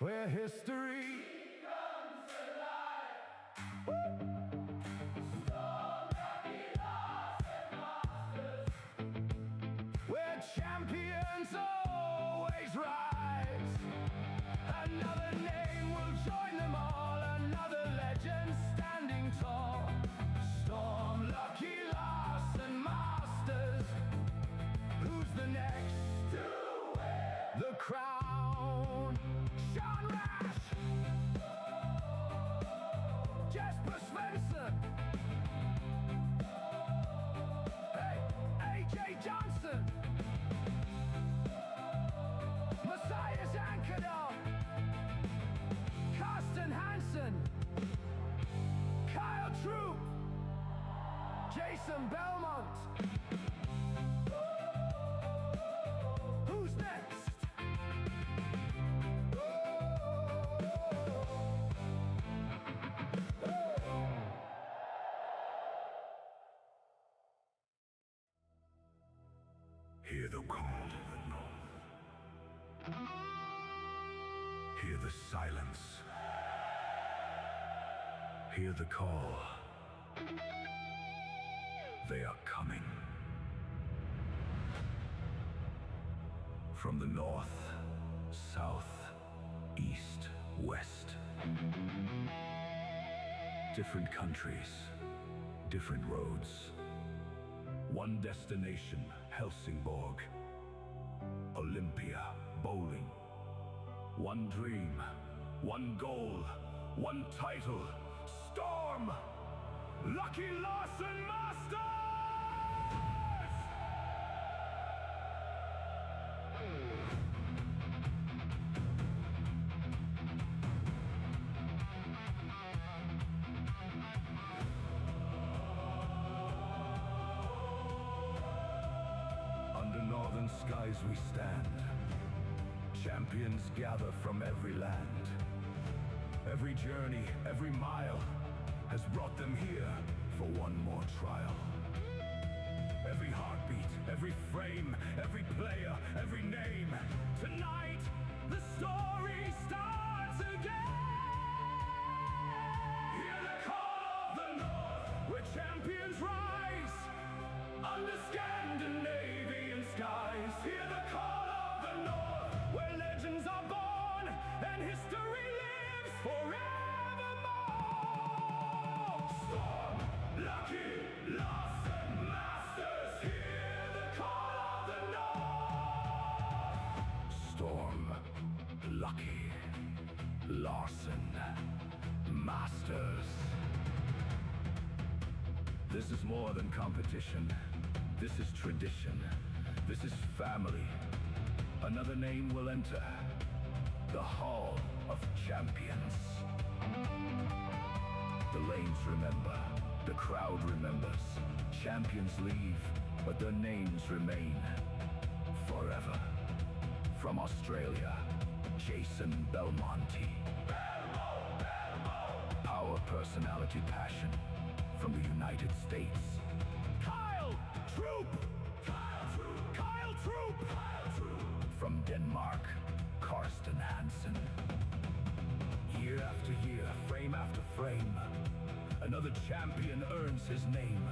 where history comes alive. where champions always rise. Another name will join them all, another legend standing tall. Storm, Lucky, Larson, Masters. Who's the next To win. the crown? Sean Rash, Jesper Svensson, hey, AJ Johnson, Matthias Ankerdal, Carsten Hansen, Kyle Troop, Jason Belmont. Who's next? Hear the call of the north. Hear the silence. Hear the call. They are coming. From the north, south, east, west. Different countries, different roads. One destination, Helsingborg. Olympia, bowling. One dream, one goal, one title. Storm! Lucky Larson Masters! Under northern skies we stand. Champions gather from every land. Every journey, every mile has brought them here for one more trial. Every heartbeat, every frame, every player, every name. Tonight, the story starts again. Hear the call of the north, where champions rise. Under Scandinavian skies. Hear the call of the north, where legends are born and history lives forevermore. Storm, Lucky, Larson, Masters. Hear the call of the north. Storm, Lucky, Larson, Masters. This is more than competition. This is tradition. This is family. Another name will enter the Hall of Champions. The lanes remember. The crowd remembers. Champions leave, but their names remain forever. From Australia, Jason Belmonte. Power, personality, passion. From the United States, Kyle Troop! Kyle Troop! From Denmark, Carsten Hansen. Year after year, frame after frame, another champion earns his name.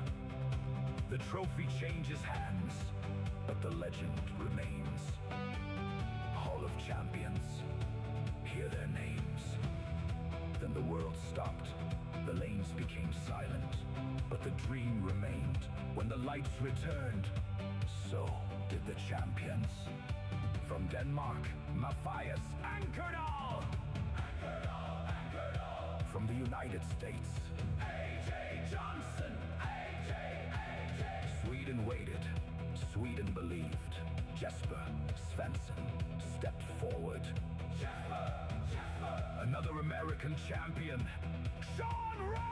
The trophy changes hands, but the legend remains. Hall of Champions, hear their names. Then the world stopped. The lanes became silent, but the dream remained. When the lights returned, so did the champions. From Denmark, Matthias Ankerdal. From the United States, AJ Johnson. Sweden waited, Sweden believed. Jesper Svensson stepped forward. Another American champion, Sean Rash!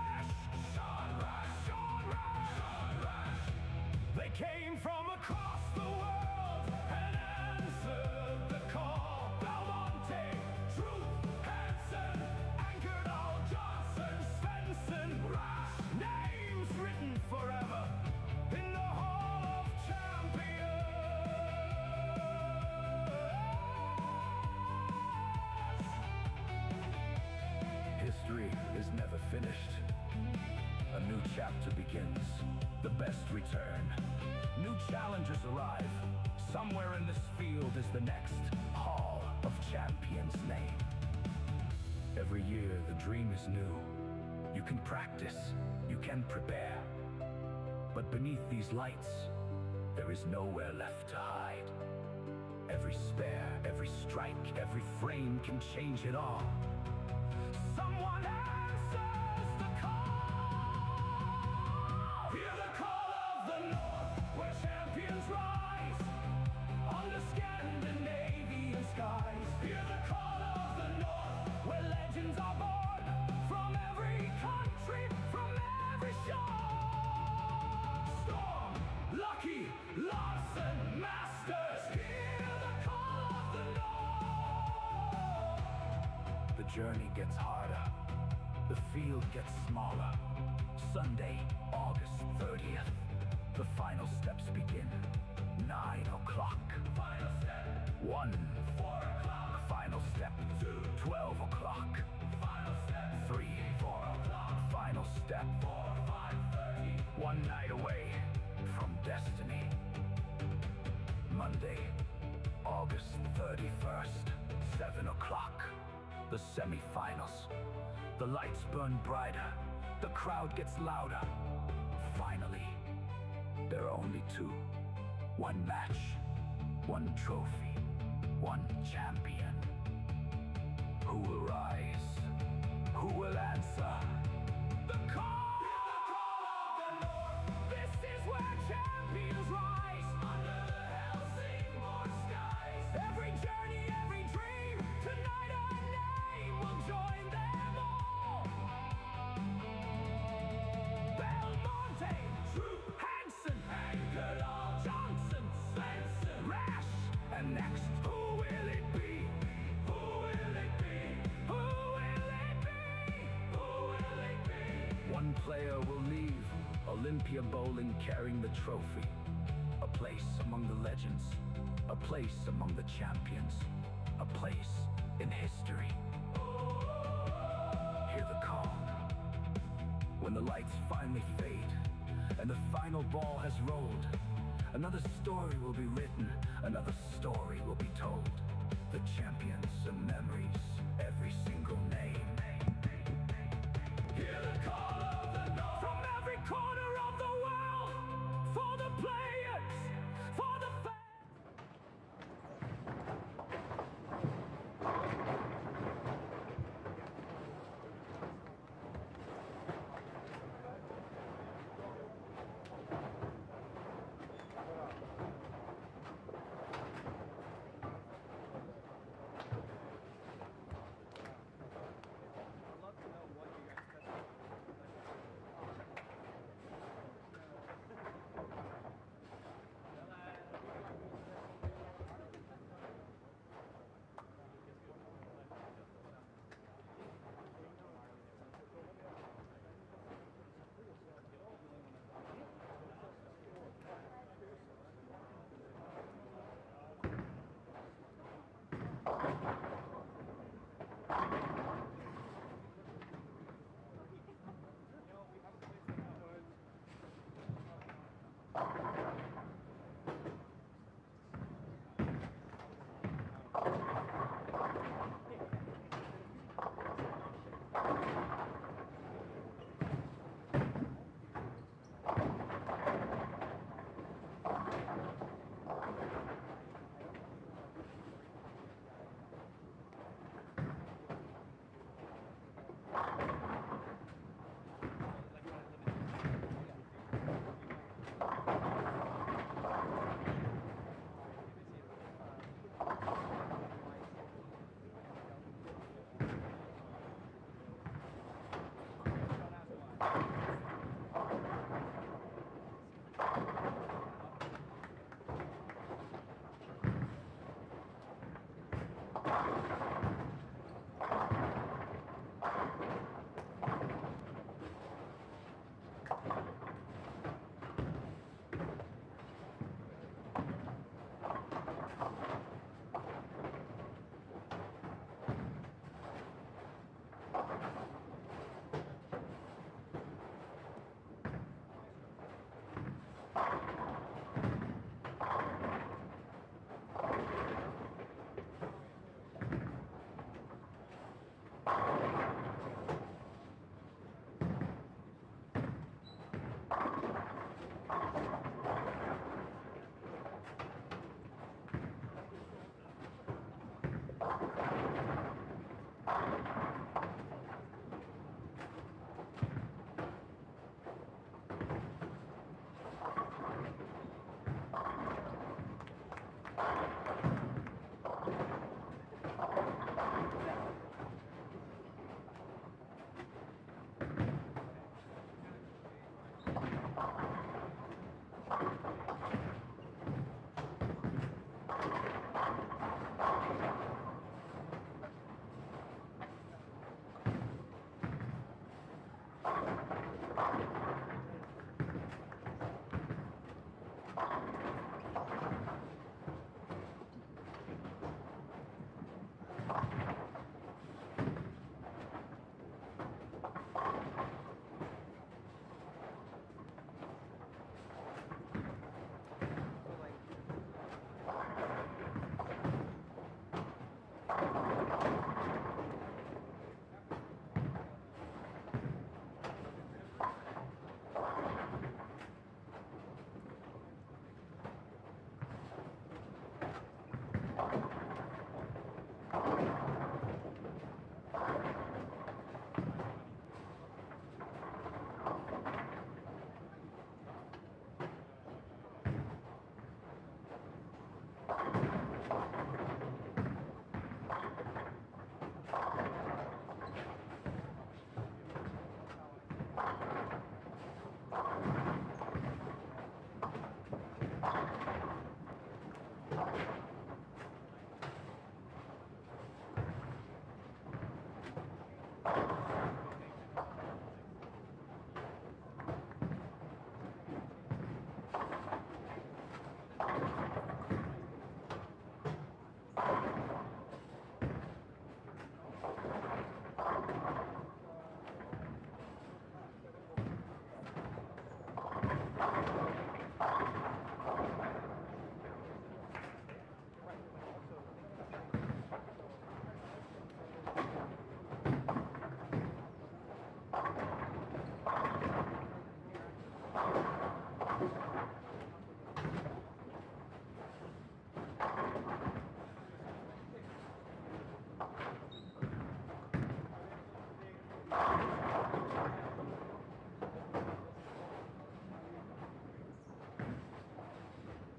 They came from across the world and answered the call. Belmonte, Truth, Hansen, Ankerdal, Johnson, Svensson, Rash. Names written forever in the Hall of Champions. new chapter begins. The best return. New challengers arrive. Somewhere in this field is the next Hall of Champions name. Every year the dream is new. You can practice, you can prepare. But beneath these lights, there is nowhere left to hide. Every spare, every strike, every frame can change it all. Someone answers the call. Hear the call of the North, where champions rise under Scandinavian skies. Hear the call of the North, where legends are born from every country, from every shore. Storm, Lucky, Larson, Masters. Hear the call of the North. The journey gets harder. The field gets smaller. Sunday, August 30th. The final steps begin. 9 o'clock. Final step. 1. 4 o'clock. Final step. 2. 12 o'clock. Final step. 3. 4 o'clock. Final step. 4. 5:30. One night away from destiny. Monday, August 31st. 7 o'clock. The semifinals. The lights burn brighter. The crowd gets louder. Finally, there are only two. One match, one trophy, one champion. Who will rise? Who will answer? The call! Hear the call of the North. This is where champions rise under the Helsingborg skies. Every journey, every dream, tonight a name will join them all. Belmonte, Troop, Hansen, Angerdahl, Johnson, Svensson, Rash, and next, who will it be? Who will it be? Who will it be? Who will it be? One player will leave Olympia Bowling carrying the trophy. A place among the legends. A place among the champions. A place in history. Hear the call. When the lights finally fade and the final ball has rolled, another story will be written, another story will be told. The champions and memories, every single name. Hear the call of the North from every corner of the world. For the players, for the fans.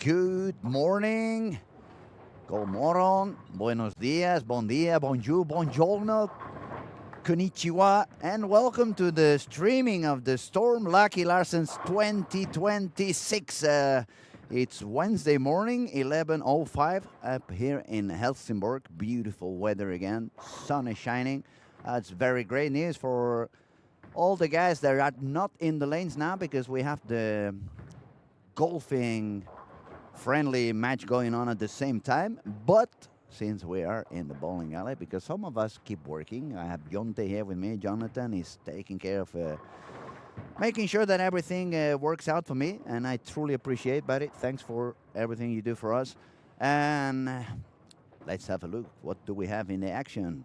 Good morning. God morgon. Buenos dias. Bon dia. Bonjour. Buongiorno. Konnichiwa. And welcome to the streaming of the Storm Lucky Larsens 2026. It's Wednesday morning, 11:05 up here in Helsingborg. Beautiful weather again. Sun is shining. It's very great news for all the guys that are not in the lanes now because we have the golfing friendly match going on at the same time. But since we are in the bowling alley, because some of us keep working, I have Jonte here with me. Jonathan is taking care of making sure that everything works out for me, and I truly appreciate, buddy. Thanks for everything you do for us. And let's have a look. What do we have in the action?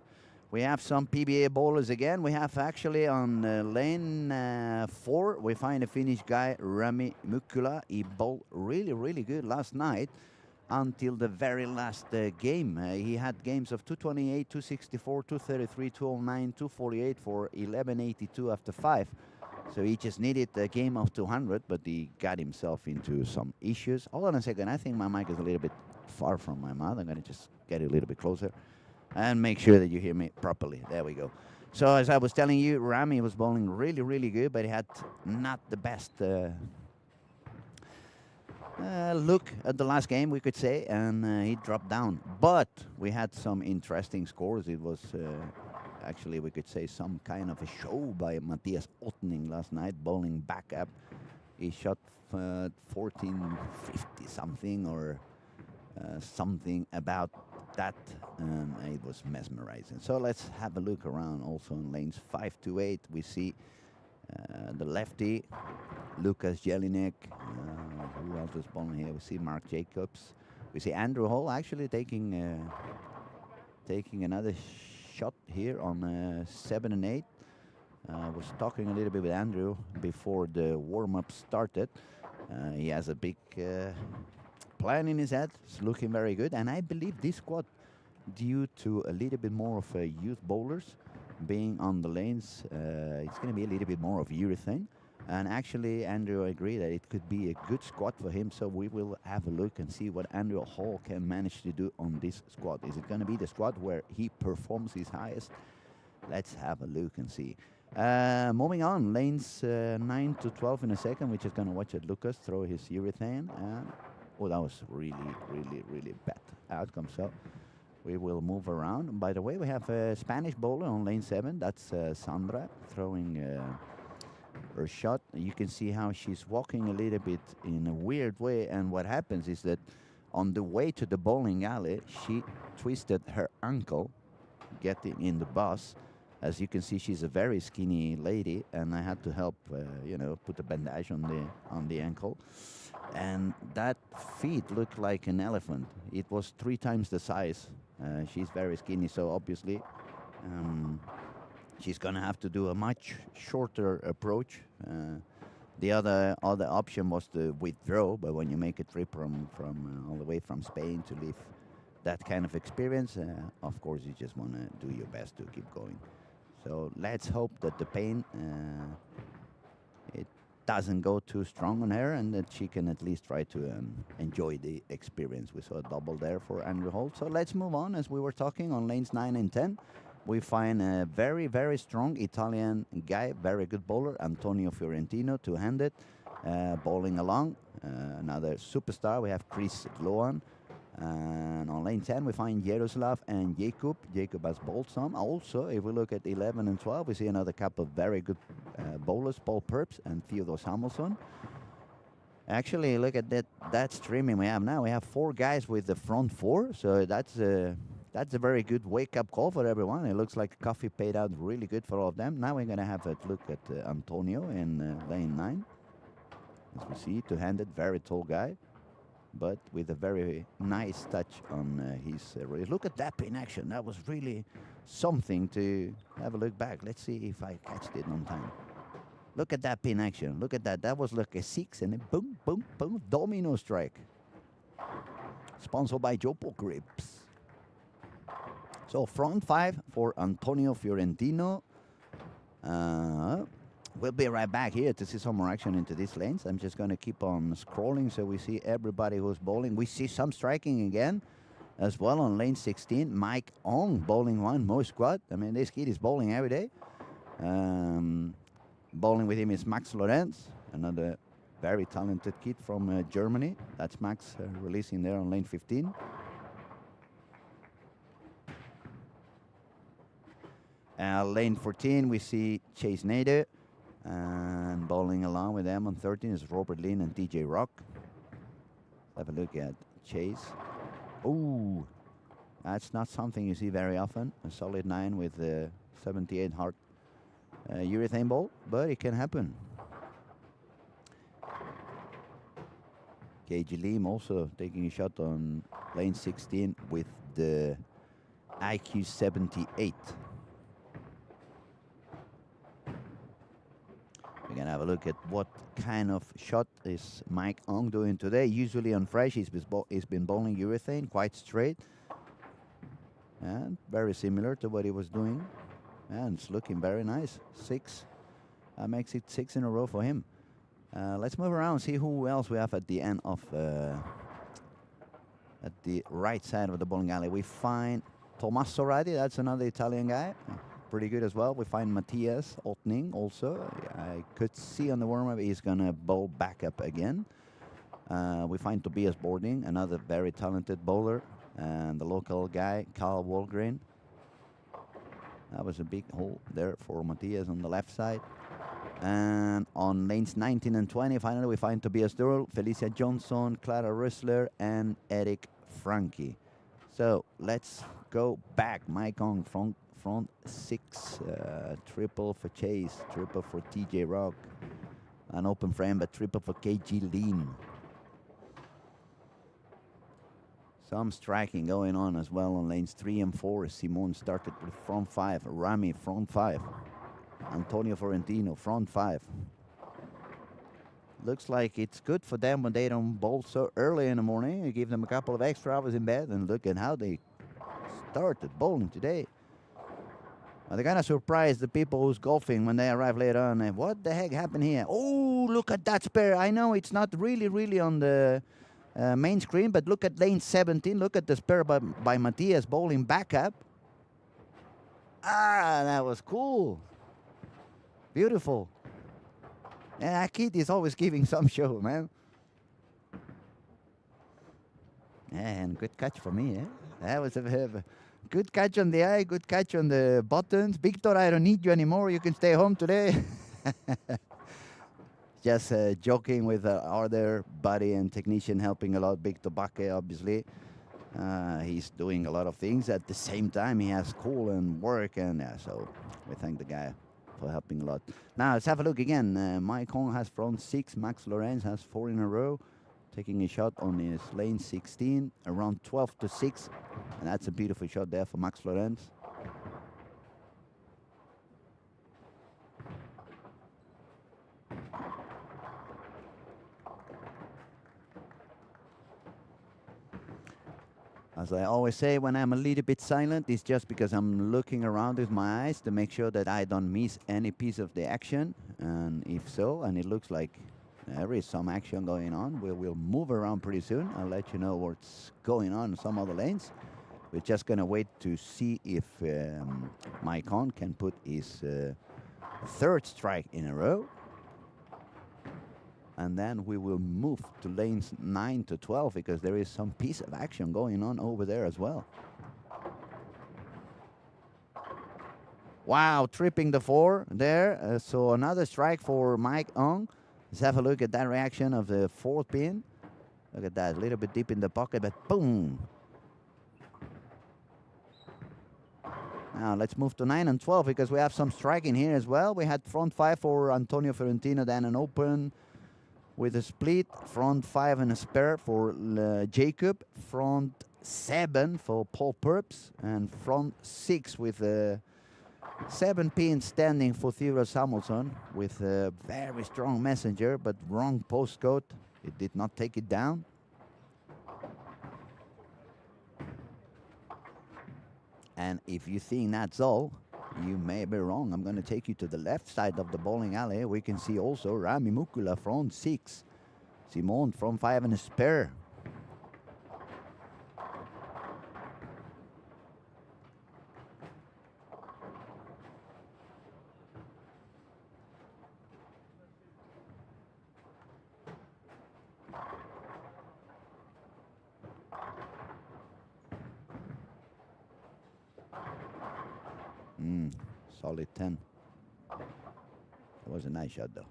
We have some PBA bowlers again. We have actually on lane 4, we find a Finnish guy, Rami Mukula. He bowled really, really good last night until the very last game. He had games of 228, 264, 233, 209, 248 for 1182 after 5. So he just needed a game of 200, but he got himself into some issues. Hold on a second. I think my mic is a little bit far from my mouth. I'm going to just get it a little bit closer and make sure that you hear me properly. There we go. So as I was telling you, Rami was bowling really, really good, but he had not the best look at the last game, we could say, and he dropped down. But we had some interesting scores. It was actually, we could say, some kind of a show by Matthias Ottning last night, bowling back up. He shot 1450 something or something about that, and it was mesmerizing. So let's have a look around also in lanes 5 to 8. We see the lefty, Lucas Jelinek. Who else is bowling here? We see Mark Jacobs. We see Andrew Hall actually taking another shot here on 7 and 8. I was talking a little bit with Andrew before the warm-up started. He has a big plan in his head. It's looking very good, and I believe this squad, due to a little bit more of youth bowlers being on the lanes, it's going to be a little bit more of urethane. And actually, Andrew agreed that it could be a good squad for him. So we will have a look and see what Andrew Hall can manage to do on this squad. Is it going to be the squad where he performs his highest? Let's have a look and see. Moving on, lanes 9 to 12 in a second. We're just going to watch Lucas throw his urethane. Oh, that was really, really, really bad outcome. So we will move around. By the way, we have a Spanish bowler on lane 7. That's Sandra throwing her shot. You can see how she's walking a little bit in a weird way. And what happens is that on the way to the bowling alley, she twisted her ankle getting in the bus. As you can see, she's a very skinny lady, and I had to help, put a bandage on the ankle. And that feet looked like an elephant. It was 3 times the size. She's very skinny, so obviously she's gonna have to do a much shorter approach. The other option was to withdraw, but when you make a trip from all the way from Spain to live that kind of experience, of course you just want to do your best to keep going. So let's hope that the pain it doesn't go too strong on her, and that she can at least try to enjoy the experience. We saw a double there for Andrew Holt. So let's move on. As we were talking on lanes 9 and 10, we find a very, very strong Italian guy, very good bowler, Antonio Fiorentino, two-handed, bowling along. Another superstar, we have Chris Gloan. And on lane 10, we find Jaroslav and Jakub. Jakub has bowled some. Also, if we look at 11 and 12, we see another couple of very good bowlers, Paul Purps and Theodore Samuelsson. Actually, look at that streaming we have now. We have 4 guys with the front 4, so that's a very good wake-up call for everyone. It looks like coffee paid out really good for all of them. Now we're going to have a look at Antonio in lane 9. As we see, two-handed, very tall guy, but with a very nice touch on his race. Look at that pin action. That was really something to have a look back. Let's see if I catched it on time. Look at that pin action. Look at that. That was like a 6 and a boom, boom, boom, domino strike. Sponsored by Jopo Grips. So front 5 for Antonio Fiorentino. We'll be right back here to see some more action into these lanes. I'm just going to keep on scrolling so we see everybody who's bowling. We see some striking again as well on lane 16. Mike Ong bowling one, Mo squad. I mean, this kid is bowling every day. Bowling with him is Max Lorenz, another very talented kid from Germany. That's Max releasing there on lane 15. Lane 14, we see Chase Nader. And bowling along with them on 13 is Robert Lin and DJ Rock. Have a look at Chase. Ooh, that's not something you see very often. A solid 9 with 78 hard urethane ball, but it can happen. KG Lim also taking a shot on lane 16 with the IQ 78. We're going to have a look at what kind of shot is Mike Ong doing today. Usually on fresh, he's been bowling urethane quite straight. And very similar to what he was doing. And it's looking very nice. 6. That makes it 6 in a row for him. Let's move around, see who else we have at the end of... at the right side of the bowling alley. We find Tommaso Radi. That's another Italian guy. Pretty good as well. We find Matthias Otning also. I could see on the warm-up he's going to bowl back up again. We find Tobias Bording, another very talented bowler. And the local guy, Carl Walgren. That was a big hole there for Matthias on the left side. And on lanes 19 and 20, finally we find Tobias Durrell, Felicia Johnson, Clara Rissler, and Eric Frankie. So let's go back. Mike on front 6, triple for Chase, triple for TJ Rock, an open frame, but triple for KG Lean. Some striking going on as well on lanes 3 and 4. Simone started with front 5, Rami front 5, Antonio Fiorentino front 5. Looks like it's good for them when they don't bowl so early in the morning. You give them a couple of extra hours in bed, and look at how they started bowling today. They're kind of surprised the people who's golfing when they arrive later on. And what the heck happened here? Oh, look at that spare. I know it's not really on the main screen, but look at lane 17. Look at the spare by Matthias bowling back up. Ah, that was cool. Beautiful. And that kid is always giving some show, man. And good catch for me, eh? That was a good catch on the eye, good catch on the buttons. Victor, I don't need you anymore. You can stay home today. Just joking with our other buddy and technician helping a lot, Victor Baque, obviously. He's doing a lot of things. At the same time, he has school and work, and so we thank the guy for helping a lot. Now, let's have a look again. Mike Hong has front 6. Max Lorenz has 4 in a row. Taking a shot on his lane 16, around 12 to 6. And that's a beautiful shot there for Max Lorenz. As I always say, when I'm a little bit silent, it's just because I'm looking around with my eyes to make sure that I don't miss any piece of the action. And if so, and it looks like there is some action going on, we'll move around pretty soon. I'll let you know what's going on in some other lanes. We're just going to wait to see if Mike On can put his 3rd strike in a row. And then we will move to lanes 9 to 12 because there is some piece of action going on over there as well. Wow, tripping the 4 there. So another strike for Mike Ong. Let's have a look at that reaction of the 4th pin. Look at that, a little bit deep in the pocket, but boom. Now let's move to 9 and 12 because we have some striking here as well. We had front 5 for Antonio Fiorentino, then an open with a split, front 5 and a spare for Jacob, front 7 for Paul Purps, and front 6 with a 7 pin standing for Theodore Samuelsson with a very strong messenger, but wrong postcode. It did not take it down. And if you think that's all, You may be wrong. I'm going to take you to the left side of the bowling alley. We can see also Rami Mukula front 6. Simon front 5 and a spare. Solid 10. It was a nice shot though.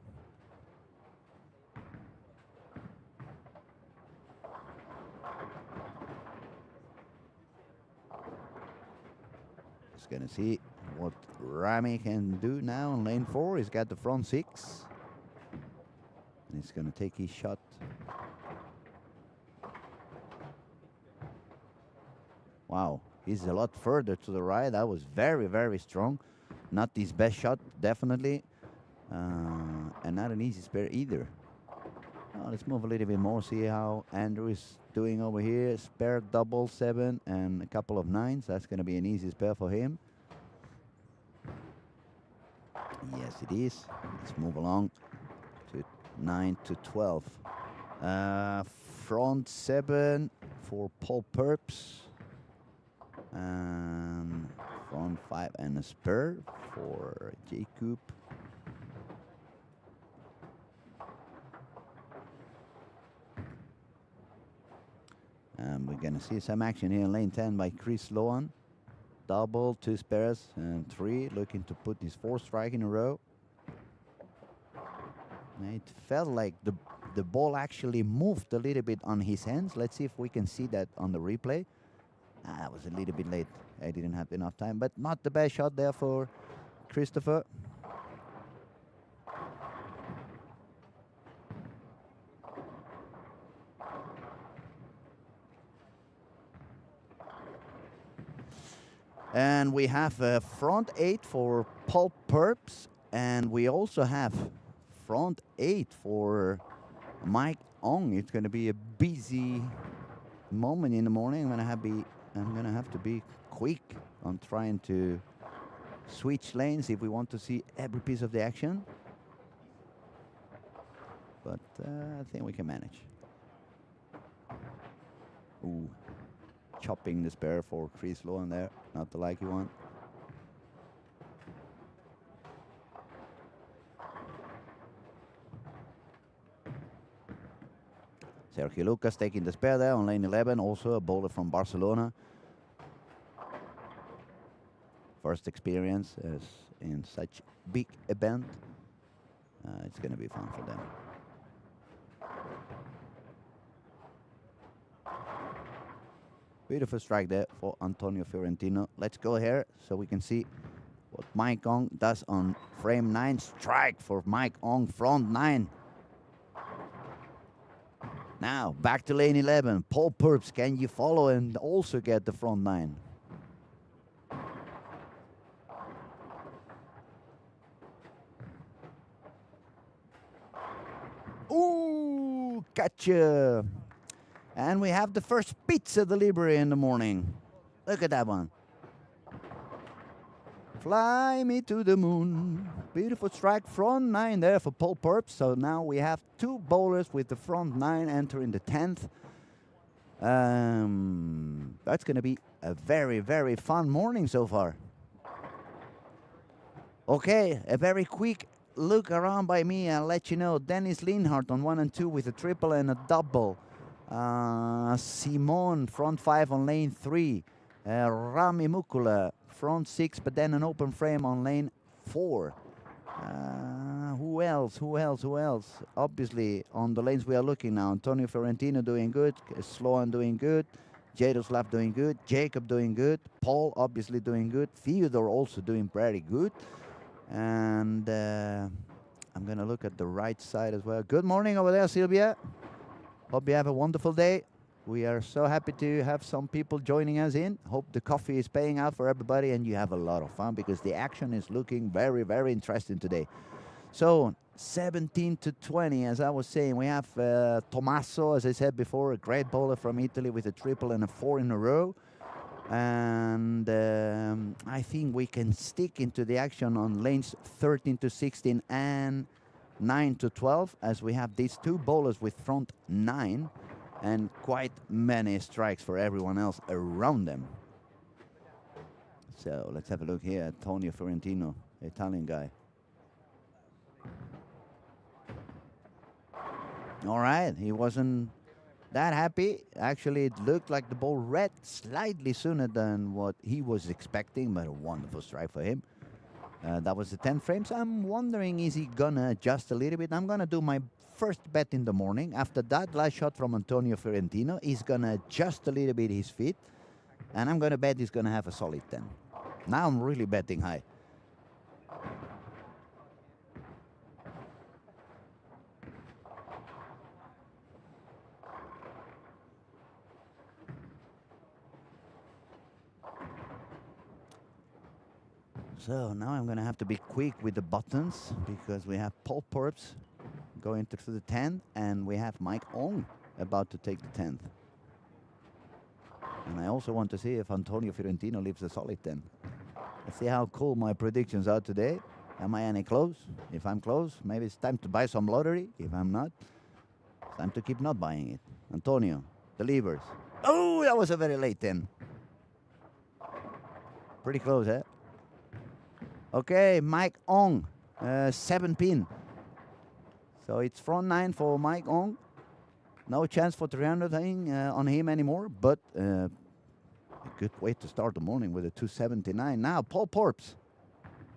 Just gonna see what Rami can do now on lane 4. He's got the front 6. And he's gonna take his shot. Wow, he's a lot further to the right. That was very, very strong. Not his best shot, definitely. And not an easy spare either. Oh, let's move a little bit more, see how Andrew is doing over here. Spare double 7 and a couple of 9s. That's going to be an easy spare for him. Yes, it is. Let's move along to 9 to 12. Front 7 for Paul Purps. And front 5 and a spur for Jacob. And we're going to see some action here in lane 10 by Chris Lohan. Double, 2 spares, and 3. Looking to put his 4th strike in a row. It felt like the ball actually moved a little bit on his hands. Let's see if we can see that on the replay. That was a little bit late. I didn't have enough time, but not the best shot there for Christopher. And we have a front 8 for Paul Purps, and we also have front 8 for Mike Ong. It's going to be a busy moment in the morning. I'm going to have to be quick on trying to switch lanes if we want to see every piece of the action. But I think we can manage. Ooh. Chopping the spare for Chris Lohan there. Not the likely one. Sergio Lucas taking the spare there on lane 11. Also a bowler from Barcelona. First experience as in such big event. It's going to be fun for them. Beautiful strike there for Antonio Fiorentino. Let's go here so we can see what Mike Ong does on frame 9. Strike for Mike Ong, front 9. Now, back to lane 11. Paul Purps, can you follow and also get the front 9? Ooh, gotcha. And we have the first pizza delivery in the morning. Look at that one. Fly me to the moon. Beautiful strike, front 9 there for Paul Purps. So now we have 2 bowlers with the front 9 entering the 10th. That's going to be a very, very fun morning so far. Okay, a very quick look around by me. I'll let you know. Dennis Linhart on 1 and 2 with a triple and a double. Simon front 5 on lane 3. Rami Mukula front 6, but then an open frame on lane 4. Who else? Obviously, on the lanes we are looking now. Antonio Fiorentino doing good. Sloan doing good. Jaroslav doing good. Jacob doing good. Paul obviously doing good. Theodore also doing very good. And I'm going to look at the right side as well. Good morning over there, Sylvia. Hope you have a wonderful day. We are so happy to have some people joining us in. Hope the coffee is paying out for everybody and you have a lot of fun because the action is looking very, very interesting today. So 17 to 20, as I was saying, we have Tommaso, as I said before, a great bowler from Italy with a triple and a 4 in a row. And I think we can stick into the action on lanes 13 to 16 and 9 to 12, as we have these two bowlers with front 9 and quite many strikes for everyone else around them. So let's have a look here. Antonio Fiorentino, Italian guy. All right, he wasn't that happy. Actually, it looked like the ball read slightly sooner than what he was expecting, but a wonderful strike for him. That was the 10 frames. I'm wondering, is he gonna adjust a little bit? I'm gonna do my first bet in the morning. After that last shot from Antonio Fiorentino, he's gonna adjust a little bit his feet, and I'm gonna bet he's gonna have a solid 10. Now I'm really betting high. So now I'm going to have to be quick with the buttons, because we have Paul Purps going through the 10th, and we have Mike Ong about to take the 10th. And I also want to see if Antonio Fiorentino leaves a solid 10. Let's see how cool my predictions are today. Am I any close? If I'm close, maybe it's time to buy some lottery. If I'm not, it's time to keep not buying it. Antonio, the levers. Oh, that was a very late 10. Pretty close, eh? Okay, Mike Ong, 7 pin. So it's front 9 for Mike Ong. No chance for 300 on him anymore, but a good way to start the morning with a 279. Now, Paul Porps,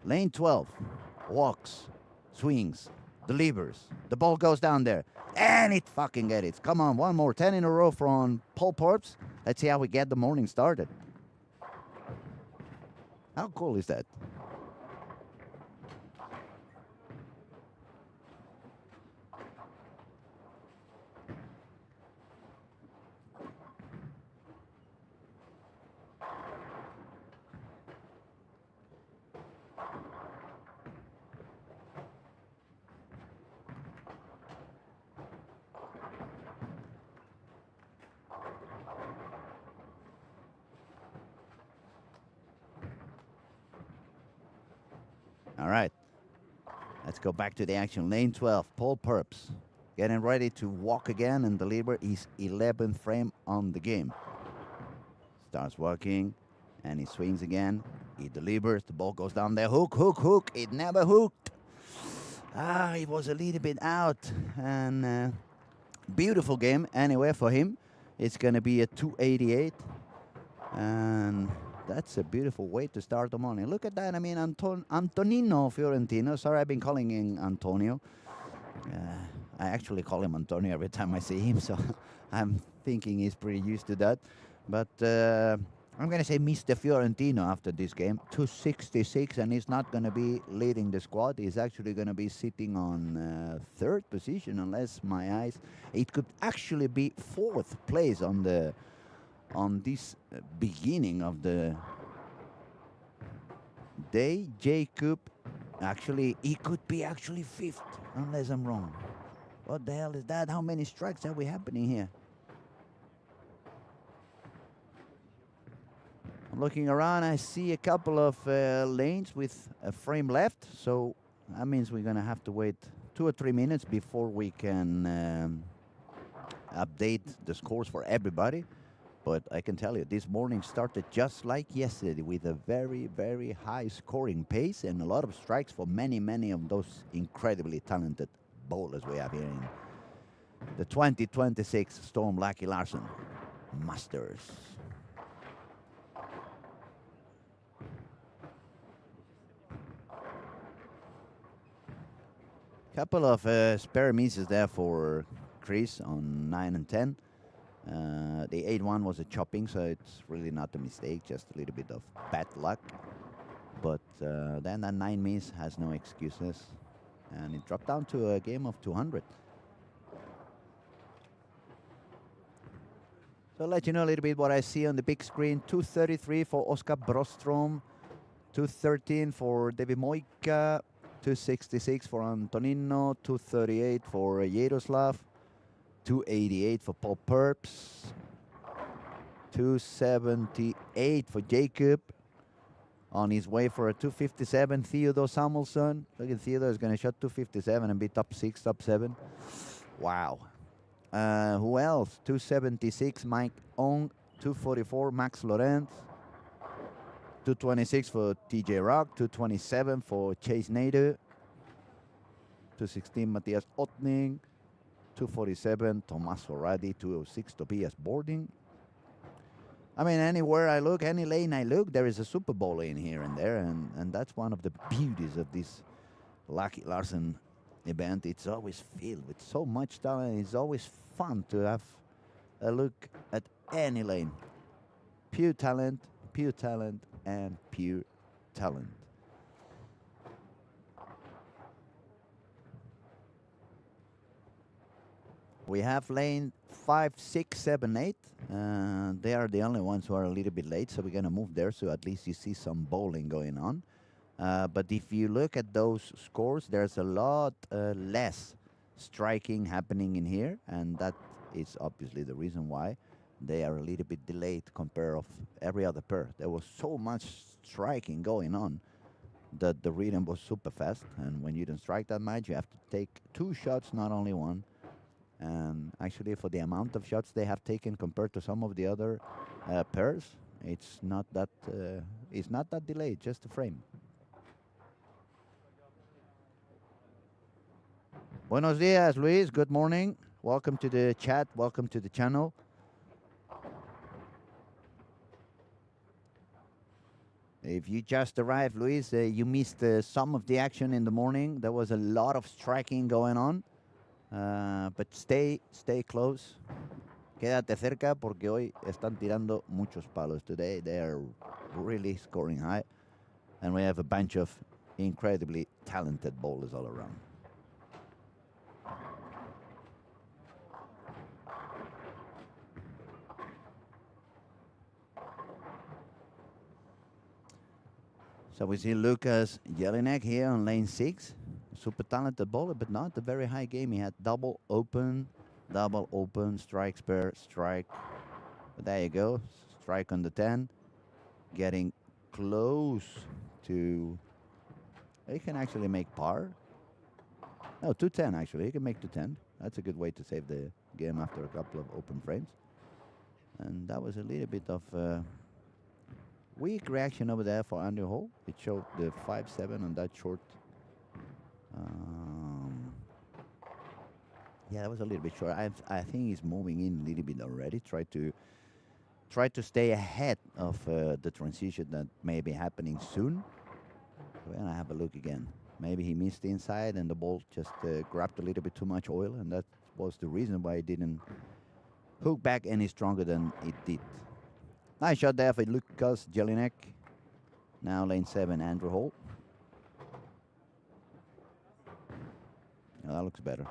lane 12, walks, swings, delivers. The ball goes down there, and it fucking gets it. Come on, one more, 10 in a row from Paul Porps. Let's see how we get the morning started. How cool is that? All right, let's go back to the action. Lane 12, Paul Purps, getting ready to walk again and deliver his 11th frame on the game. Starts working, and he swings again. He delivers, the ball goes down there. Hook, hook, hook. It never hooked. It was a little bit out. And beautiful game anyway for him. It's going to be a 288. And that's a beautiful way to start the morning. Look at that. I mean, Antonino Fiorentino. Sorry, I've been calling him Antonio. I actually call him Antonio every time I see him, so I'm thinking he's pretty used to that. But I'm going to say Mr. Fiorentino after this game. 266, and he's not going to be leading the squad. He's actually going to be sitting on third position, unless my eyes. It could actually be fourth place on this beginning of the day. Jacob, actually, he could be actually fifth, unless I'm wrong. What the hell is that? How many strikes are we happening here? I'm looking around. I see a couple of lanes with a frame left, so that means we're gonna have to wait 2 or 3 minutes before we can update the scores for everybody. But I can tell you, this morning started just like yesterday, with a very, very high scoring pace and a lot of strikes for many, many of those incredibly talented bowlers we have here in the 2026 Storm Lucky Larson Masters. Couple of spare misses there for Chris on 9 and 10. The 8-1 was a chopping, so it's really not a mistake, just a little bit of bad luck. But then that 9 miss has no excuses, and it dropped down to a game of 200. So I'll let you know a little bit what I see on the big screen. 233 for Oskar Brostrom, 213 for David Moika, 266 for Antonino, 238 for Yaroslav, 288 for Paul Purps, 278 for Jacob. On his way for a 257, Theodore Samuelson. Look at Theodore is going to shot 257 and be top 6, top 7. Wow. Who else? 276, Mike Ong. 244, Max Lorenz. 226 for TJ Rock. 227 for Chase Nader. 216, Matthias Ottning. 247, Tommaso Radi. 206, Tobias Bording. I mean, anywhere I look, any lane I look, there is a Super Bowl lane here and there, and that's one of the beauties of this Lucky Larson event. It's always filled with so much talent. It's always fun to have a look at any lane. Pure talent, and pure talent. We have lane 5, 6, 7, 8. They are the only ones who are a little bit late, so we're going to move there so at least you see some bowling going on. But if you look at those scores, there's a lot less striking happening in here, and that is obviously the reason why they are a little bit delayed compared of every other pair. There was so much striking going on that the rhythm was super fast, and when you don't strike that much, you have to take 2 shots, not only 1. And actually, for the amount of shots they have taken compared to some of the other pairs, it's not that delayed, just a frame. Buenos dias, Luis. Good morning. Welcome to the chat. Welcome to the channel. If you just arrived, Luis, you missed some of the action in the morning. There was a lot of striking going on. But stay close. Quédate cerca porque hoy están tirando muchos palos. Today they are really scoring high. And we have a bunch of incredibly talented bowlers all around. So we see Lucas Jelinek here on lane 6. Super talented bowler, but not a very high game. He had double open, strike spare, strike. But there you go. Strike on the 10. Getting close to... He can actually make par. No, 210 actually. He can make 210. That's a good way to save the game after a couple of open frames. And that was a little bit of weak reaction over there for Andrew Hall. It showed the 5-7 on that short. Yeah, that was a little bit short. I think he's moving in a little bit already. Try to stay ahead of the transition that may be happening soon. We're gonna have a look again. Maybe he missed the inside and the ball just grabbed a little bit too much oil, and that was the reason why it didn't hook back any stronger than it did. Nice shot there for Lucas Jelinek. Now lane 7, Andrew Hall. That looks better.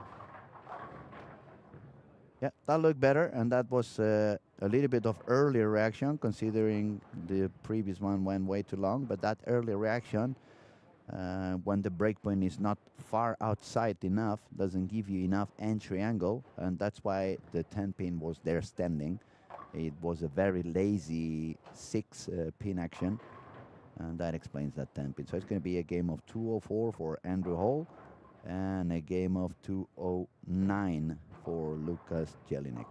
Yeah, that looked better, and that was a little bit of earlier reaction, considering the previous one went way too long. But that early reaction, when the breakpoint is not far outside enough, doesn't give you enough entry angle, and that's why the 10-pin was there standing. It was a very lazy 6-pin action, and that explains that 10-pin. So it's going to be a game of 204 for Andrew Hall, and a game of 209 for Lucas Jelinek.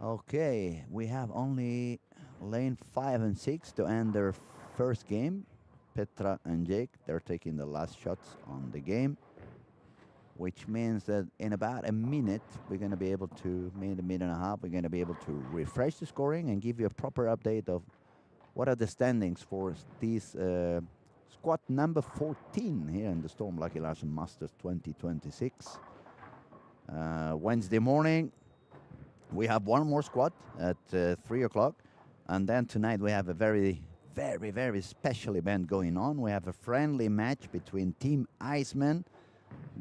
Okay, we have only lane 5 and 6 to end their first game. Petra and Jake, they're taking the last shots on the game, which means that in about a minute, we're going to be able to, minute and a half, we're going to be able to refresh the scoring and give you a proper update of what are the standings for these squad number 14 here in the Storm Lucky Larson Masters 2026. Wednesday morning, we have one more squad at 3 o'clock. And then tonight we have a very, very, very special event going on. We have a friendly match between Team Iceman.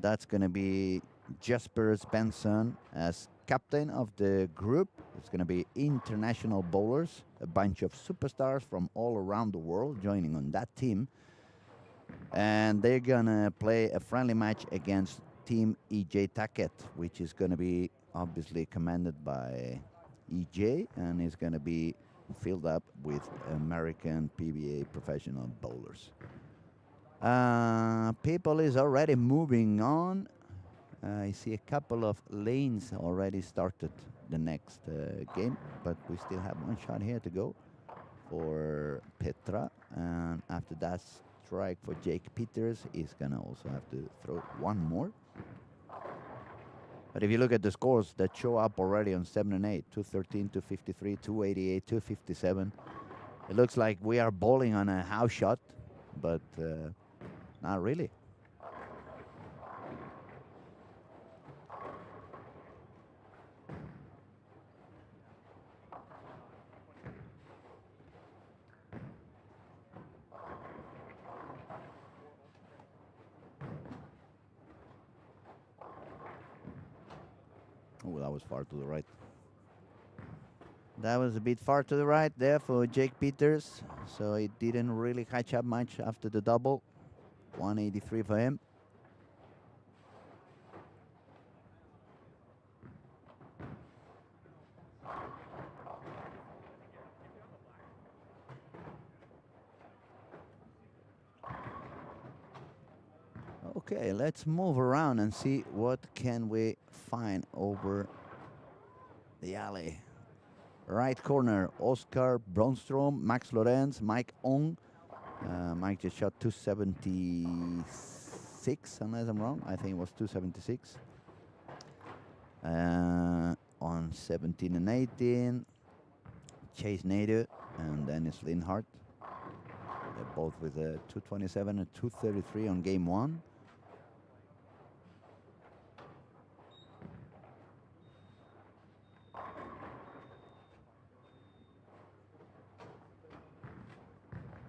That's going to be Jasper Benson as captain of the group. It's going to be international bowlers, a bunch of superstars from all around the world joining on that team. And they're going to play a friendly match against Team EJ Tackett, which is going to be obviously commanded by EJ, and is going to be filled up with American PBA professional bowlers. People is already moving on. I see a couple of lanes already started the next game, but we still have one shot here to go for Petra, and after that strike for Jake Peters, he's gonna also have to throw one more. But if you look at the scores that show up already on 7 and 8, 213, 253, 288, 257, it looks like we are bowling on a house shot, but not really. Oh, that was far to the right. That was a bit far to the right there for Jake Peters, so it didn't really catch up much after the double. 183 for him. Okay, let's move around and see what can we find over the alley. Right corner, Oscar Bronstrom, Max Lorenz, Mike Ong. Mike just shot 276, unless I'm wrong. I think it was 276. On 17 and 18, Chase Nader and Dennis Linhart. They're both with a 227 and 233 on game one.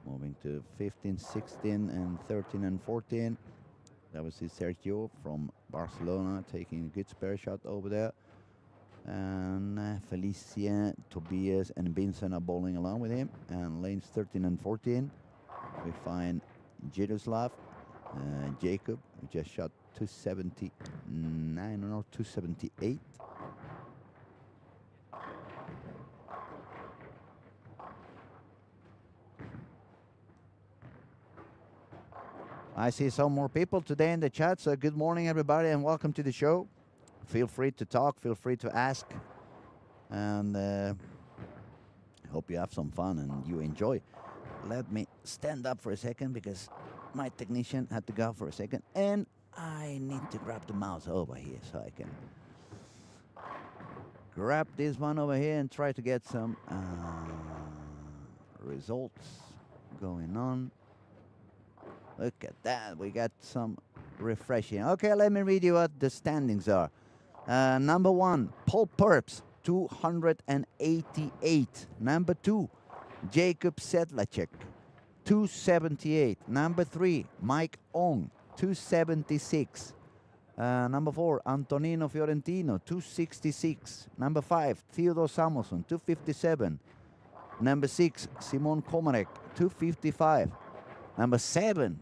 Moving to 15, 16, and 13 and 14. That was Sergio from Barcelona taking a good spare shot over there. And Felicien, Tobias, and Vincent are bowling along with him. And lanes 13 and 14, we find Jaroslav, Jacob, who just shot 279 or 278. I see some more people today in the chat, so good morning, everybody, and welcome to the show. Feel free to talk, feel free to ask, and I hope you have some fun and you enjoy. Let me stand up for a second because my technician had to go for a second, and I need to grab the mouse over here so I can grab this one over here and try to get some results going on. Look at that, we got some refreshing. Okay, let me read you what the standings are. Number one, Paul Purps, 288. Number two, Jacob Sedlacek, 278. Number three, Mike Ong, 276. Number four, Antonino Fiorentino, 266. Number five, Theodore Samuelson, 257. Number six, Simon Komarek, 255. Number seven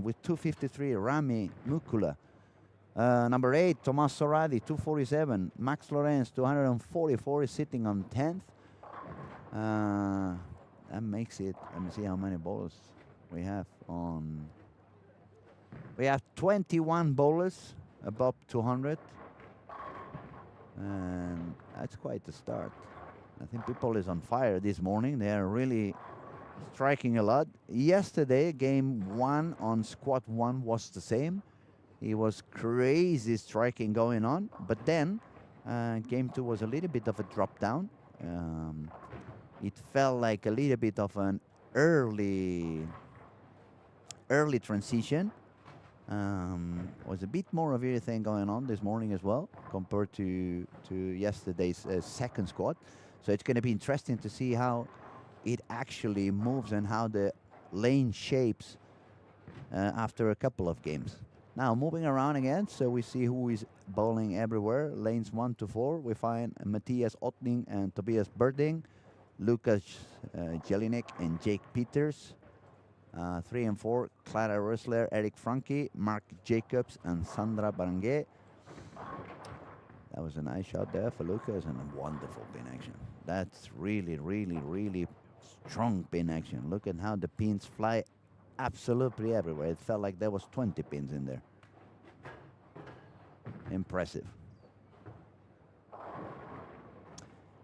with 253, Rami Mukula. Number 8, Tomas Soradi, 247. Max Lorenz, 244, is sitting on 10th. That makes it, let me see how many bowlers we have on. We have 21 bowlers above 200. And that's quite a start. I think people is on fire this morning. They are really striking a lot. Yesterday, game one on squad one was the same. It was crazy striking going on, but then game two was a little bit of a drop down. It felt like a little bit of an early transition. Was a bit more of everything going on this morning as well compared to yesterday's second squad. So it's going to be interesting to see how it actually moves and how the lane shapes after a couple of games. Now moving around again, so we see who is bowling everywhere. Lanes 1 to 4, we find Matthias Ottning and Tobias Birding, Lucas Jelinek and Jake Peters. 3 and 4, Clara Rösler, Eric Franke, Mark Jacobs, and Sandra Barangue. That was a nice shot there for Lucas and a wonderful pin action. That's really, really, really strong pin action. Look at how the pins fly absolutely everywhere. It felt like there was 20 pins in there. Impressive.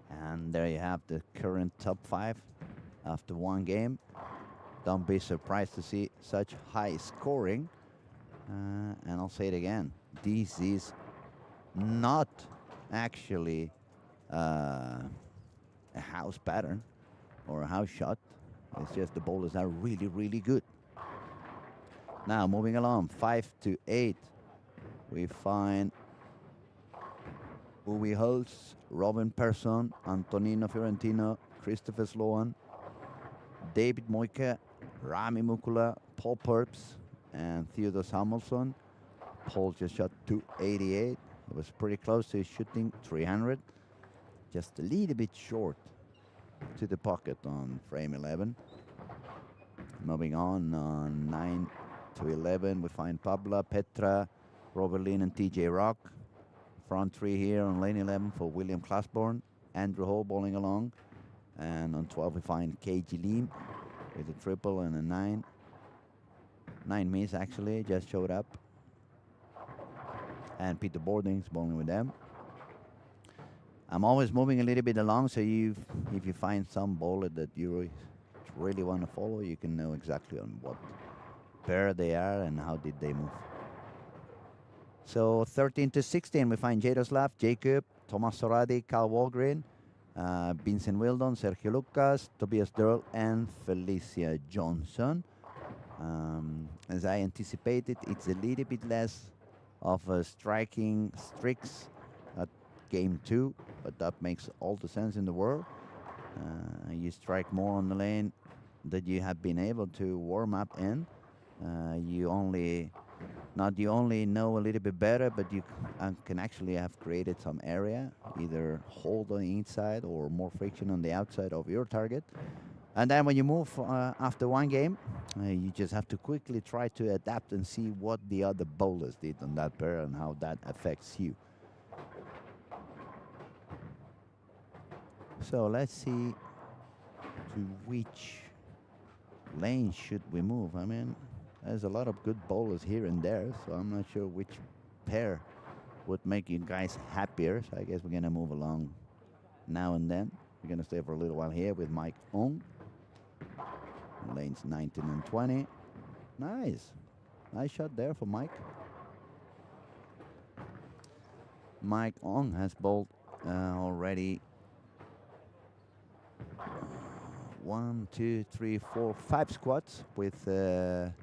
And there you have the current top 5 after one game. Don't be surprised to see such high scoring. And I'll say it again. This is not actually a house pattern or a house shot. It's just the bowlers are really, really good. Now moving along, 5 to 8, we find Uwe Holtz, Robin Persson, Antonino Fiorentino, Christopher Sloan, David Moike, Rami Mukula, Paul Purps, and Theodore Samuelsson. Paul just shot 288. It was pretty close to his shooting 300. Just a little bit short to the pocket on frame 11. Moving on 9 to 11, we find Pabla, Petra, Robert Lin, and TJ Rock. Front three here on lane 11 for William Classborn. Andrew Hall bowling along. And on 12 we find KG Lim with a triple and a 9. 9 miss actually, just showed up. And Peter Bordings bowling with them. I'm always moving a little bit along, so if you find some bowler that you really want to follow, you can know exactly on what pair they are and how did they move. So 13 to 16, we find Jaroslav, Jacob, Thomas Soradi, Carl Walgren, Vincent Wildon, Sergio Lucas, Tobias Durl, and Felicia Johnson. As I anticipated, it's a little bit less of a striking streaks at game 2, but that makes all the sense in the world. You strike more on the lane that you have been able to warm up in. You only know a little bit better, but you can actually have created some area, either hold on the inside or more friction on the outside of your target. And then when you move after one game, you just have to quickly try to adapt and see what the other bowlers did on that pair and how that affects you. So let's see to which lane should we move. I mean, there's a lot of good bowlers here and there, so I'm not sure which pair would make you guys happier. So I guess we're going to move along now and then. We're going to stay for a little while here with Mike Ong. Lanes 19 and 20. Nice. Nice shot there for Mike. Mike Ong has bowled already 1, 2, 3, 4, 5 squats, with the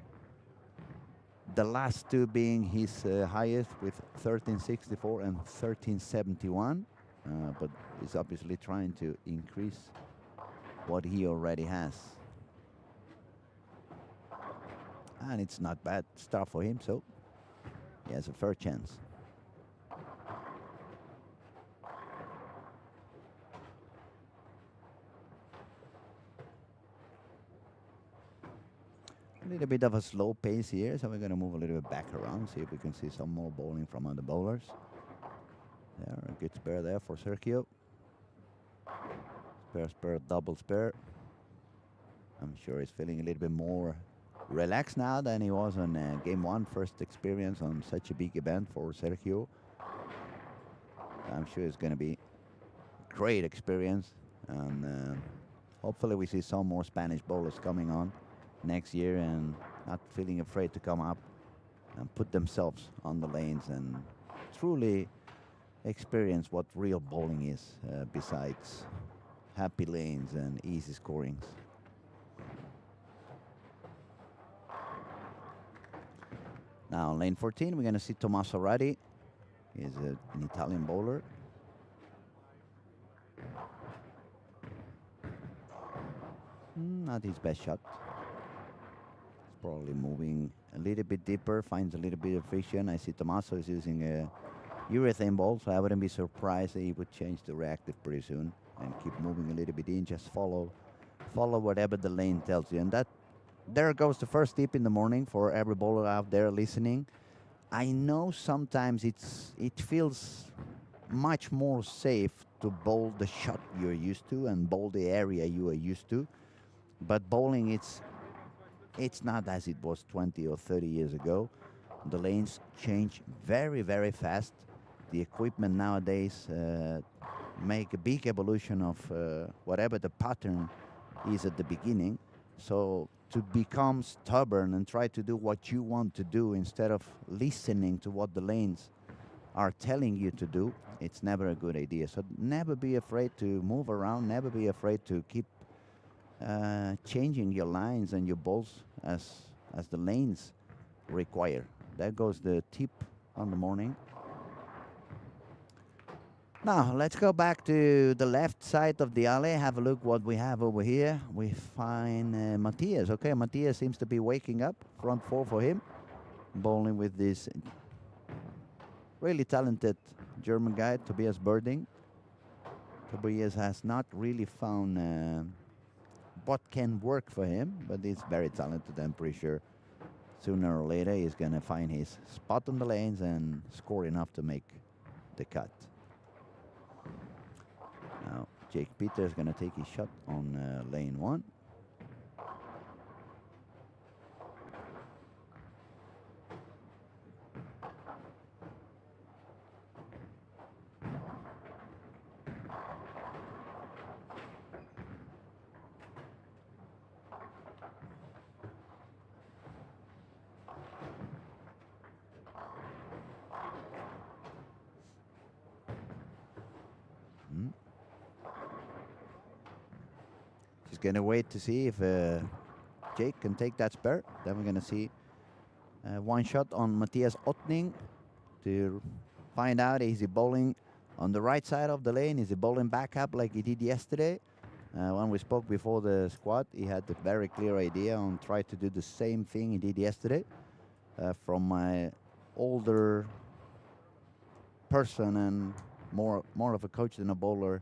last two being his highest with 1364 and 1371. But he's obviously trying to increase what he already has. And it's not bad start for him, so he has a fair chance. A little bit of a slow pace here, so we're going to move a little bit back around, see if we can see some more bowling from other bowlers. There, a good spare there for Sergio. Spare, spare, double spare. I'm sure he's feeling a little bit more relaxed now than he was on game 1, first experience on such a big event for Sergio. I'm sure it's going to be a great experience, and hopefully we see some more Spanish bowlers coming on next year and not feeling afraid to come up and put themselves on the lanes and truly experience what real bowling is, besides happy lanes and easy scorings. Now, lane 14, we're going to see Tommaso Radi. He's an Italian bowler. Not his best shot. He's probably moving a little bit deeper, finds a little bit of friction. I see Tommaso is using a urethane ball, so I wouldn't be surprised that he would change the reactive pretty soon and keep moving a little bit in. Just follow whatever the lane tells you. And that, there goes the first tip in the morning for every bowler out there listening. I know sometimes it feels much more safe to bowl the shot you're used to and bowl the area you are used to. But bowling, it's not as it was 20 or 30 years ago. The lanes change very, very fast. The equipment nowadays make a big evolution of whatever the pattern is at the beginning. So to become stubborn and try to do what you want to do instead of listening to what the lanes are telling you to do, it's never a good idea. So never be afraid to move around, never be afraid to keep changing your lines and your balls as the lanes require. There goes the tip on the morning. Now, let's go back to the left side of the alley, have a look what we have over here. We find Matthias. Okay, Matthias seems to be waking up. Front four for him. Bowling with this really talented German guy, Tobias Birding. Tobias has not really found what can work for him, but he's very talented. I'm pretty sure sooner or later he's going to find his spot on the lanes and score enough to make the cut. Now, Jake Peter is going to take his shot on lane one. She's going to wait to see if Jake can take that spare. Then we're going to see one shot on Matthias Ottning to find out, is he bowling on the right side of the lane? Is he bowling back up like he did yesterday? When we spoke before the squad, he had a very clear idea on try to do the same thing he did yesterday. From my older person and more of a coach than a bowler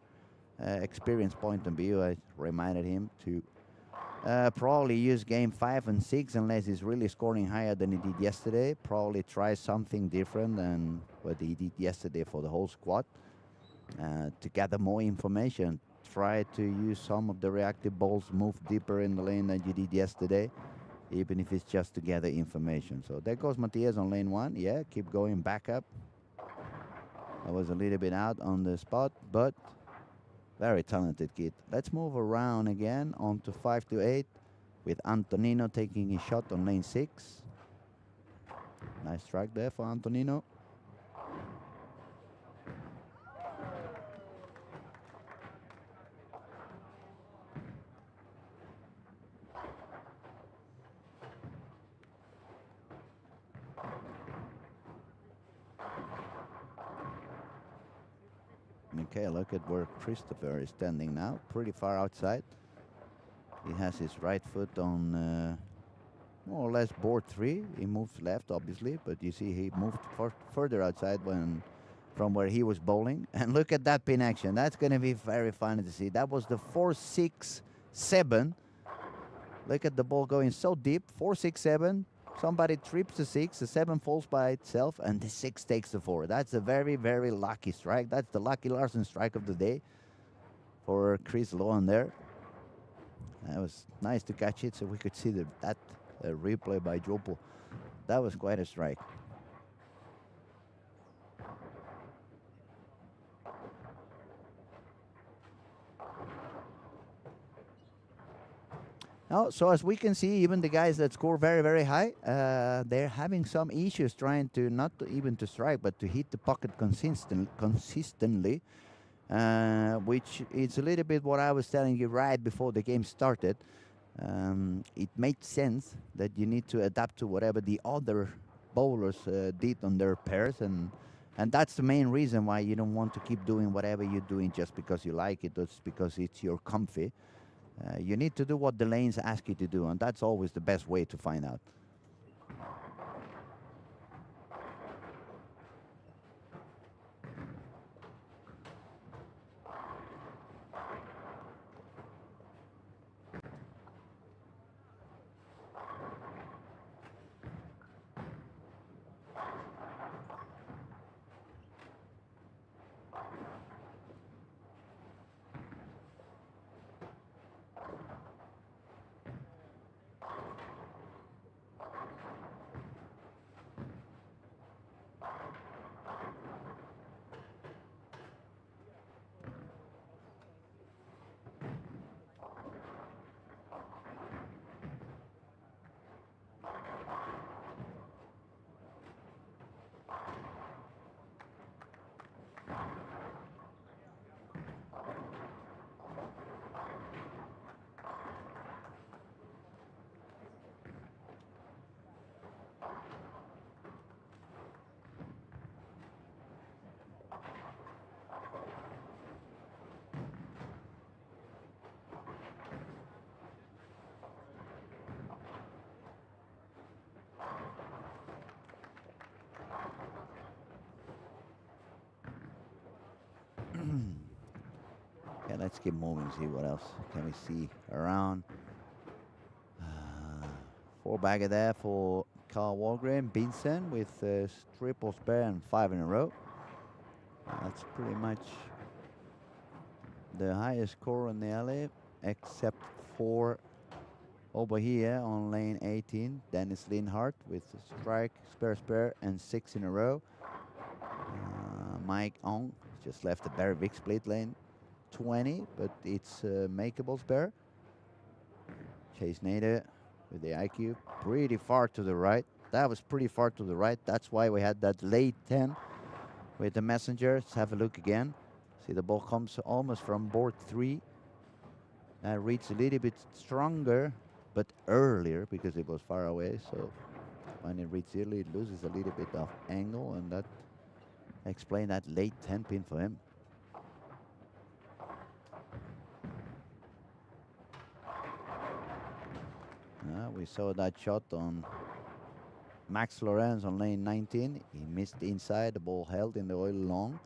experience point of view, I reminded him to probably use game 5 and 6 unless he's really scoring higher than he did yesterday. Probably try something different than what he did yesterday for the whole squad to gather more information. Try to use some of the reactive balls, move deeper in the lane than you did yesterday, even if it's just to gather information. So there goes Matthias on lane 1. Yeah, keep going back up. I was a little bit out on the spot, but very talented kid. Let's move around again onto 5 to 8 with Antonino taking his shot on lane 6. Nice strike there for Antonino. Okay, look at where Christopher is standing now, pretty far outside. He has his right foot on more or less board 3. He moved left, obviously, but you see he moved further outside from where he was bowling. And look at that pin action. That's going to be very fun to see. That was the 4-6-7. Look at the ball going so deep, 4-6-7. Somebody trips the 6, the 7 falls by itself, and the 6 takes the 4. That's a very, very lucky strike. That's the Lucky Larson strike of the day for Chris Lohan there. That was nice to catch it so we could see that replay by Jopo. That was quite a strike. Now, so as we can see, even the guys that score very, very high, they're having some issues trying to not even to strike, but to hit the pocket consistently, which is a little bit what I was telling you right before the game started. It made sense that you need to adapt to whatever the other bowlers did on their pairs, and that's the main reason why you don't want to keep doing whatever you're doing just because you like it or just because it's your comfy. You need to do what the lanes ask you to do, and that's always the best way to find out. let's keep moving, see what else can we see around. Four bagger there for Carl Walgren. Vincent with triple spare and 5 in a row. That's pretty much the highest score in the alley, except for over here on lane 18, Dennis Linhart with strike, spare, and 6 in a row. Mike Ong just left the very big split lane 20, but it's makeable spare. Chase Nader with the IQ pretty far to the right. That was pretty far to the right. That's why we had that late 10 with the messenger. Let's have a look again. See, the ball comes almost from board 3. Reads a little bit stronger, but earlier because it was far away. So when it reads early, it loses a little bit of angle, and that explains that late 10 pin for him. We saw that shot on Max Lorenz on lane 19. He missed inside, the ball held in the oil long,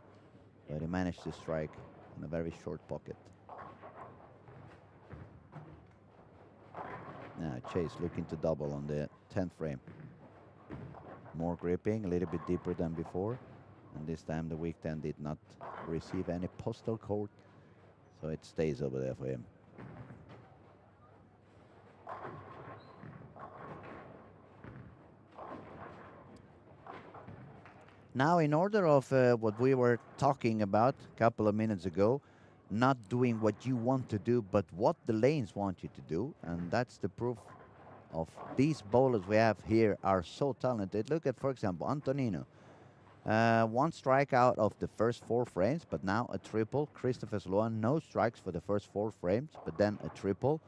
but he managed to strike in a very short pocket. Now Chase looking to double on the 10th frame. More gripping, a little bit deeper than before. And this time the weak 10 did not receive any postal code, so it stays over there for him. Now, in order of what we were talking about a couple of minutes ago, not doing what you want to do, but what the lanes want you to do, and that's the proof of these bowlers we have here are so talented. Look at, for example, Antonino. One strike out of the first 4 frames, but now a triple. Christopher Sloan, no strikes for the first 4 frames, but then a triple.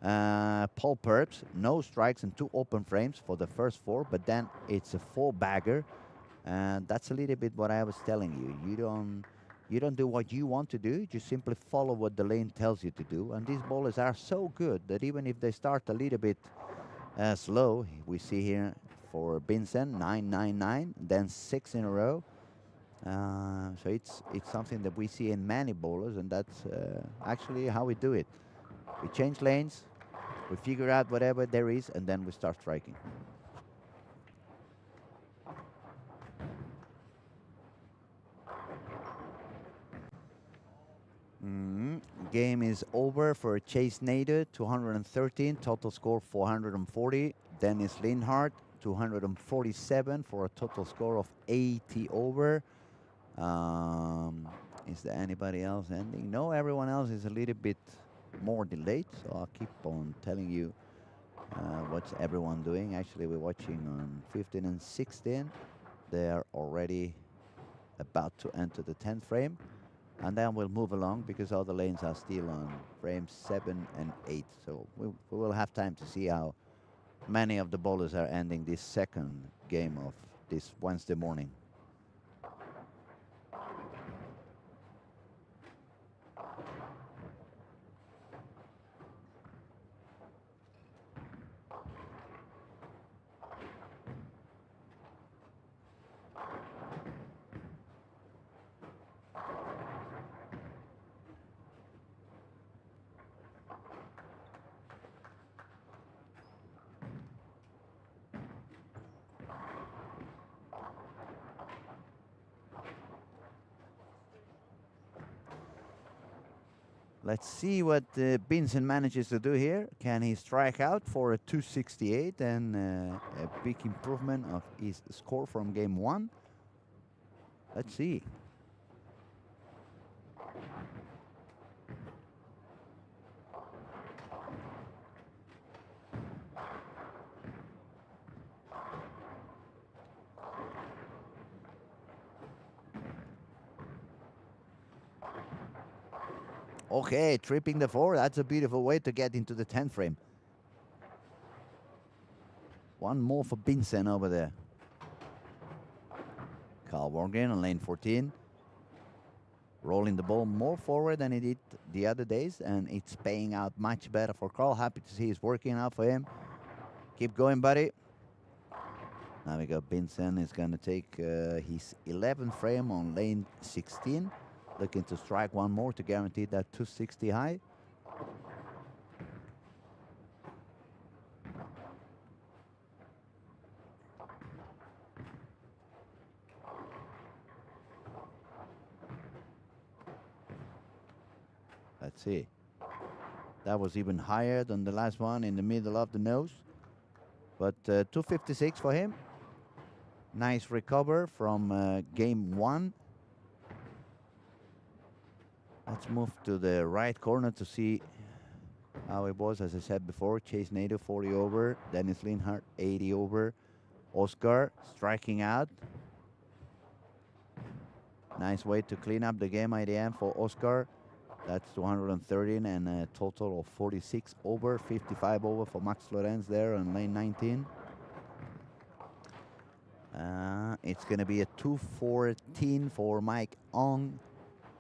Paul Purps, no strikes and 2 open frames for the first 4, but then it's a 4-bagger. And that's a little bit what I was telling you. You don't do what you want to do. You just simply follow what the lane tells you to do. And these bowlers are so good that even if they start a little bit slow, we see here for Vincent 9-9-9, then 6 in a row. So it's something that we see in many bowlers, and that's actually how we do it. We change lanes, we figure out whatever there is, and then we start striking. Game is over for Chase Nader, 213, total score 440. Dennis Linhart, 247 for a total score of 80 over. Is there anybody else ending? No, everyone else is a little bit more delayed, so I'll keep on telling you what's everyone doing. Actually, we're watching on 15 and 16. They are already about to enter the 10th frame. And then we'll move along because all the lanes are still on frames 7 and 8. So we will have time to see how many of the bowlers are ending this second game of this Wednesday morning. Let's see what Vincent manages to do here. Can he strike out for a 268 and a big improvement of his score from game 1? Let's see. Okay, tripping the 4. That's a beautiful way to get into the 10th frame. One more for Vincent over there. Carl Morgan on lane 14. Rolling the ball more forward than he did the other days, and it's paying out much better for Carl. Happy to see it's working out for him. Keep going, buddy. Now we got Vincent is going to take his 11th frame on lane 16. Looking to strike one more to guarantee that 260 high. Let's see. That was even higher than the last one in the middle of the nose. But 256 for him. Nice recover from game one. Let's move to the right corner to see how it was. As I said before, Chase Nader 40 over. Dennis Linhart 80 over. Oscar striking out. Nice way to clean up the game IDM for Oscar. That's 213 and a total of 46 over, 55 over for Max Lorenz there on lane 19. It's going to be a 214 for Mike Ong.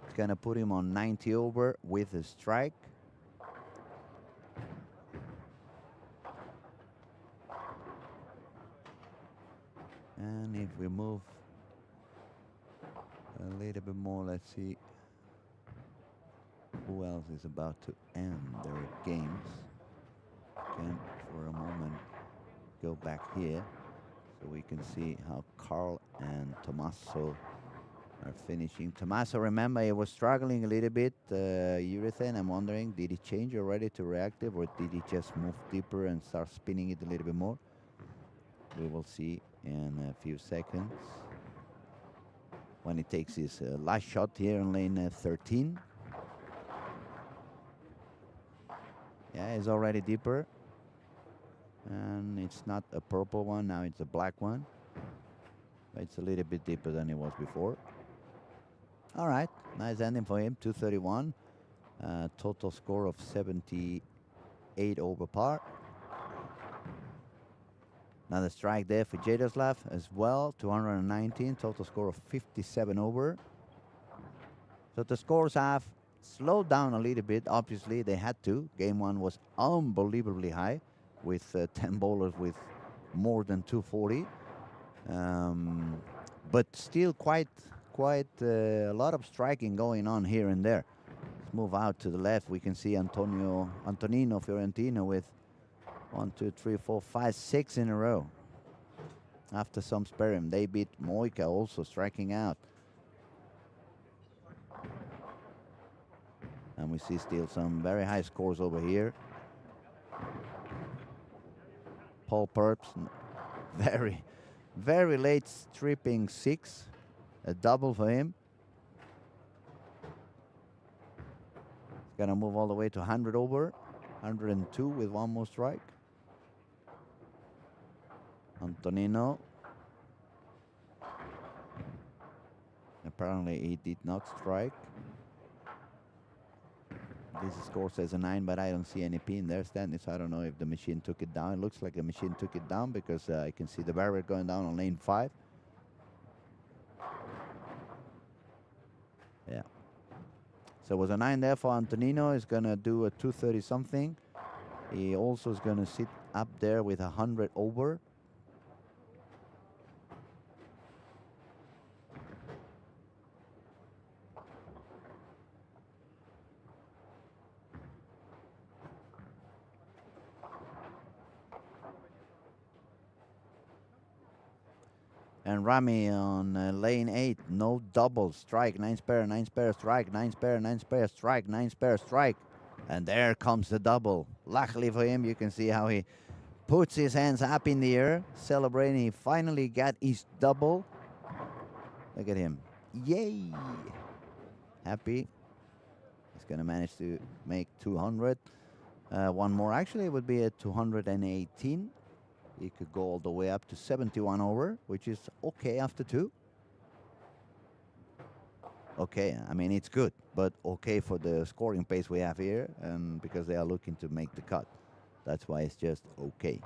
It's going to put him on 90 over with a strike. And if we move a little bit more, let's see who else is about to end their games. Can for a moment go back here so we can see how Carl and Tommaso are finishing. Tommaso, remember, he was struggling a little bit, urethane. I'm wondering, did he change already to reactive, or did he just move deeper and start spinning it a little bit more? We will see in a few seconds when he takes his last shot here in lane 13. Yeah, it's already deeper. And it's not a purple one, now it's a black one. But it's a little bit deeper than it was before. All right, nice ending for him, 231. Total score of 78 over par. Another strike there for Jaroslav as well, 219, total score of 57 over. So the scores have slowed down a little bit. Obviously, they had to. Game one was unbelievably high with 10 bowlers with more than 240. But still quite a lot of striking going on here and there. Let's move out to the left. We can see Antonino Fiorentino with 1, 2, 3, 4, 5, 6 in a row. After some sparing, they beat Moika also striking out. And we see still some very high scores over here. Paul Purps, very late stripping 6. A double for him. He's gonna move all the way to 100 over. 102 with one more strike. Antonino. Apparently he did not strike. This score says a 9, but I don't see any pin there standing, so I don't know if the machine took it down. It looks like the machine took it down because I can see the barrier going down on lane 5. Yeah. So it was a 9 there for Antonino. He's going to do a 230 something. He also is going to sit up there with 100 over. And Rami on lane 8, no double, strike, 9 spare, 9 spare, strike, 9 spare, 9 spare, strike, 9 spare, strike. And there comes the double. Luckily for him, you can see how he puts his hands up in the air, celebrating. He finally got his double. Look at him. Yay! Happy. He's going to manage to make 200. One more, actually, it would be at 218. He could go all the way up to 71 over, which is okay after 2. Okay, I mean, it's good, but okay for the scoring pace we have here, and because they are looking to make the cut. That's why it's just okay.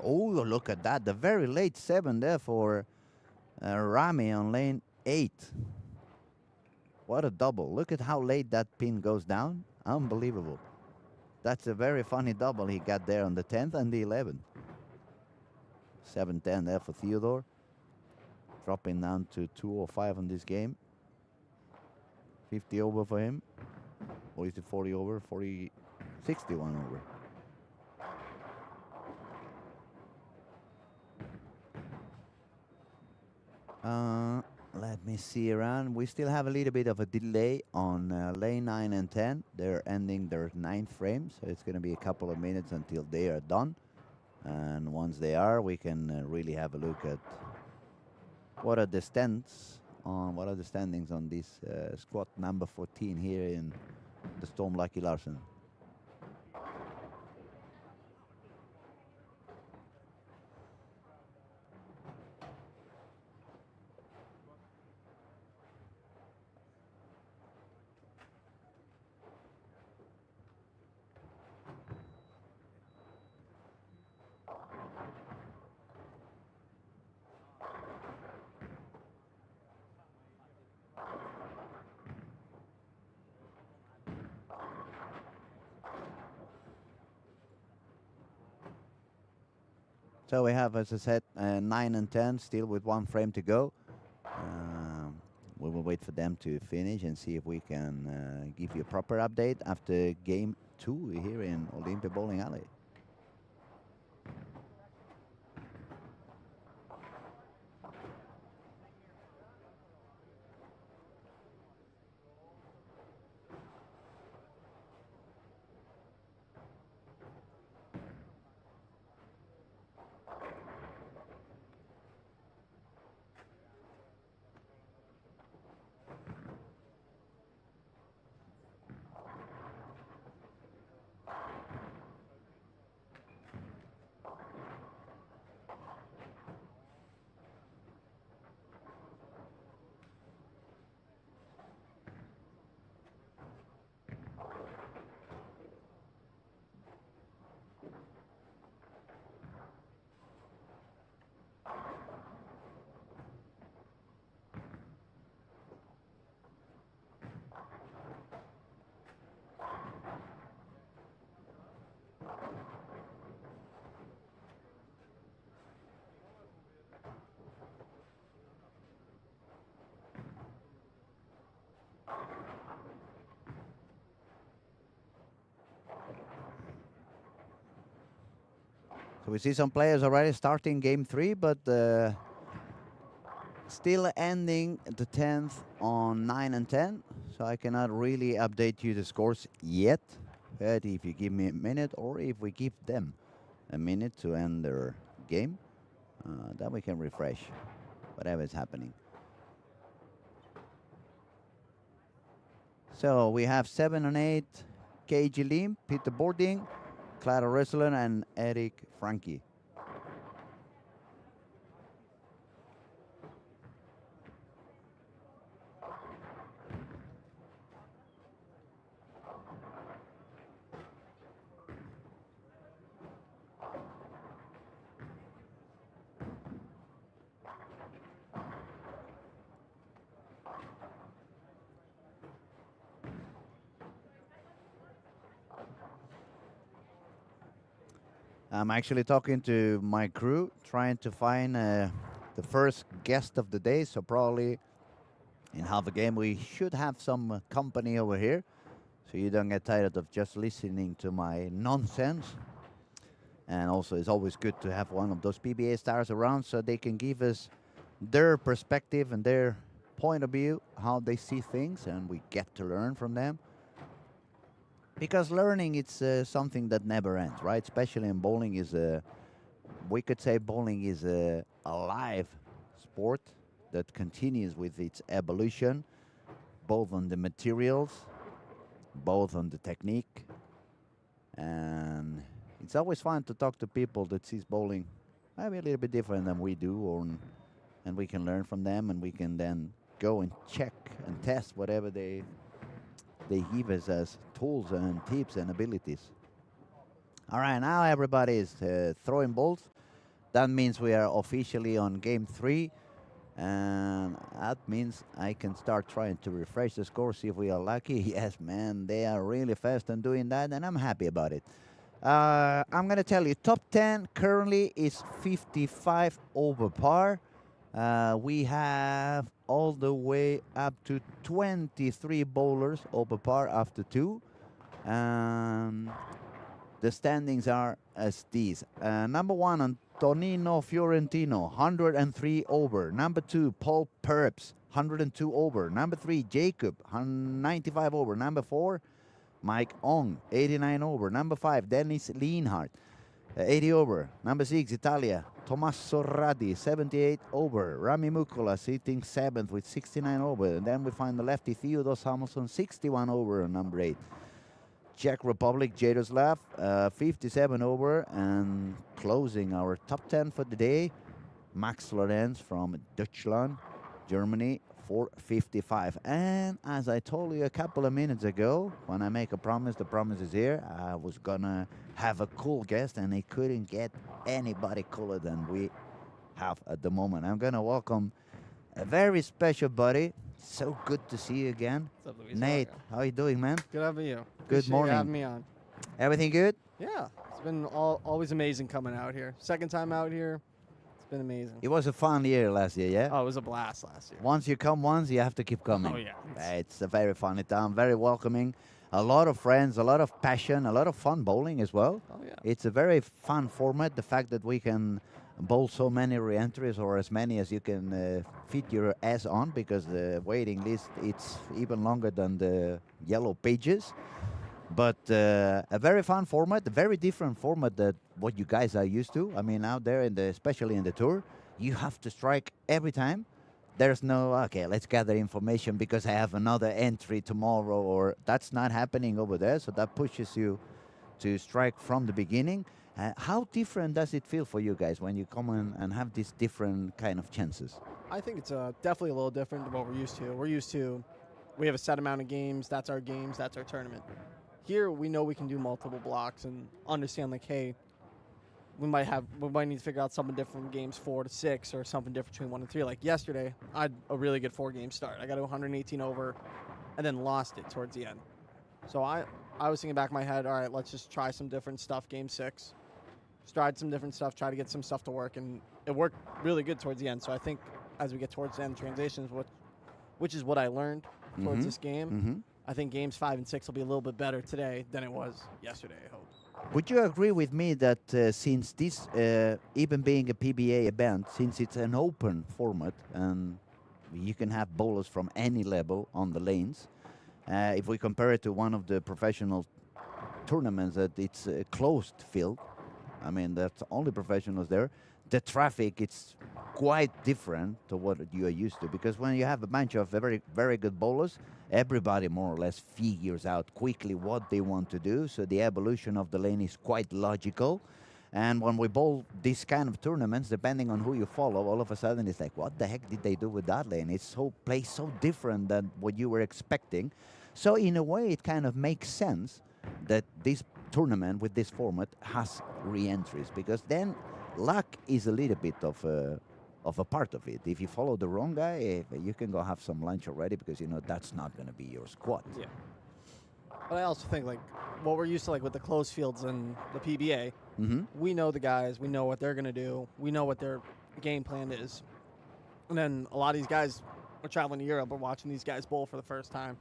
Oh, look at that. The very late 7 there for Rami on lane 8. What a double. Look at how late that pin goes down. Unbelievable. That's a very funny double he got there on the 10th and the 11th. 7-10 there for Theodore. Dropping down to 205 on this game. 50 over for him. Or is it 40 over? 61 over. Let me see around. We still have a little bit of a delay on lane 9 and 10. They're ending their 9th frame, so it's going to be a couple of minutes until they are done. And once they are, we can really have a look at what are the standings on this squad number 14 here in the Storm Lucky Larsen. So we have, as I said, 9 and 10 still with 1 frame to go. We will wait for them to finish and see if we can give you a proper update after game 2 here in Olympia Bowling Alley. So we see some players already starting game 3, but still ending the 10th on 9 and 10. So I cannot really update you the scores yet. But if you give me a minute, or if we give them a minute to end their game, then we can refresh whatever is happening. So we have 7 and 8, KG Lim, Peter Bording, Clara Ressler, and Eric Frankie. I'm actually talking to my crew, trying to find the first guest of the day. So probably in half a game we should have some company over here, so you don't get tired of just listening to my nonsense. And also, it's always good to have one of those PBA stars around, so they can give us their perspective and their point of view, how they see things, and we get to learn from them. Because learning, it's something that never ends, right? Especially in bowling, we could say bowling is a live sport that continues with its evolution, both on the materials, both on the technique. And it's always fun to talk to people that sees bowling maybe a little bit different than we do, and we can learn from them, and we can then go and check and test whatever they give us as tools and tips and abilities. All right, now everybody is throwing balls. That means we are officially on game 3. And that means I can start trying to refresh the score, see if we are lucky. Yes, man, they are really fast on doing that, and I'm happy about it. I'm going to tell you, top 10 currently is 55 over par. We have all the way up to 23 bowlers over par after two. The standings are as these. Number one, Antonino Fiorentino, 103 over. Number two, Paul Purps, 102 over. Number three, Jacob, 95 over. Number four, Mike Ong, 89 over. Number five, Dennis Lienhardt, 80 over. Number six, Italia, Tommaso Raddi, 78 over. Rami Mukula sitting seventh with 69 over. And then we find the lefty Theodore Samuelsson, 61 over on number eight. Czech Republic, Jaroslav, 57 over. And closing our top 10 for the day, Max Lorenz from Deutschland, Germany, 455. And as I told you a couple of minutes ago, when I make a promise, the promise is here. I was gonna have a cool guest, and I couldn't get anybody cooler than we have at the moment. I'm gonna welcome a very special buddy. So good to see you again. What's up, Luis? Nate, how you doing, man? Good having you. Good Appreciate morning. you having me on. Everything good? Yeah, it's been always amazing coming out here. Second time out here, it's been amazing. It was a fun year last year, yeah? Oh, it was a blast last year. Once you come once, you have to keep coming. Oh, yeah. It's a very funny town, very welcoming. A lot of friends, a lot of passion, a lot of fun bowling as well. Oh, yeah. It's a very fun format. The fact that we can bowl so many re-entries, or as many as you can fit your ass on, because the waiting list, it's even longer than the yellow pages. But a very fun format, a very different format than what you guys are used to. I mean, out there, especially in the tour, you have to strike every time. There's no, okay, let's gather information because I have another entry tomorrow, or that's not happening over there. So that pushes you to strike from the beginning. How different does it feel for you guys when you come in and have these different kind of chances? I think it's definitely a little different than what we're used to. We have a set amount of games. That's our tournament. Here, we know we can do multiple blocks and understand, like, hey, we might need to figure out something different from games 4 to 6, or something different between 1 and 3. Like yesterday, I had a really good 4-game start. I got to 118 over and then lost it towards the end. So I was thinking back in my head, all right, let's just try some different stuff, game 6. Tried some different stuff, try to get some stuff to work, and it worked really good towards the end. So I think as we get towards the end, transitions, which is what I learned towards this game, I think games 5 and 6 will be a little bit better today than it was yesterday, I hope. Would you agree with me that since this, even being a PBA event, since it's an open format and you can have bowlers from any level on the lanes, if we compare it to one of the professional tournaments that it's a closed field, I mean, that's only professionals there, the traffic, it's quite different to what you are used to. Because when you have a bunch of very, very good bowlers, everybody more or less figures out quickly what they want to do. So the evolution of the lane is quite logical. And when we bowl these kind of tournaments, depending on who you follow, all of a sudden it's like, what the heck did they do with that lane? It's plays so different than what you were expecting. So in a way, it kind of makes sense that this tournament with this format has re-entries, because then luck is a little bit of a part of it. If you follow the wrong guy, you can go have some lunch already, because you know that's not going to be your squad. Yeah. But I also think, like, what we're used to, like, with the closed fields and the PBA, we know the guys, we know what they're going to do, we know what their game plan is. And then a lot of these guys are traveling to Europe, we're watching these guys bowl for the first time.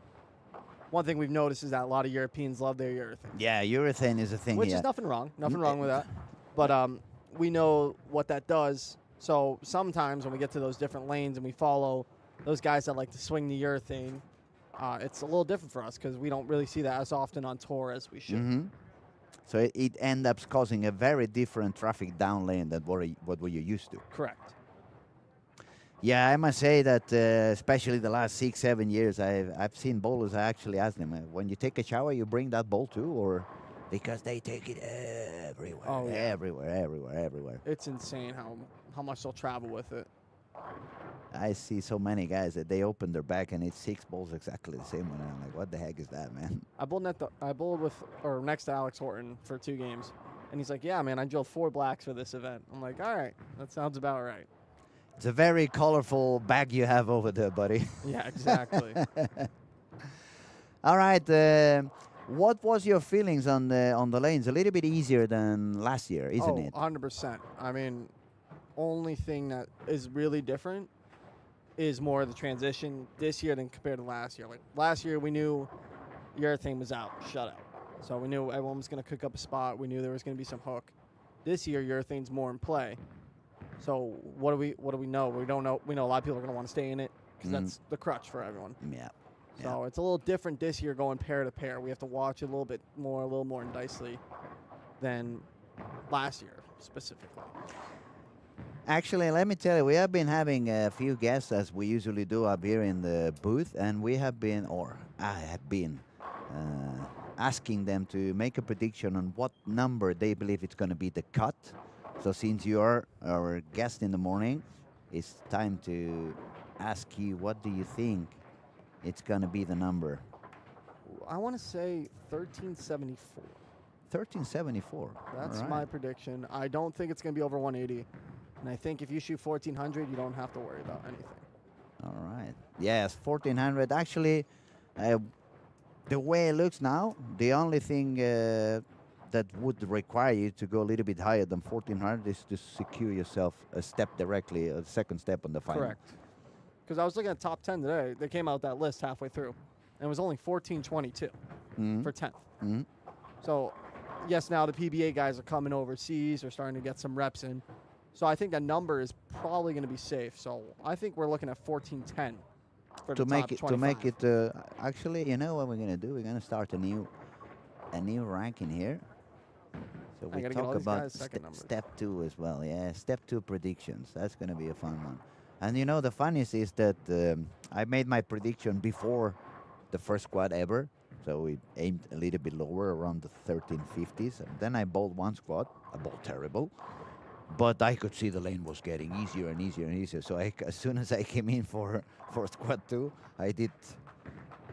One thing we've noticed is that a lot of Europeans love their urethane. Yeah, urethane is a thing. Which is nothing wrong with that. But we know what that does. So sometimes when we get to those different lanes and we follow those guys that like to swing the urethane, it's a little different for us because we don't really see that as often on tour as we should. So it ends up causing a very different traffic down lane than what were you used to. Correct. Yeah, I must say that especially the last 6-7 years, I've seen bowlers. I actually ask them, when you take a shower, you bring that bowl too, or because they take it everywhere, Oh, yeah. everywhere. It's insane how much they'll travel with it. I see so many guys that they open their bag and it's 6 bowls exactly the same one. And I'm like, what the heck is that, man? I bowled next to Alex Horton for 2 games, and he's like, yeah, man, I drilled 4 blacks for this event. I'm like, all right, that sounds about right. It's a very colorful bag you have over there, buddy. Yeah, exactly. All right. What was your feelings on the lanes? A little bit easier than last year, isn't it? 100%. I mean, only thing that is really different is more the transition this year than compared to last year. Like last year, we knew urethane was out, shut out. So we knew everyone was going to cook up a spot. We knew there was going to be some hook. This year, urethane's more in play. So what do we know? We don't know. We know a lot of people are going to want to stay in it because that's the crutch for everyone. Yeah. So it's a little different this year going pair to pair. We have to watch it a little more indicely than last year specifically. Actually, let me tell you, we have been having a few guests as we usually do up here in the booth, and we have been, or I have been, asking them to make a prediction on what number they believe it's going to be the cut. So since you are our guest in the morning, it's time to ask you, what do you think it's going to be the number? I want to say 1374. 1374. That's All right. my prediction. I don't think it's going to be over 180. And I think if you shoot 1400, you don't have to worry about anything. All right. Yes, 1400. Actually, the way it looks now, the only thing that would require you to go a little bit higher than 1400 is to secure yourself a step directly, a second step on the final. Correct. Because I was looking at top 10 today. They came out that list halfway through. And it was only 1422 for 10th. Mm-hmm. So, yes, now the PBA guys are coming overseas. They're starting to get some reps in. So I think that number is probably going to be safe. So I think we're looking at 1410 for To the make top it 25. to make it actually, you know what we're gonna do? We're gonna start a new ranking here. So I we gotta get all talk these about guys' second numbers. step 2 as well. Yeah, step 2 predictions. That's gonna be a fun one. And you know the funniest is that I made my prediction before the first squad ever. So we aimed a little bit lower, around the 1350s. And then I bowled one squad. I bowled terrible. But I could see the lane was getting easier and easier and easier. So as soon as I came in for squad 2, I did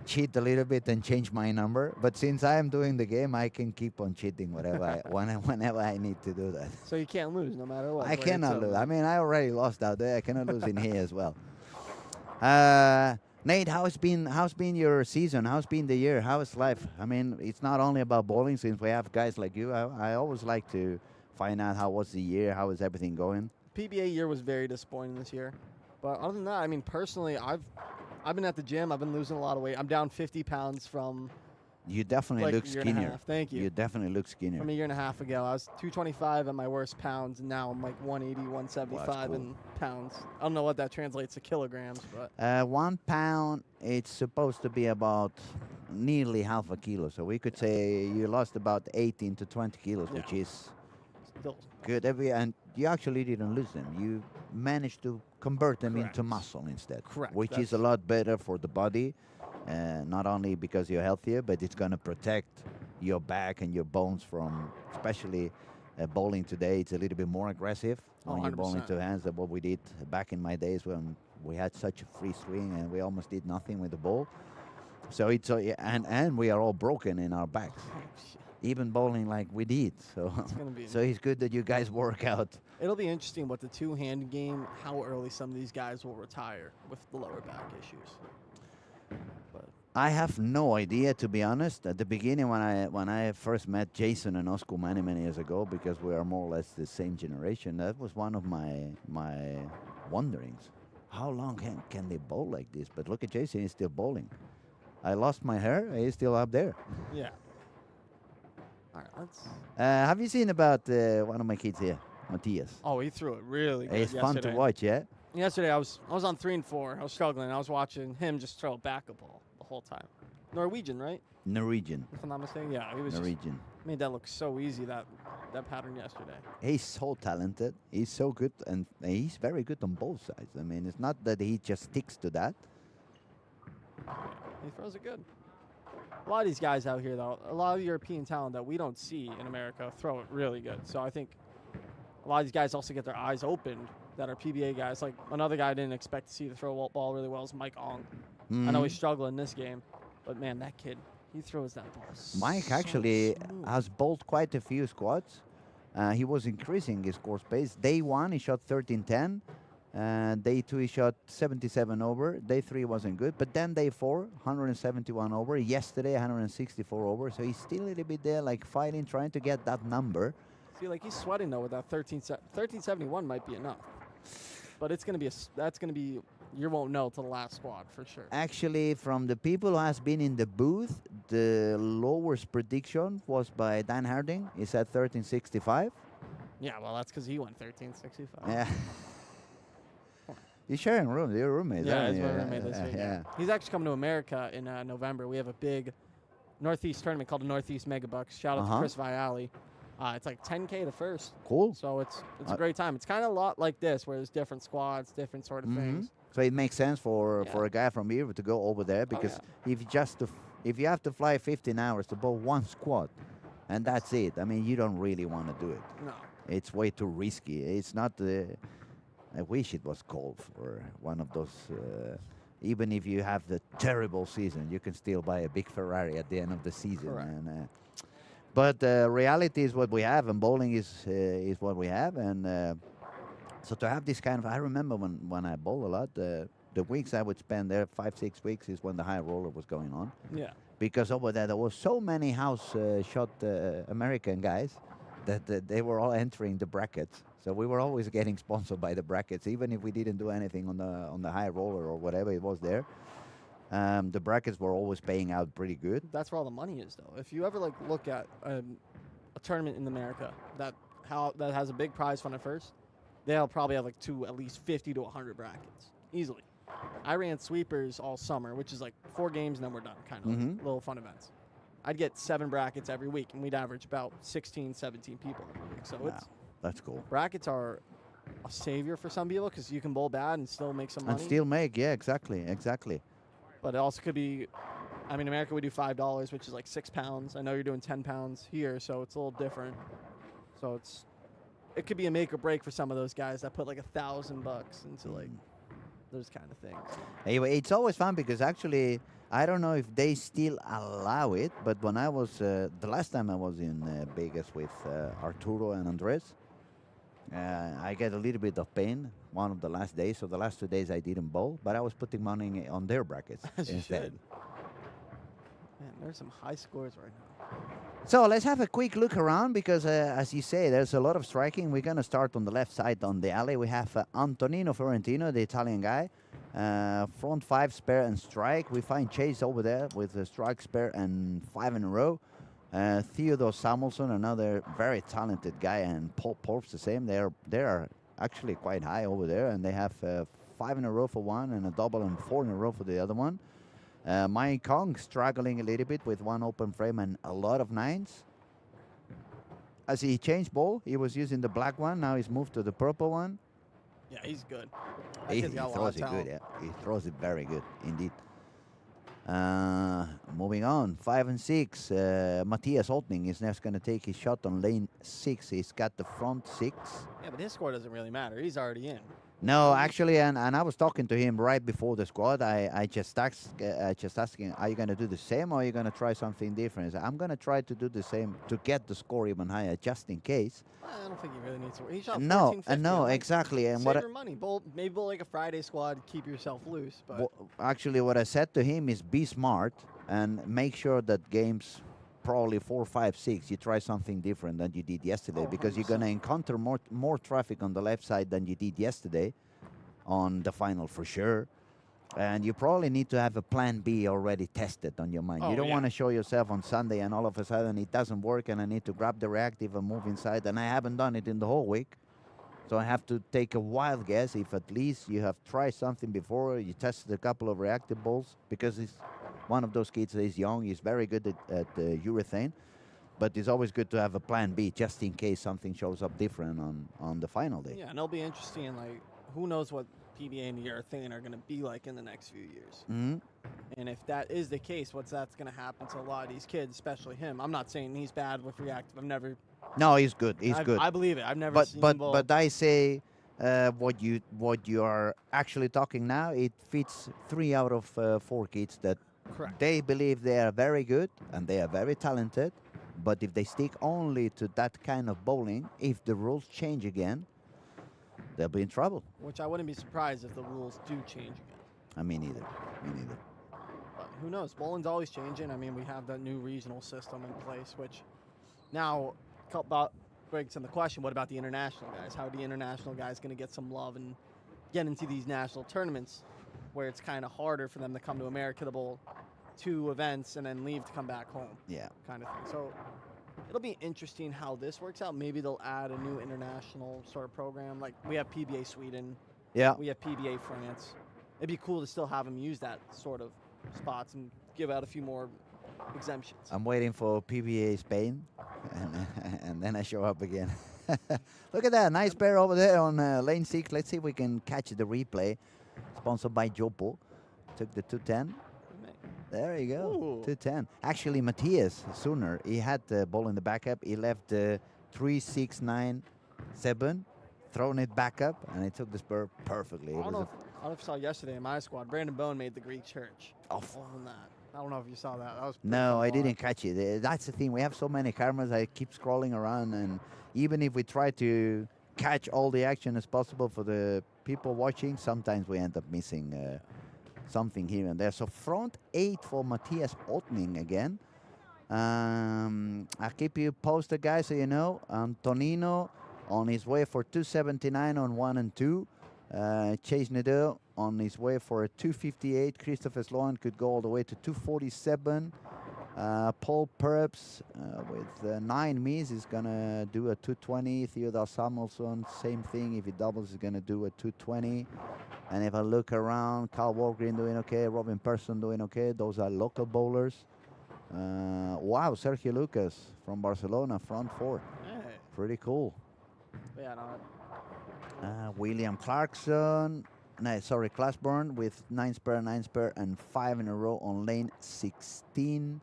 cheat a little bit and change my number. But since I am doing the game, I can keep on cheating whenever I need to do that. So you can't lose no matter what. I Like, cannot it's a- lose. I mean, I already lost out there. I cannot lose in here as well. Nate, how's been your season? How's been the year? How is life? I mean, it's not only about bowling. Since we have guys like you, I always like to find out how was the year, how is everything going. PBA year was very disappointing this year. But other than that, I mean, personally, I've been at the gym. I've been losing a lot of weight. I'm down 50 pounds from You definitely like look a year and a skinnier. half. Thank you. You definitely look skinnier. From a year and a half ago, I was 225 at my worst pounds, and now I'm like 180, 175 cool. in pounds. I don't know what that translates to kilograms, but 1 pound, it's supposed to be about nearly half a kilo. So we could say you lost about 18 to 20 kilos, which Yeah. is still good. And you actually didn't lose them. You managed to convert them into Correct. muscle instead. Correct. Which is a That's- lot better for the body. Not only because you're healthier, but it's going to protect your back and your bones from, especially bowling today. It's a little bit more aggressive when you're bowling 100%. two hands than what we did back in my days when we had such a free swing and we almost did nothing with the ball. So it's and we are all broken in our backs, even bowling like we did. So It's gonna be so it's good that you guys work out. It'll be interesting with the two-hand game, how early some of these guys will retire with the lower back issues. But I have no idea, to be honest. At the beginning, when I first met Jason and Oscar many years ago, because we are more or less the same generation, that was one of my wonderings. How long can they bowl like this? But look at Jason; he's still bowling. I lost my hair; he's still up there. yeah. All right, let's. Have you seen about one of my kids here, Matthias? Oh, he threw it really good It's fun to yesterday. watch, yeah. Yesterday, I was on 3 and 4. I was struggling. I was watching him just throw back a ball the whole time. Norwegian, right? Norwegian, If I'm not mistaken. Yeah, he was just Norwegian. made that look so easy that pattern yesterday. He's so talented. He's so good, and he's very good on both sides. I mean, it's not that he just sticks to that. He throws it good. A lot of these guys out here, though, a lot of European talent that we don't see in America throw it really good. So I think a lot of these guys also get their eyes opened that are PBA guys. Like another guy I didn't expect to see the throw ball really well is Mike Ong. I know Mhm. he's struggling in this game, but man, that kid, he throws that ball. Mike so actually smooth. has bowled quite a few squads. He was increasing his score space. Day one, he shot 13-10. Day 2 he shot 77 over. Day 3 wasn't good, but then day 4, 171 over. Yesterday 164 over. So he's still a little bit there, like fighting, trying to get that number. See, like he's sweating though with that 1371 might be enough, but it's gonna be that's gonna be you won't know till the last squad for sure. Actually, from the people who has been in the booth, the lowest prediction was by Dan Harding. He said 1365. Yeah, well that's because he went 1365. Yeah. You're sharing room. You're roommates. Yeah, aren't he's you? my roommate this week. Yeah. He's actually coming to America in November. We have a big Northeast tournament called the Northeast Mega Bucks. Shout out to Chris Viali. It's like 10K the first. Cool. So it's a great time. It's kind of a lot like this, where there's different squads, different sort of things. So it makes sense for a guy from here to go over there because if you have to fly 15 hours to bowl one squad, and that's it. I mean, you don't really want to do it. No. It's way too risky. It's not. I wish it was cold for one of those. Even if you have the terrible season, you can still buy a big Ferrari at the end of the season. Correct. And, but reality is what we have, and bowling is what we have. And so to have this kind of, I remember when I bowl a lot, the weeks I would spend there, 5-6 weeks, is when the high roller was going on. Yeah. Because over there was so many house shot American guys that they were all entering the brackets. So we were always getting sponsored by the brackets, even if we didn't do anything on the high roller or whatever it was there. The brackets were always paying out pretty good. That's where all the money is, though. If you ever like look at a tournament in America that has a big prize fund at first, they'll probably have like at least 50 to 100 brackets easily. I ran sweepers all summer, which is like 4 games and then we're done, kind of like little fun events. I'd get 7 brackets every week, and we'd average about 16, 17 people every week. So That's cool. brackets are a savior for some people because you can bowl bad and still make some money. And still make, yeah, exactly. But it also could be, I mean, America we do $5, which is like 6 pounds. I know you're doing 10 pounds here, so it's a little different. So it could be a make or break for some of those guys that put like $1,000 into like those kind of things. Anyway, it's always fun because actually, I don't know if they still allow it, but when I was, the last time I was in Vegas with Arturo and Andres, I get a little bit of pain one of the last days. So the last 2 days I didn't bowl, but I was putting money on their brackets As you instead. should. Man, there's some high scores right now. So let's have a quick look around because, as you say, there's a lot of striking. We're going to start on the left side on the alley. We have Antonino Fiorentino, the Italian guy. Front 5, spare, and strike. We find Chase over there with a strike, spare, and 5 in a row. Theodore Samuelson, another very talented guy, and Paul Porf's the same. They are actually quite high over there, and they have 5 in a row for one and a double and 4 in a row for the other one. Mike Kong struggling a little bit with 1 open frame and a lot of 9s. As he changed ball, he was using the black one. Now he's moved to the purple one. Yeah, he's good. He throws it good, yeah. He throws it very good, indeed. Moving on, 5 and 6. Matthias Oltning is next going to take his shot on lane 6. He's got the front 6. Yeah, but his score doesn't really matter. He's already in. No, actually, and I was talking to him right before the squad. I just asking, are you going to do the same or are you going to try something different? He said, I'm going to try to do the same to get the score even higher, just in case. I don't think he really needs to. He shot No, 1450. no, exactly. And Save your money. Maybe bowl like a Friday squad, keep yourself loose. But actually, what I said to him is be smart and make sure that games probably 4, 5, 6, you try something different than you did yesterday because you're going to encounter more traffic on the left side than you did yesterday on the final for sure. And you probably need to have a plan B already tested on your mind. You don't want to show yourself on Sunday and all of a sudden it doesn't work and I need to grab the reactive and move inside. And I haven't done it in the whole week. So I have to take a wild guess if at least you have tried something before, you tested a couple of reactive balls because he's one of those kids that is young. He's very good at urethane. But it's always good to have a plan B just in case something shows up different on the final day. yeah, and it'll be interesting. Like, who knows what PBA and the urethane are going to be like in the next few years. Mm-hmm. And if that is the case, that's going to happen to a lot of these kids, especially him. I'm not saying he's bad with reactive. I've never. No, he's good. He's good. I believe it. I've never seen him bowl. But I say what you are actually talking now. It fits 3 out of 4 kids that Correct. they believe they are very good and they are very talented. But if they stick only to that kind of bowling, if the rules change again, they'll be in trouble. Which I wouldn't be surprised if the rules do change again. I mean, neither. Me neither. But who knows? Bowling's always changing. I mean, we have that new regional system in place, which now brings in the question, what about the international guys? How are the international guys going to get some love and get into these national tournaments where it's kind of harder for them to come to America to bowl 2 events and then leave to come back home Yeah. kind of thing. So it'll be interesting how this works out. Maybe they'll add a new international sort of program. Like we have PBA Sweden. Yeah. We have PBA France. It'd be cool to still have them use that sort of spots and give out a few more exemptions. I'm waiting for PBA Spain, and then I show up again. Look at that. Nice pair over there on lane 6. Let's see if we can catch the replay. Sponsored by Jopo. Took the 210. There you go. Ooh. 210. Actually, Matthias Sooner, he had the ball in the backup. He left 3, 6, 9, 7, thrown it back up, and he took the spur perfectly. I It don't know was if you saw yesterday in my squad, Brandon Bone made the Greek church. Oh, On that. I don't know if you saw that. That was pretty No, fun I to didn't watch. catch it. That's the thing. We have so many cameras. I keep scrolling around, and even if we try to catch all the action as possible for the people watching, sometimes we end up missing something here and there. So front 8 for Matthias Otning again. I'll keep you posted, guys, so you know. Tonino on his way for 279 on 1 and 2. Chase Nadeau on his way for a 258. Christopher Sloan could go all the way to 247. Paul Purps with 9 miss is going to do a 220. Theodore Samuelson, same thing. If he doubles, he's going to do a 220. And if I look around, Carl Walgreen doing okay. Robin Persson doing okay. Those are local bowlers. Wow, Sergio Lucas from Barcelona, front 4. Hey. Pretty cool. Yeah, no. William Clarkson, Classburn with 9 spare, 9 spare, and 5 in a row on lane 16.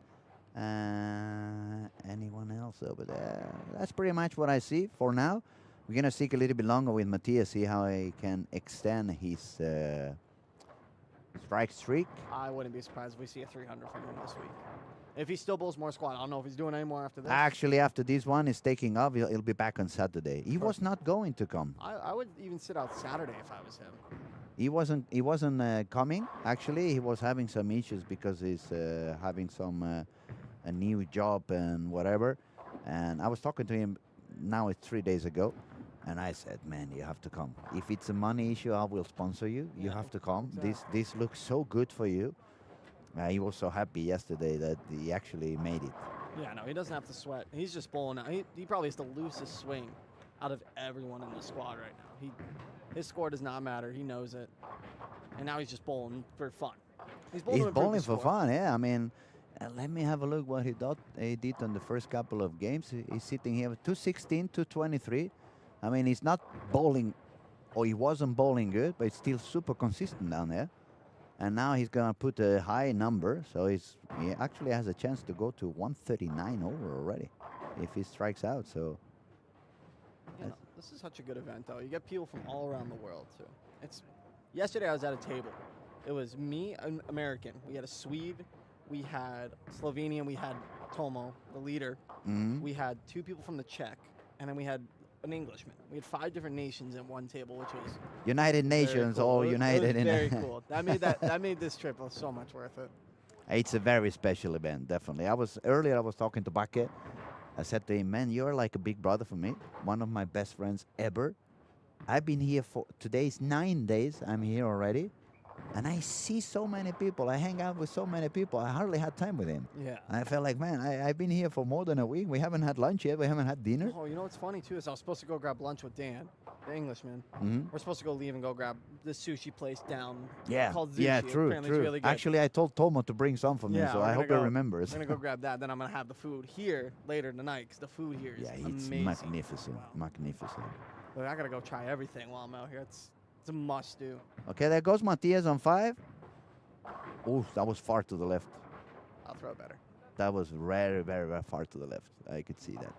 Anyone else over there? That's pretty much what I see for now. We're going to stick a little bit longer with Matthias, see how he can extend his strike streak. I wouldn't be surprised if we see a 300 from him this week. If he still bowls more squad, I don't know if he's doing any more after this. Actually, after this one is taking off, he'll be back on Saturday. He was not going to come. I would even sit out Saturday if I was him. He wasn't coming. Actually, he was having some issues because he's having some a new job and whatever. And I was talking to him. Now it's 3 days ago, and I said, "Man, you have to come. If it's a money issue, I will sponsor you. You Yeah, have to come. exactly. This looks so good for you." He was so happy yesterday that he actually made it. Yeah, no, he doesn't have to sweat. He's just bowling out. He probably has the loosest swing out of everyone in the squad right now. His score does not matter. He knows it. And now he's just bowling for fun. He's bowling, He's to improve bowling the for score. fun, yeah. I mean, let me have a look what he did on the first couple of games. He's sitting here with 216, 223. I mean, he's not bowling, or he wasn't bowling good, but it's still super consistent down there. And now he's going to put a high number, so he actually has a chance to go to 139 over already if he strikes out. So You know, this is such a good event, though. You get people from all around the world, too. Yesterday I was at a table. It was me, an American. We had a Swede. We had Slovenian. We had Tomo, the leader. We had 2 people from the Czech. And then we had an Englishman. We had 5 different nations at one table, which was United very Nations, cool. all It was united in very cool. That made this trip so much worth it. It's a very special event, definitely. I was talking to Bakke. I said to him, "Man, you're like a big brother for me. One of my best friends ever. I've been here for today's 9 days. I'm here already, and I see so many people. I hang out with so many people. I hardly had time with him. Yeah. And I felt like, man, I've been here for more than a week. We haven't had lunch yet. We haven't had dinner. Oh, you know what's funny, too, is I was supposed to go grab lunch with Dan, the Englishman. Mhm. We're supposed to go leave and go grab the sushi place down Yeah, called Zushi. yeah, true, Apparently it's true. really good. Actually, I told Tomo to bring some for me, Yeah, so we're I gonna hope he go- remembers. I'm going to go grab that. Then I'm going to have the food here later tonight because the food here is Yeah, it's amazing. magnificent, Wow. magnificent. But I got to go try everything while I'm out here. It's a must do. Okay, there goes Matias on 5. Ooh, that was far to the left. I'll throw it better. That was very, very, very far to the left. I could see that.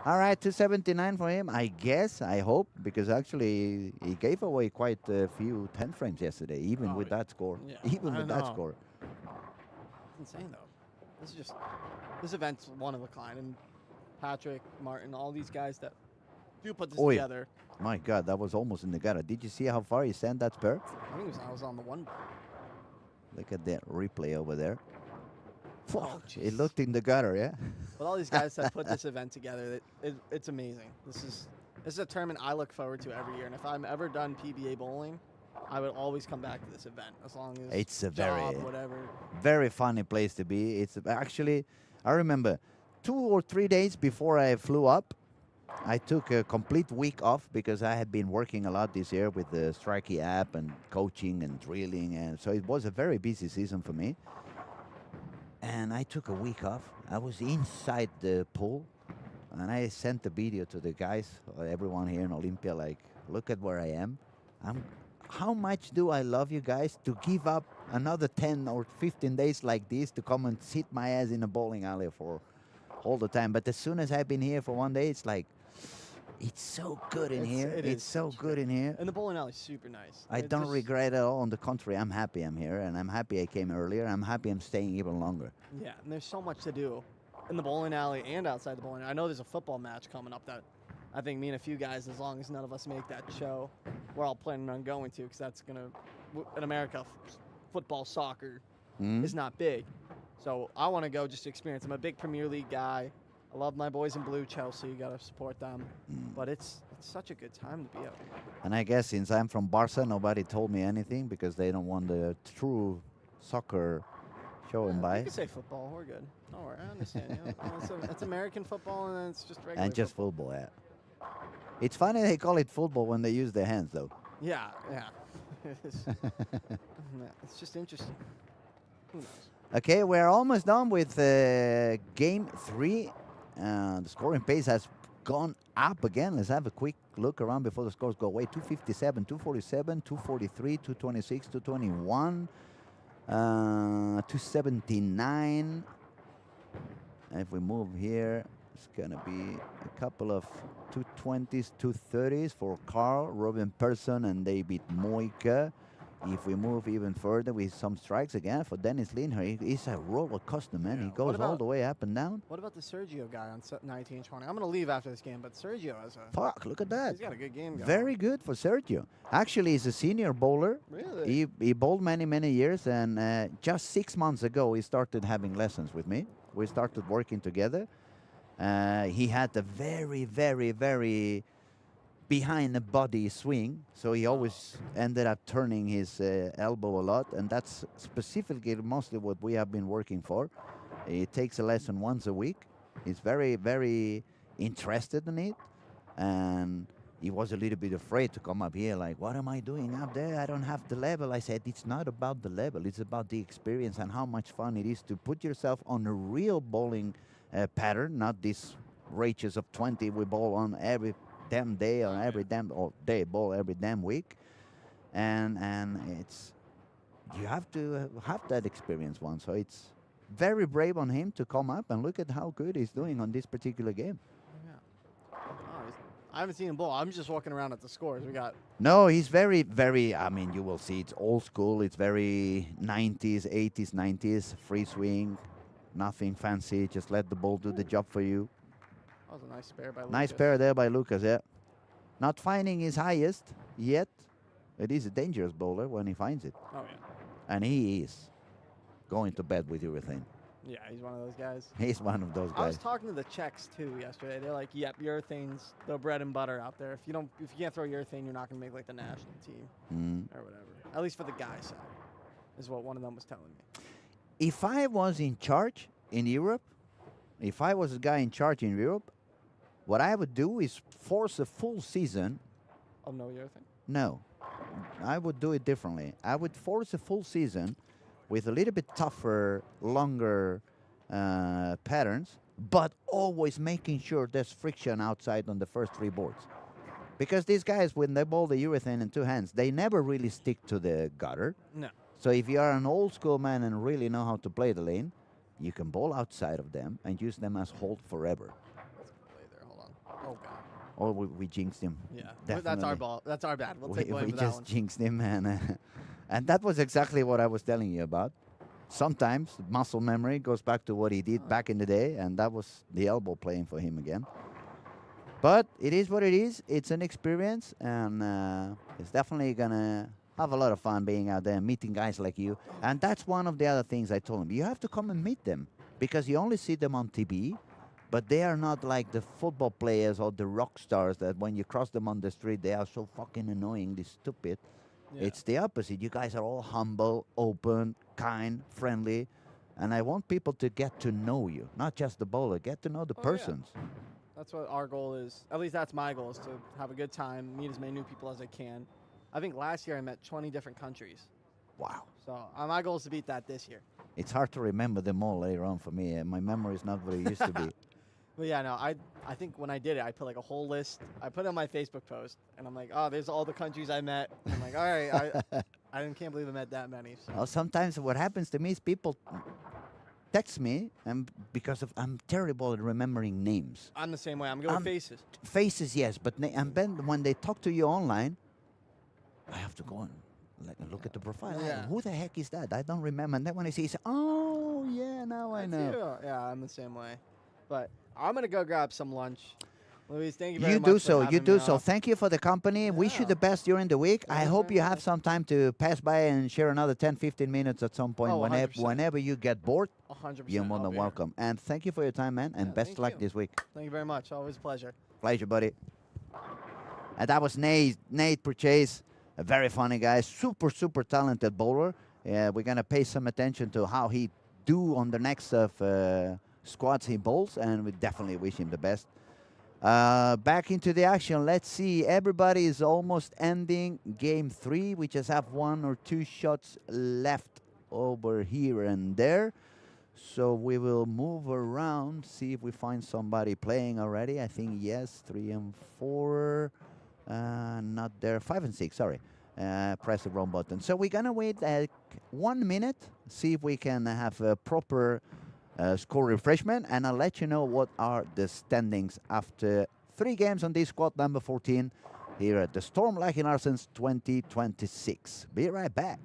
All right, 279 for him, I guess, I hope, because actually he gave away quite a few 10 frames yesterday, even Oh, with yeah. that score. Yeah, Even I with that know. score. It's insane, though. This event's one of a kind. And Patrick, Martin, all these guys that do put this Oi. together. My God, that was almost in the gutter. Did you see how far he sent that spur? I think I was on the one. Look at that replay over there. Oh, It jeez. looked in the gutter, yeah? With all these guys that put this event together, it's amazing. This is a tournament I look forward to every year. And if I'm ever done PBA bowling, I would always come back to this event as long as It's a job, very- whatever. Very funny place to be. It's actually, I remember 2 or 3 days before I flew up, I took a complete week off because I had been working a lot this year with the Strikey app and coaching and drilling, and so it was a very busy season for me. And I took a week off. I was inside the pool, and I sent the video to the guys, everyone here in Olympia, like, look at where I am. How much do I love you guys to give up another 10 or 15 days like this to come and sit my ass in a bowling alley for all the time. But as soon as I've been here for 1 day, it's like, it's so good in here. It It's is so such good in here. And the bowling alley's super nice. I It don't just- regret at all. On the contrary, I'm happy I'm here, and I'm happy I came earlier. I'm happy I'm staying even longer. Yeah, and there's so much to do in the bowling alley and outside the bowling alley. I know there's a football match coming up that I think me and a few guys, as long as none of us make that show, we're all planning on going to because that's going to, in America, football, soccer Mm? is not big. So I want to go just to experience. I'm a big Premier League guy. I love my boys in blue, Chelsea. You got to support them. But it's such a good time to be out here. And I guess since I'm from Barca, nobody told me anything because they don't want the true soccer showing You by. can say football. We're good. Don't worry. I understand you. It's American football and then it's just regular And just football. football, yeah. It's funny they call it football when they use their hands, though. Yeah, yeah. it's, it's just interesting. Who knows? Okay, we're almost done with game 3. The scoring pace has gone up again. Let's have a quick look around before the scores go away. 257, 247, 243, 226, 221, 279. If we move here, it's going to be a couple of 220s, 230s for Carl, Robin Persson, and David Moika. If we move even further with some strikes again for Dennis Lindher, he's a roller coaster, man. Yeah. He What goes all about- the way up and down. What about the Sergio guy on 1920? I'm going to leave after this game, but Sergio has a. Fuck, look at that. He's got a good game going. Very good for Sergio. Actually, he's a senior bowler. Really? He bowled many, many years, and just 6 months ago, he started having lessons with me. We started working together. He had a very, very, very behind the body swing, so he always ended up turning his elbow a lot, and that's specifically mostly what we have been working for. He takes a lesson once a week. He's very, very interested in it, and he was a little bit afraid to come up here, like, what am I doing up there? I don't have the level. I said, it's not about the level. It's about the experience and how much fun it is to put yourself on a real bowling pattern, not these rages of 20 we bowl on every damn day or every damn or day ball every damn week, and it's you have to have that experience once. So it's very brave on him to come up and look at how good he's doing on this particular game. Yeah. Oh, I haven't seen him bowl. I'm just walking around at the scores. We got. No, he's very, very, I mean, you will see it's old school. It's very 90s, 80s, 90s, free swing, nothing fancy. Just let the ball do the job for you. That was a nice spare by Nice Lucas. pair there by Lucas, yeah. Not finding his highest yet. It is a dangerous bowler when he finds it. Oh, yeah. And he is going to bed with urethane. Yeah, he's one of those guys. He's one of those I was guys. talking to the Czechs too yesterday. They're like, "Yep, urethane's the bread and butter out there. If you can't throw urethane, you're not gonna make like the national team or whatever. At least for the guy side, is what one of them was telling me. If I was in charge in Europe, if I was a guy in charge in Europe, what I would do is force a full season. Oh no urethane. No, I would do it differently. I would force a full season with a little bit tougher, longer patterns, but always making sure there's friction outside on the first 3 boards. Because these guys, when they bowl the urethane in 2 hands, they never really stick to the gutter. No. So if you are an old school man and really know how to play the lane, you can bowl outside of them and use them as hold forever. Let's play there. Hold on. Oh god. Or we jinxed him. Yeah. That's our Definitely. ball. That's our bad. We'll we take blame we for that just one. jinxed him, and that was exactly what I was telling you about. Sometimes muscle memory goes back to what he did back in the day, and that was the elbow playing for him again. But it is what it is. It's an experience, and it's definitely gonna have a lot of fun being out there and meeting guys like you. And that's one of the other things I told him. You have to come and meet them because you only see them on TV, but they are not like the football players or the rock stars that when you cross them on the street, they are so fucking annoyingly stupid. Yeah. It's the opposite. You guys are all humble, open, kind, friendly. And I want people to get to know you, not just the bowler, get to know the Oh, yeah. persons. That's what our goal is. At least that's my goal, is to have a good time, meet as many new people as I can. I think last year I met 20 different countries. Wow. So my goal is to beat that this year. It's hard to remember them all later on for me. My memory is not what it used to be. But yeah, no, I think when I did it, I put like a whole list. I put it on my Facebook post, and I'm like, oh, there's all the countries I met. And I'm like, all right, I can't believe I met that many. So. Well, sometimes what happens to me is people text me, and because of I'm terrible at remembering names. I'm the same way. I'm going with faces. Faces, yes, but and then when they talk to you online, I have to go and look at the profile. Yeah. Who the heck is that? I don't remember. And then when I see, oh yeah, now I That's know. you. Yeah, I'm the same way. But I'm gonna go grab some lunch. Luis, thank you very You much. do for so. You having do me so. on. Thank you for the company. Wish you Yeah. the best during the week. I Thank you hope very you have much. some time to pass by and share another 10, 15 minutes at some point. Oh, whenever, 100%. whenever you get bored, 100%. you're more I'll than be here. welcome. And thank you for your time, man. And Yeah, best thank luck you. this week. Thank you very much. Always a pleasure. Pleasure, buddy. And that was Nate Purchase, a very funny guy, super, super talented bowler. We're going to pay some attention to how he do on the next of squads he bowls, and we definitely wish him the best. Back into the action. Let's see. Everybody is almost ending game 3. We just have 1 or 2 shots left over here and there. So we will move around, see if we find somebody playing already. I think yes, 3 and 4. Not there. 5 and 6, sorry. Press the wrong button. So we're going to wait 1 minute, see if we can have a proper score refreshment, and I'll let you know what are the standings after 3 games on this squad number 14 here at the Storm Lacking Arsens 2026. Be right back.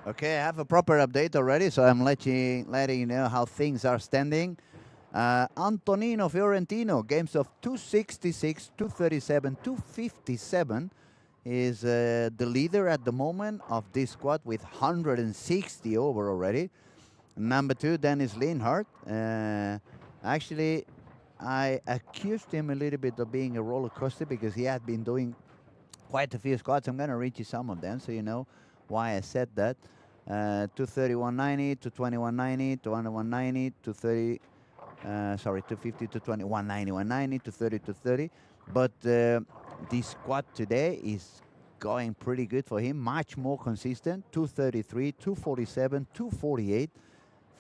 Okay, I have a proper update already, so I'm letting you know how things are standing. Antonino Fiorentino, games of 266, 237, 257, is the leader at the moment of this squad with 160 over already. Number 2, Dennis Linhart. Actually, I accused him a little bit of being a roller coaster because he had been doing quite a few squads. I'm going to read you some of them so you know why I said that. 231.90, 221.90, 291.90, 230, sorry, 250, 220, 190, 190, 230, 230. But this squad today is going pretty good for him, much more consistent. 233, 247, 248,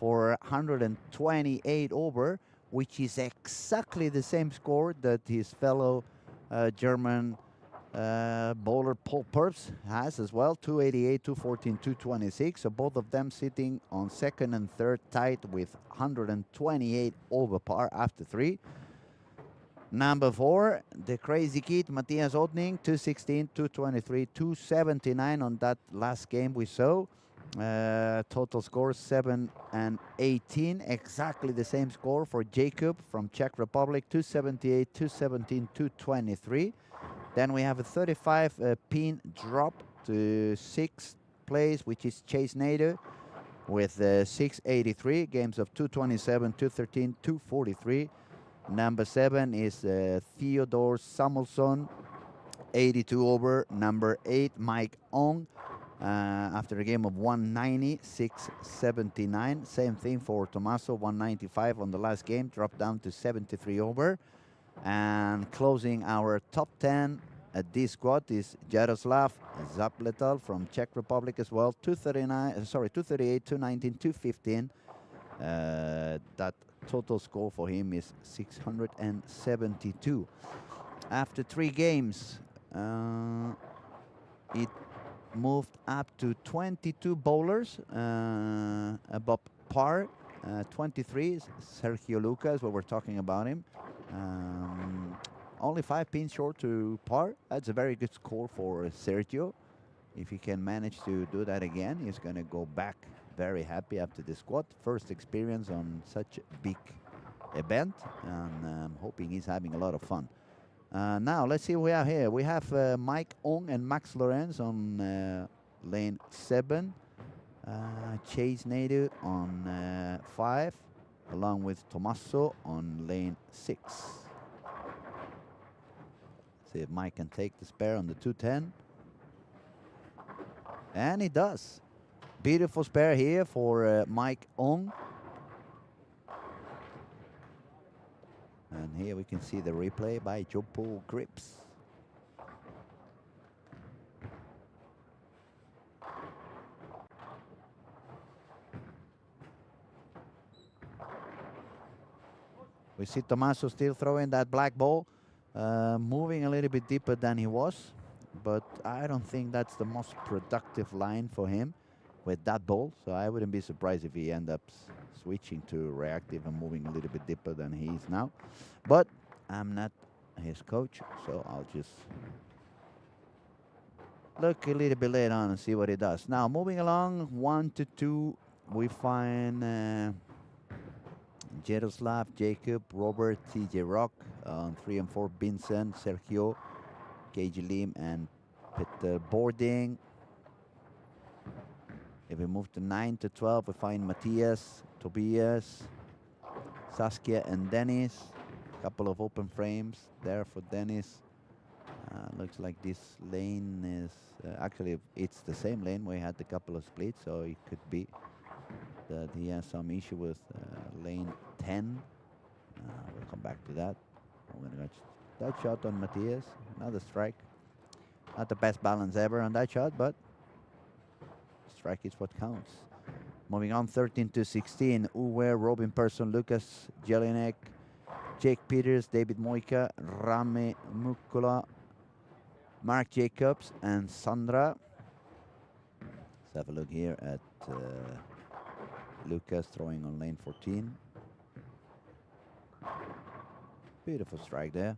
for 128 over, which is exactly the same score that his fellow German bowler Paul Purps has as well, 288, 214, 226. So both of them sitting on second and third tied with 128 over par after 3. Number 4, the crazy kid, Matthias Odning, 216, 223, 279 on that last game we saw. Total score 7 and 18, exactly the same score for Jacob from Czech Republic, 278, 217, 223. Then we have a 35 pin drop to 6th place, which is Chase Nader with 683, games of 227, 213, 243. Number 7 is Theodore Samuelsson, 82 over. Number 8, Mike Ong, after a game of 190, 679. Same thing for Tommaso, 195 on the last game, dropped down to 73 over. And closing our top 10 at this squad is Jaroslav Zapletal from Czech Republic as well, 238, 219, 215. That total score for him is 672. After 3 games, it moved up to 22 bowlers above par. 23 is Sergio Lucas, what we're talking about him. Only 5 pins short to par. That's a very good score for Sergio. If he can manage to do that again, he's going to go back very happy after the squad. First experience on such a big event, and I'm hoping he's having a lot of fun. Now, let's see what we have here. We have Mike Ong and Max Lorenz on lane 7. Chase Nader on 5, along with Tommaso on lane 6. See if Mike can take the spare on the 210. And he does. Beautiful spare here for Mike Ong. And here we can see the replay by Jopo Grips. We see Tommaso still throwing that black ball, moving a little bit deeper than he was, but I don't think that's the most productive line for him with that ball, so I wouldn't be surprised if he ends up switching to reactive and moving a little bit deeper than he is now. But I'm not his coach, so I'll just look a little bit later on and see what he does. Now, moving along, 1 to 2, we find Jaroslav, Jacob, Robert, TJ Rock. On 3 and 4, Vincent, Sergio, KG Lim, and Peter Boarding. If we move to 9 to 12, we find Matthias, Tobias, Saskia, and Dennis. A couple of open frames there for Dennis. Looks like this lane is actually it's the same lane. We had a couple of splits, so it could be that he has some issue with lane 10. We'll come back to that. We're gonna watch that shot on Matthias. Another strike. Not the best balance ever on that shot, but strike is what counts. Moving on, 13 to 16. Uwe, Robin Persson, Lucas Jelinek, Jake Peters, David Moika, Rame Mukula, Mark Jacobs, and Sandra. Let's have a look here at Lucas throwing on lane 14. Beautiful strike there.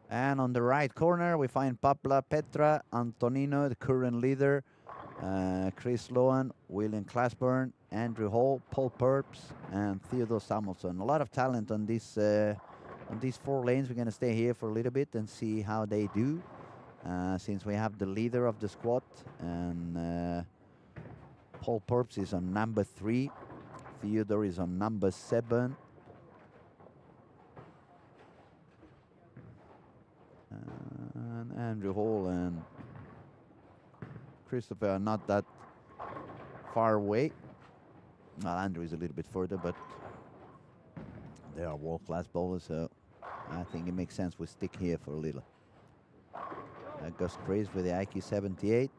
And on the right corner, we find Pabla Petra, Antonino, the current leader, Chris Lohan, William Clashburn, Andrew Hall, Paul Purps, and Theodore Samuelsson. A lot of talent on these 4 lanes. We're going to stay here for a little bit and see how they do, since we have the leader of the squad, and Paul Purps is on number 3. Theodore is on number 7. And Andrew Hall and Christopher are not that far away. Well, Andrew is a little bit further, but they are world-class bowlers, so I think it makes sense we stick here for a little. Goes Chris with the IQ 78.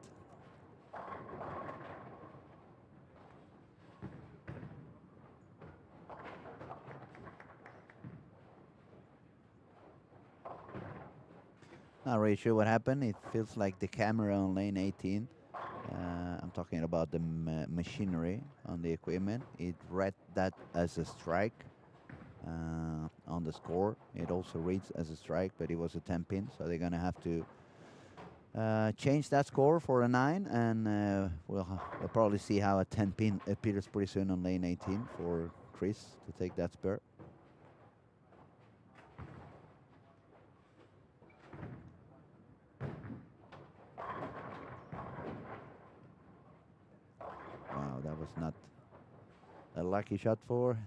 Not really sure what happened. It feels like the camera on lane 18. I'm talking about the machinery on the equipment. It read that as a strike on the score. It also reads as a strike, but it was a 10 pin, so they're gonna have to change that score for a 9, and we'll probably see how a 10 pin appears pretty soon on lane 18 for Chris to take that spur. Wow, that was not a lucky shot for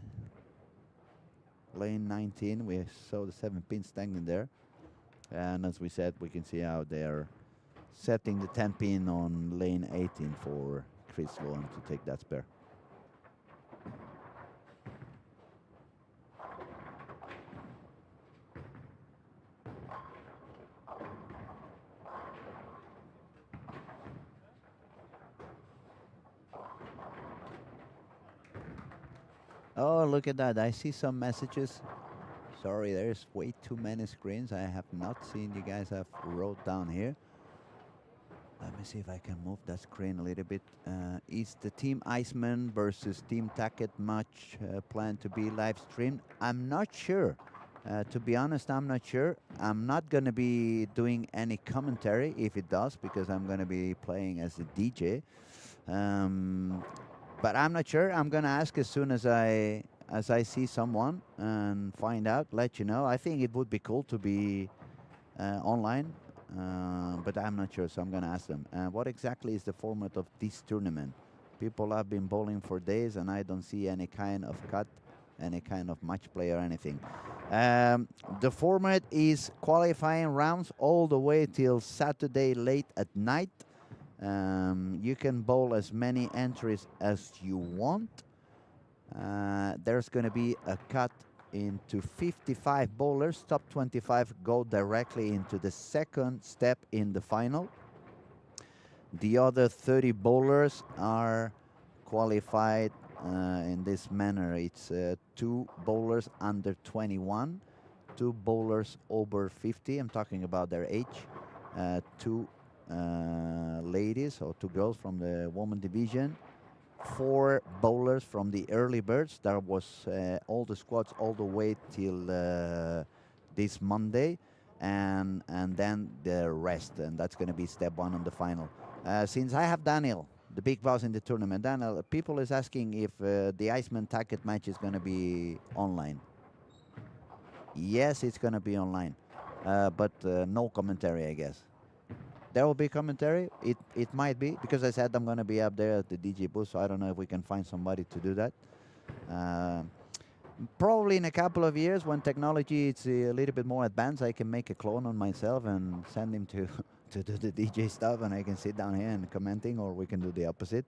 lane 19. We saw the 7 pin standing there, and as we said, we can see how they're setting the 10 pin on lane 18 for Chris Vaughan to take that spare. Oh, look at that. I see some messages. Sorry, there's way too many screens. I have not seen you guys have wrote down here. Let me see if I can move that screen a little bit. Is the Team Iceman versus Team Tacket match planned to be live streamed? I'm not sure. To be honest, I'm not sure. I'm not going to be doing any commentary if it does, because I'm going to be playing as a DJ. But I'm not sure. I'm going to ask as soon as I see someone and find out, let you know. I think it would be cool to be online. But I'm not sure, so I'm going to ask them. What exactly is the format of this tournament? People have been bowling for days, and I don't see any kind of cut, any kind of match play or anything. The format is qualifying rounds all the way till Saturday late at night. You can bowl as many entries as you want. There's going to be a cut into 55 bowlers. Top 25 go directly into the second step in the final. The other 30 bowlers are qualified in this manner. It's 2 bowlers under 21, 2 bowlers over 50. I'm talking about their age. 2 ladies or 2 girls from the women division. 4 bowlers from the early birds. There was all the squads all the way till this Monday, and then the rest, and that's going to be step 1 on the final. Since I have Daniel, the big boss in the tournament, Daniel, people is asking if the Iceman Tacket match is going to be online. Yes, it's going to be online, but no commentary, I guess. There will be commentary. It might be, because I said I'm going to be up there at the DJ booth, so I don't know if we can find somebody to do that. Probably in a couple of years, when technology is a little bit more advanced, I can make a clone on myself and send him to do the DJ stuff, and I can sit down here and commenting, or we can do the opposite.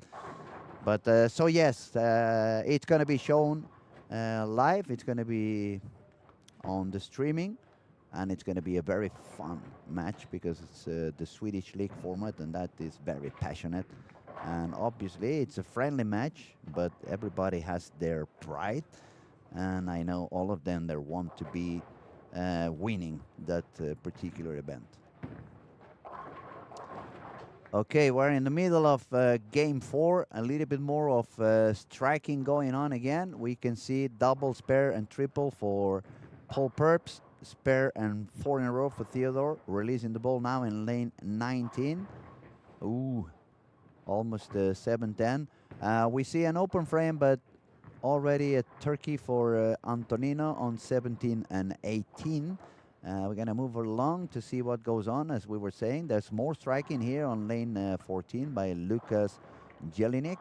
But so yes, it's going to be shown live. It's going to be on the streaming. And it's going to be a very fun match, because it's the Swedish League format, and that is very passionate. And obviously, it's a friendly match, but everybody has their pride. And I know all of them, they want to be winning that particular event. Okay, we're in the middle of game 4. A little bit more of striking going on again. We can see double, spare, and triple for Paul Purps. Spare and 4 in a row for Theodore. Releasing the ball now in lane 19. Ooh, almost 7-10. We see an open frame, but already a turkey for Antonino on 17 and 18. We're going to move along to see what goes on. As we were saying, there's more striking here on lane 14 by Lucas Jelinek.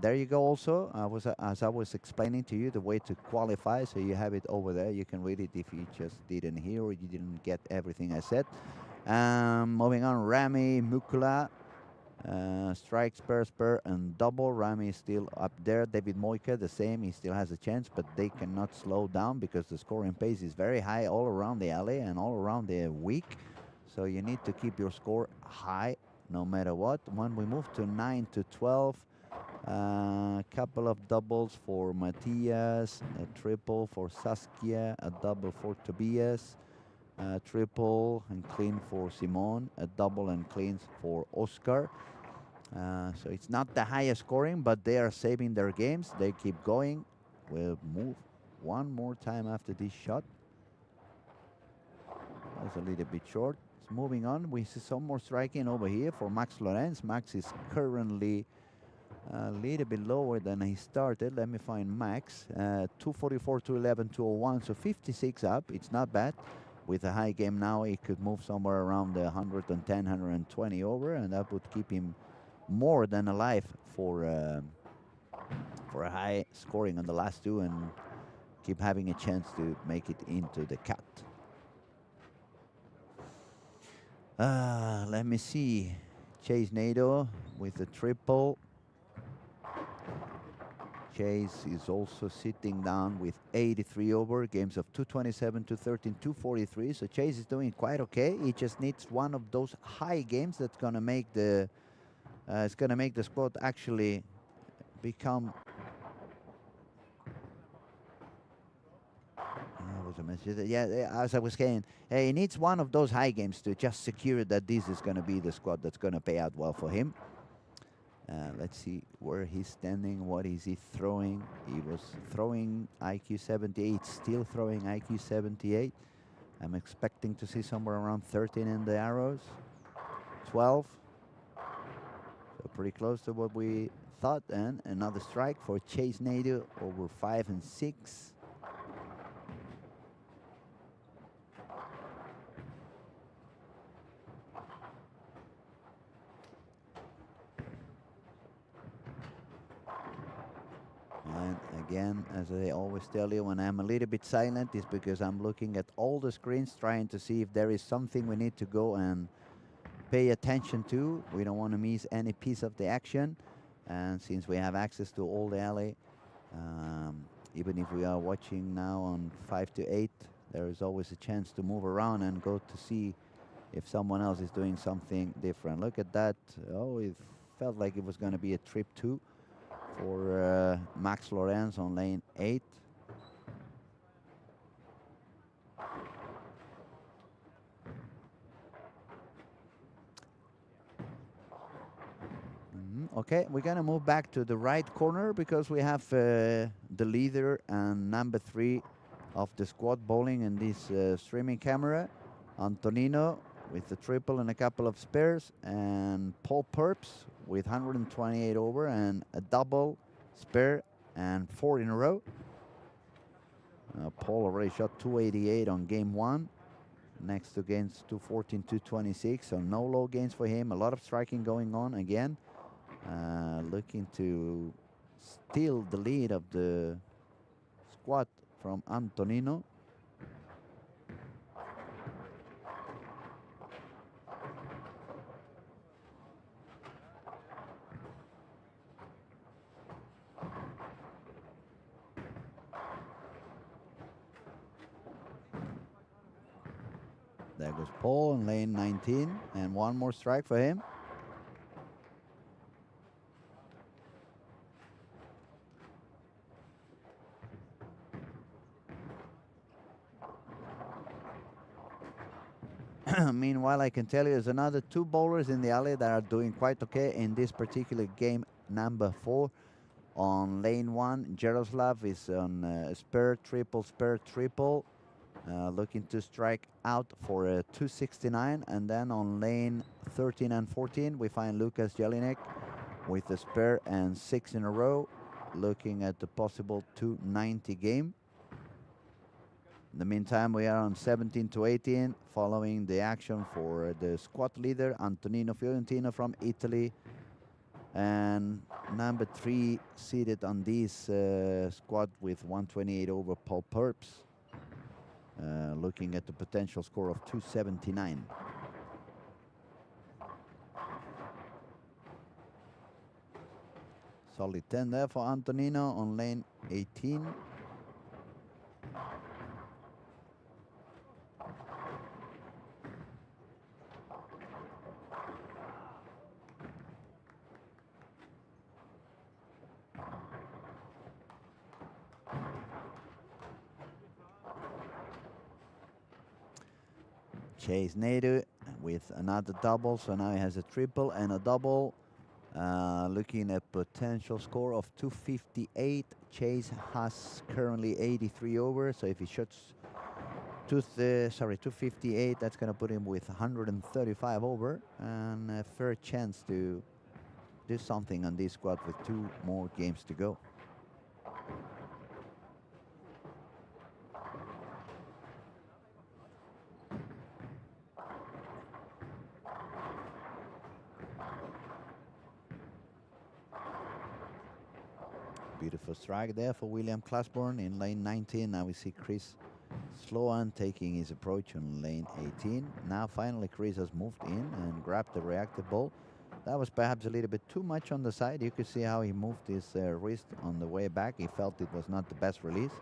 There you go also, as I was explaining to you, the way to qualify, so you have it over there. You can read it if you just didn't hear or you didn't get everything I said. Moving on, Rami Mukula, strike, spur, and double. Rami is still up there. David Moika, the same. He still has a chance, but they cannot slow down because the scoring pace is very high all around the alley and all around the week. So you need to keep your score high no matter what. When we move to 9 to 12, a couple of doubles for Matthias, a triple for Saskia, a double for Tobias, a triple and clean for Simon, a double and cleans for Oscar. So it's not the highest scoring, but they are saving their games. They keep going. We'll move one more time after this shot. That's a little bit short. It's moving on. We see some more striking over here for Max Lorenz. Max is currently a little bit lower than he started. Let me find Max. 244, 211, 201, so 56 up. It's not bad. With a high game now, he could move somewhere around the 110, 120 over, and that would keep him more than alive for a high scoring on the last two and keep having a chance to make it into the cut. Let me see. Chase Nato with the triple. Chase is also sitting down with 83 over, games of 227, 213, 243. So Chase is doing quite okay. He just needs one of those high games that's gonna make the it's gonna make the squad actually become. Was a message. Yeah, as I was saying, he needs one of those high games to just secure that this is gonna be the squad that's gonna pay out well for him. Let's see where he's standing. What is he throwing? He was throwing IQ 78, still throwing IQ 78. I'm expecting to see somewhere around 13 in the arrows. 12. So pretty close to what we thought. And another strike for Chase Nato over 5 and 6. And again, as I always tell you, when I'm a little bit silent, it's because I'm looking at all the screens, trying to see if there is something we need to go and pay attention to. We don't want to miss any piece of the action. And since we have access to all the alley, even if we are watching now on 5 to 8, there is always a chance to move around and go to see if someone else is doing something different. Look at that. Oh, it felt like it was going to be a trip too for Max Lorenz on lane 8. Okay, we're gonna move back to the right corner because we have the leader and number 3 of the squad bowling in this streaming camera, Antonino with the triple and a couple of spares, and Paul Purps with 128 over and a double, spare, and 4 in a row. Paul already shot 288 on game 1. Next to gains 214, 226, so no low gains for him. A lot of striking going on again. Looking to steal the lead of the squad from Antonino. There goes Paul in lane 19, and one more strike for him. Meanwhile, I can tell you there's another 2 bowlers in the alley that are doing quite okay in this particular game, number 4. On lane 1, Jaroslav is on spare, triple, looking to strike out for a 269. And then on lane 13 and 14, we find Lucas Jelinek with a spare and 6 in a row, looking at the possible 290 game. In the meantime, we are on 17 to 18, following the action for the squad leader, Antonino Fiorentino from Italy. And number 3 seated on this squad with 128 over, Paul Purps, looking at the potential score of 279. Solid 10 there for Antonino on lane 18. Chase Nadu with another double, so now he has a triple and a double. Looking at potential score of 258. Chase has currently 83 over, so if he shoots 258, that's going to put him with 135 over and a fair chance to do something on this squad with 2 more games to go. Beautiful strike there for William Classborn in lane 19. Now we see Chris Sloan taking his approach on lane 18. Now finally Chris has moved in and grabbed the reactive ball. That was perhaps a little bit too much on the side. You could see how he moved his wrist on the way back. He felt it was not the best release.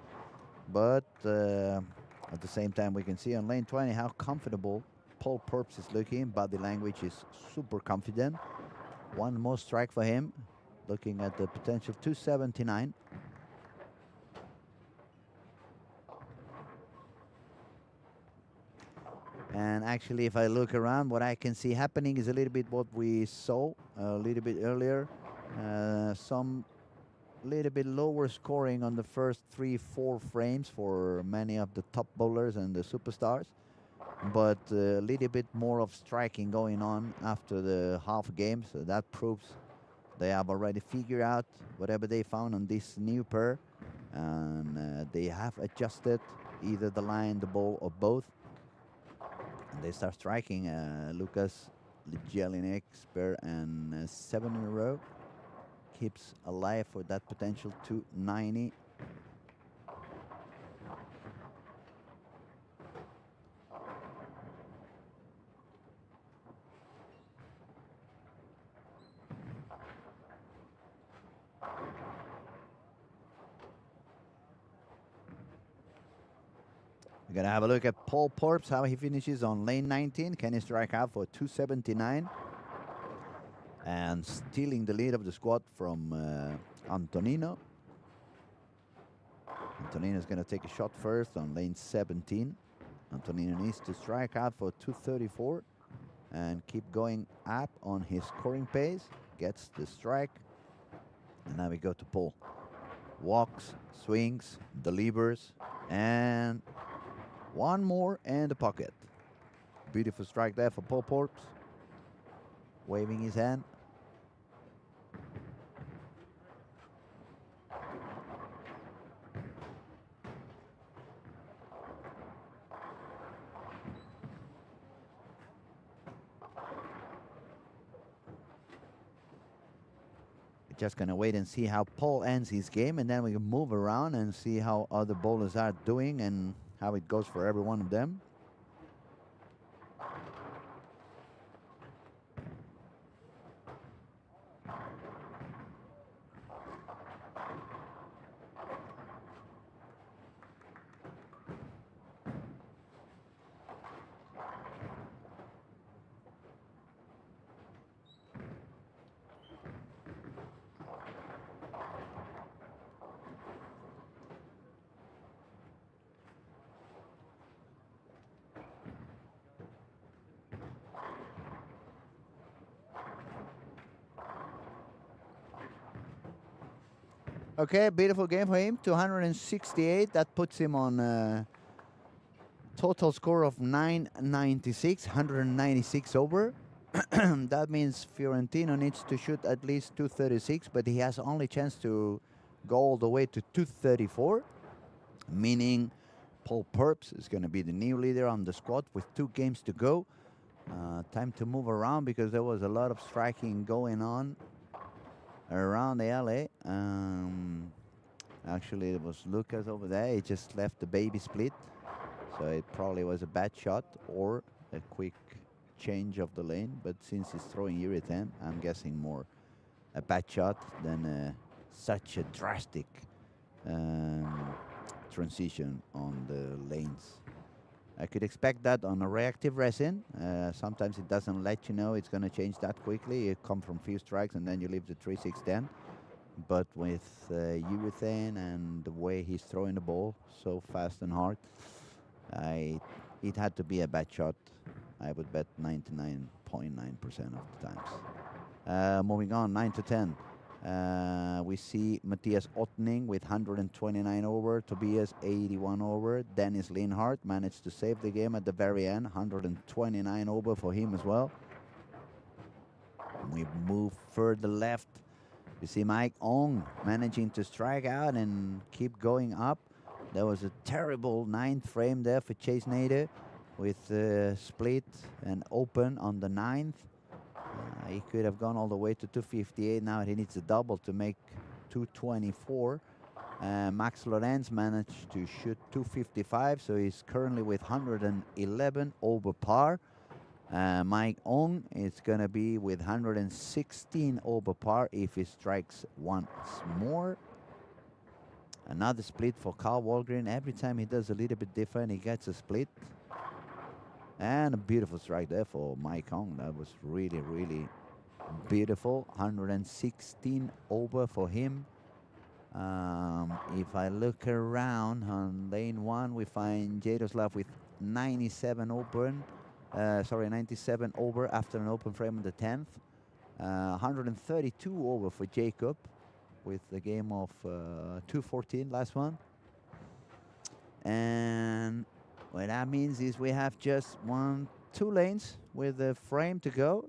But at the same time, we can see on lane 20 how comfortable Paul Purps is looking. Body language is super confident. One more strike for him. Looking at the potential 279. And actually, if I look around, what I can see happening is a little bit what we saw a little bit earlier. Some little bit lower scoring on the first 3-4 frames for many of the top bowlers and the superstars. But a little bit more of striking going on after the half game. So that proves they have already figured out whatever they found on this new pair. And they have adjusted either the line, the ball, or both. And they start striking. Lucas Jelinek's pair and 7 in a row keeps alive for that potential 290. We're going to have a look at Paul Purps, how he finishes on lane 19. Can he strike out for 279? And stealing the lead of the squad from Antonino. Antonino's going to take a shot first on lane 17. Antonino needs to strike out for 234 and keep going up on his scoring pace. Gets the strike. And now we go to Paul. Walks, swings, delivers, and one more in the pocket. Beautiful strike there for Paul Purps. Waving his hand. Just gonna wait and see how Paul ends his game, and then we can move around and see how other bowlers are doing and how it goes for every one of them. Okay, beautiful game for him. 268. That puts him on a total score of 996, 196 over. That means Fiorentino needs to shoot at least 236, but he has only chance to go all the way to 234, meaning Paul Purps is going to be the new leader on the squad with 2 games to go. Time to move around because there was a lot of striking going on around the alley. Actually, it was Lucas over there. He just left the baby split. So it probably was a bad shot or a quick change of the lane. But since he's throwing Uritan, I'm guessing more a bad shot than such a drastic transition on the lanes. I could expect that on a reactive resin. Sometimes it doesn't let you know it's going to change that quickly. You come from few strikes and then you leave the 3-6-10. But with urethane and the way he's throwing the ball so fast and hard, I it had to be a bad shot. I would bet 99.9% of the times. Moving on, 9 to 10. We see Matthias Ottning with 129 over, Tobias 81 over, Dennis Linhart managed to save the game at the very end, 129 over for him as well. We move further left. You see Mike Ong managing to strike out and keep going up. There was a terrible 9th frame there for Chase Nader with split and open on the 9th. He could have gone all the way to 258. Now he needs a double to make 224. Max Lorenz managed to shoot 255, so he's currently with 111 over par. Mike Ong is going to be with 116 over par if he strikes once more. Another split for Carl Walgren. Every time he does a little bit different, he gets a split. And a beautiful strike there for Mike Ong. That was really, really beautiful. 116 over for him. If I look around on lane 1, we find Jaroslav with 97 open. 97 over after an open frame on the 10th. 132 over for Jacob with the game of 214, last one. And what that means is we have just 2 lanes with the frame to go.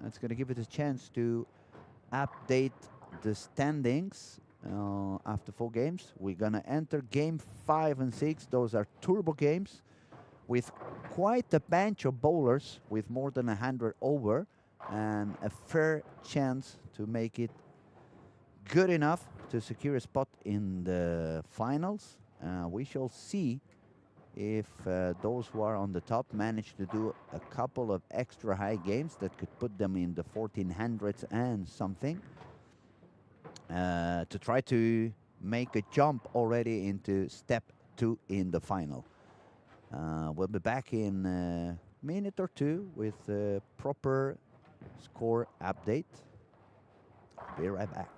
It's going to give it a chance to update the standings after 4 games. We're going to enter game 5 and 6. Those are turbo games with quite a bunch of bowlers with more than 100 over and a fair chance to make it good enough to secure a spot in the finals. We shall see if those who are on the top manage to do a couple of extra high games that could put them in the 1400s and something to try to make a jump already into step 2 in the final. We'll be back in a minute or 2 with a proper score update. Be right back.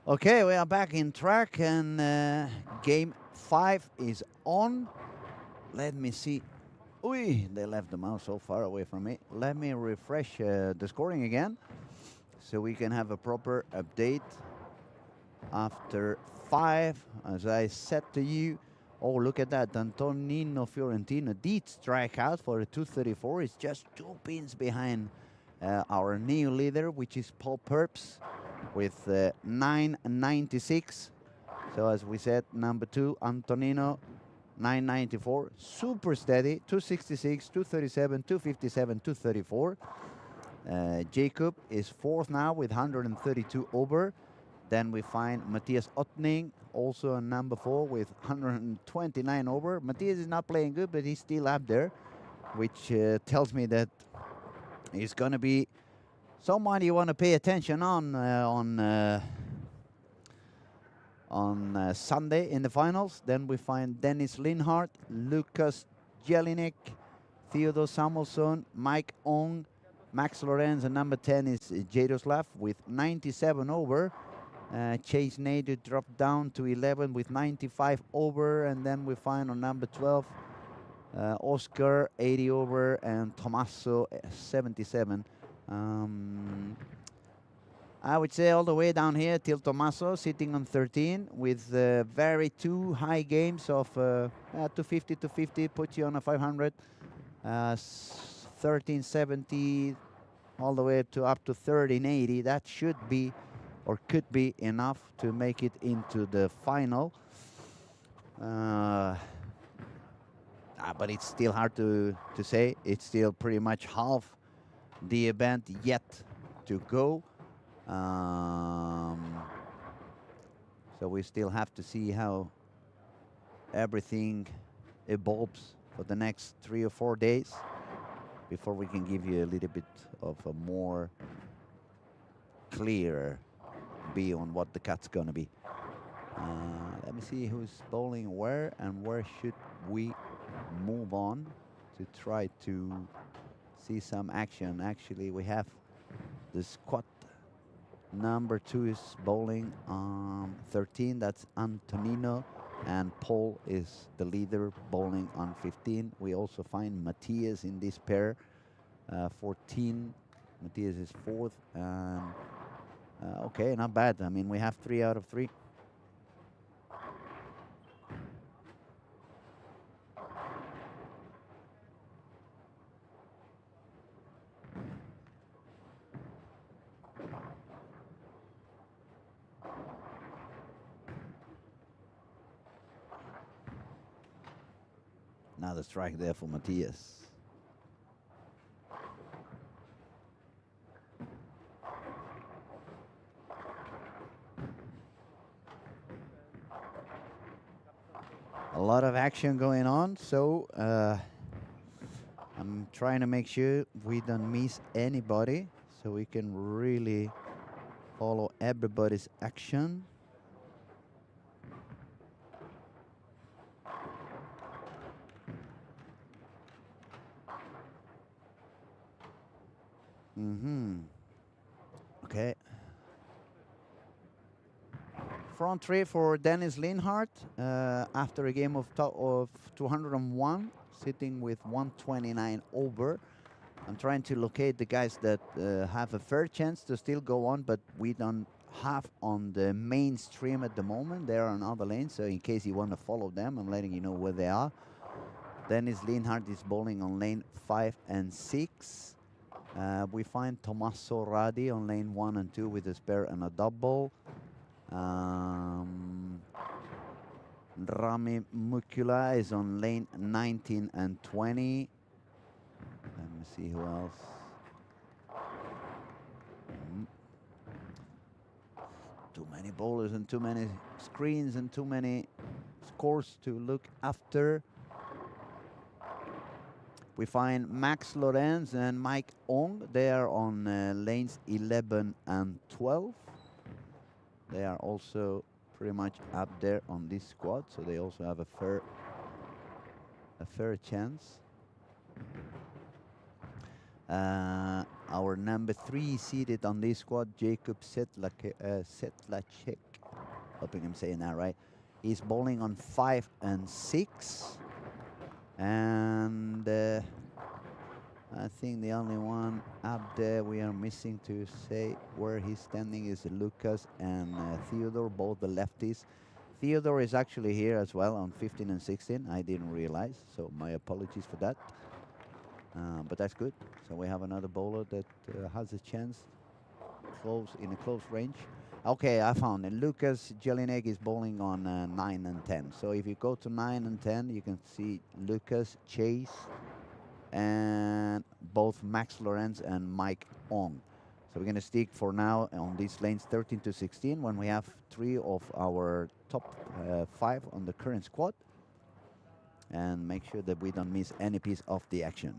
Okay, we are back in track, and game 5 is on. Let me see. Ui, they left the mouse so far away from me. Let me refresh the scoring again, so we can have a proper update. After 5, as I said to you, oh, look at that. Antonino Fiorentino did strike out for a 234. It's just 2 pins behind our new leader, which is Paul Purps, with 996. So as we said, number 2, Antonino, 994. Super steady, 266, 237, 257, 234. Jacob is 4th now with 132 over. Then we find Matthias Ottning, also a number 4 with 129 over. Matthias is not playing good, but he's still up there, which tells me that he's going to be someone you want to pay attention on Sunday in the finals. Then we find Dennis Linhart, Lucas Jelinek, Theodor Samuelsson, Mike Ong, Max Lorenz, and number 10 is Jaroslav with 97 over. Chase Nader dropped down to 11 with 95 over, and then we find on number 12 Oscar 80 over and Tommaso 77. I would say all the way down here till Tommaso sitting on 13 with very 2 high games of 250, 250 puts you on a 500, 1370 all the way to up to 1380. That should be or could be enough to make it into the final. But it's still hard to say. It's still pretty much half the event yet to go. So we still have to see how everything evolves for the next 3 or 4 days before we can give you a little bit of a more clear view on what the cut's gonna be. Let me see who's bowling where and where should we move on to try to see some action. Actually, we have the squad. Number 2 is bowling 13. That's Antonino, and Paul is the leader bowling on 15. We also find Matthias in this pair, 14. Matthias is 4th. Okay, not bad. I mean, we have 3 out of 3. Another strike there for Matthias. A lot of action going on, so I'm trying to make sure we don't miss anybody, so we can really follow everybody's action. Okay. Front 3 for Dennis Linhart after a game of 201, sitting with 129 over. I'm trying to locate the guys that have a fair chance to still go on, but we don't have on the mainstream at the moment. They're on other lanes, so in case you want to follow them, I'm letting you know where they are. Dennis Linhart is bowling on lane 5 and 6. We find Tommaso Radi on lane 1 and 2 with a spare and a double. Rami Mukula is on lane 19 and 20. Let me see who else. Too many bowlers and too many screens and too many scores to look after. We find Max Lorenz and Mike Ong. They are on lanes 11 and 12. They are also pretty much up there on this squad, so they also have a fair chance. our number 3 seated on this squad, Jacob Setlacek, hoping I'm saying that right. He's bowling on 5 and 6. And I think the only one up there we are missing to say where he's standing is Lucas and Theodore, both the lefties. Theodore is actually here as well on 15 and 16. I didn't realize, so my apologies for that. But that's good. So we have another bowler that has a chance in a close range. Okay, I found it. Lucas Jelinek is bowling on 9 and 10. So if you go to 9 and 10, you can see Lucas, Chase, and both Max Lorenz and Mike Ong. So we're going to stick for now on these lanes 13 to 16 when we have 3 of our top 5 on the current squad. And make sure that we don't miss any piece of the action.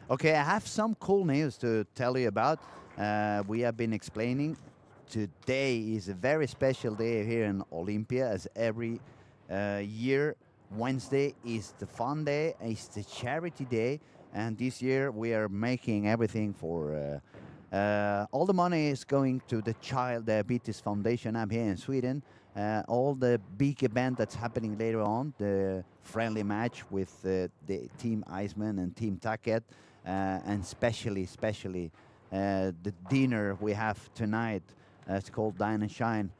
Okay, I have some cool news to tell you about. We have been explaining. Today is a very special day here in Olympia, as every year. Wednesday is the fun day, it's the charity day, and this year we are making everything for. All the money is going to the Child Diabetes Foundation up here in Sweden. All the big event that's happening later on, the friendly match with the Team Iceman and Team Taket. And especially the dinner we have tonight. It's called Dine and Shine.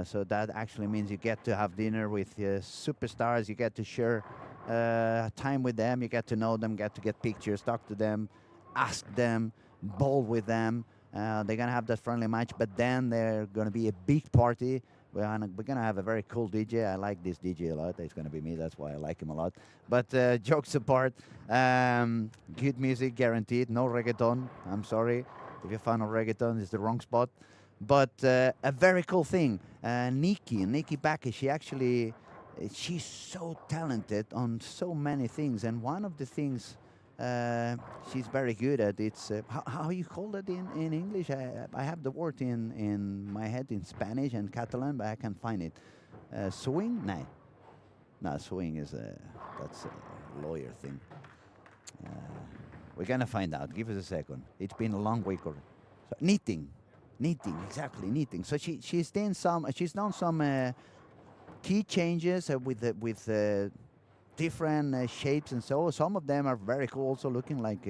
So that actually means you get to have dinner with superstars. You get to share time with them. You get to know them, get to get pictures, talk to them, ask them, bowl with them. They're going to have that friendly match, but then they're going to be a big party. We're gonna have a very cool DJ. I like this DJ a lot. It's gonna be me. That's why I like him a lot. But jokes apart, good music guaranteed. No reggaeton. I'm sorry if you're a fan of reggaeton. It's the wrong spot. But a very cool thing. Nikki Backer. She's so talented on so many things. And one of the things she's very good at, it's how you call it in English. I have the word in my head in Spanish and Catalan, but I can't find it. Swing? No, swing is that's a lawyer thing. We're gonna find out. Give us a second. It's been a long week. So, knitting, exactly, knitting. So she's done some key changes with different shapes, and so some of them are very cool, also looking like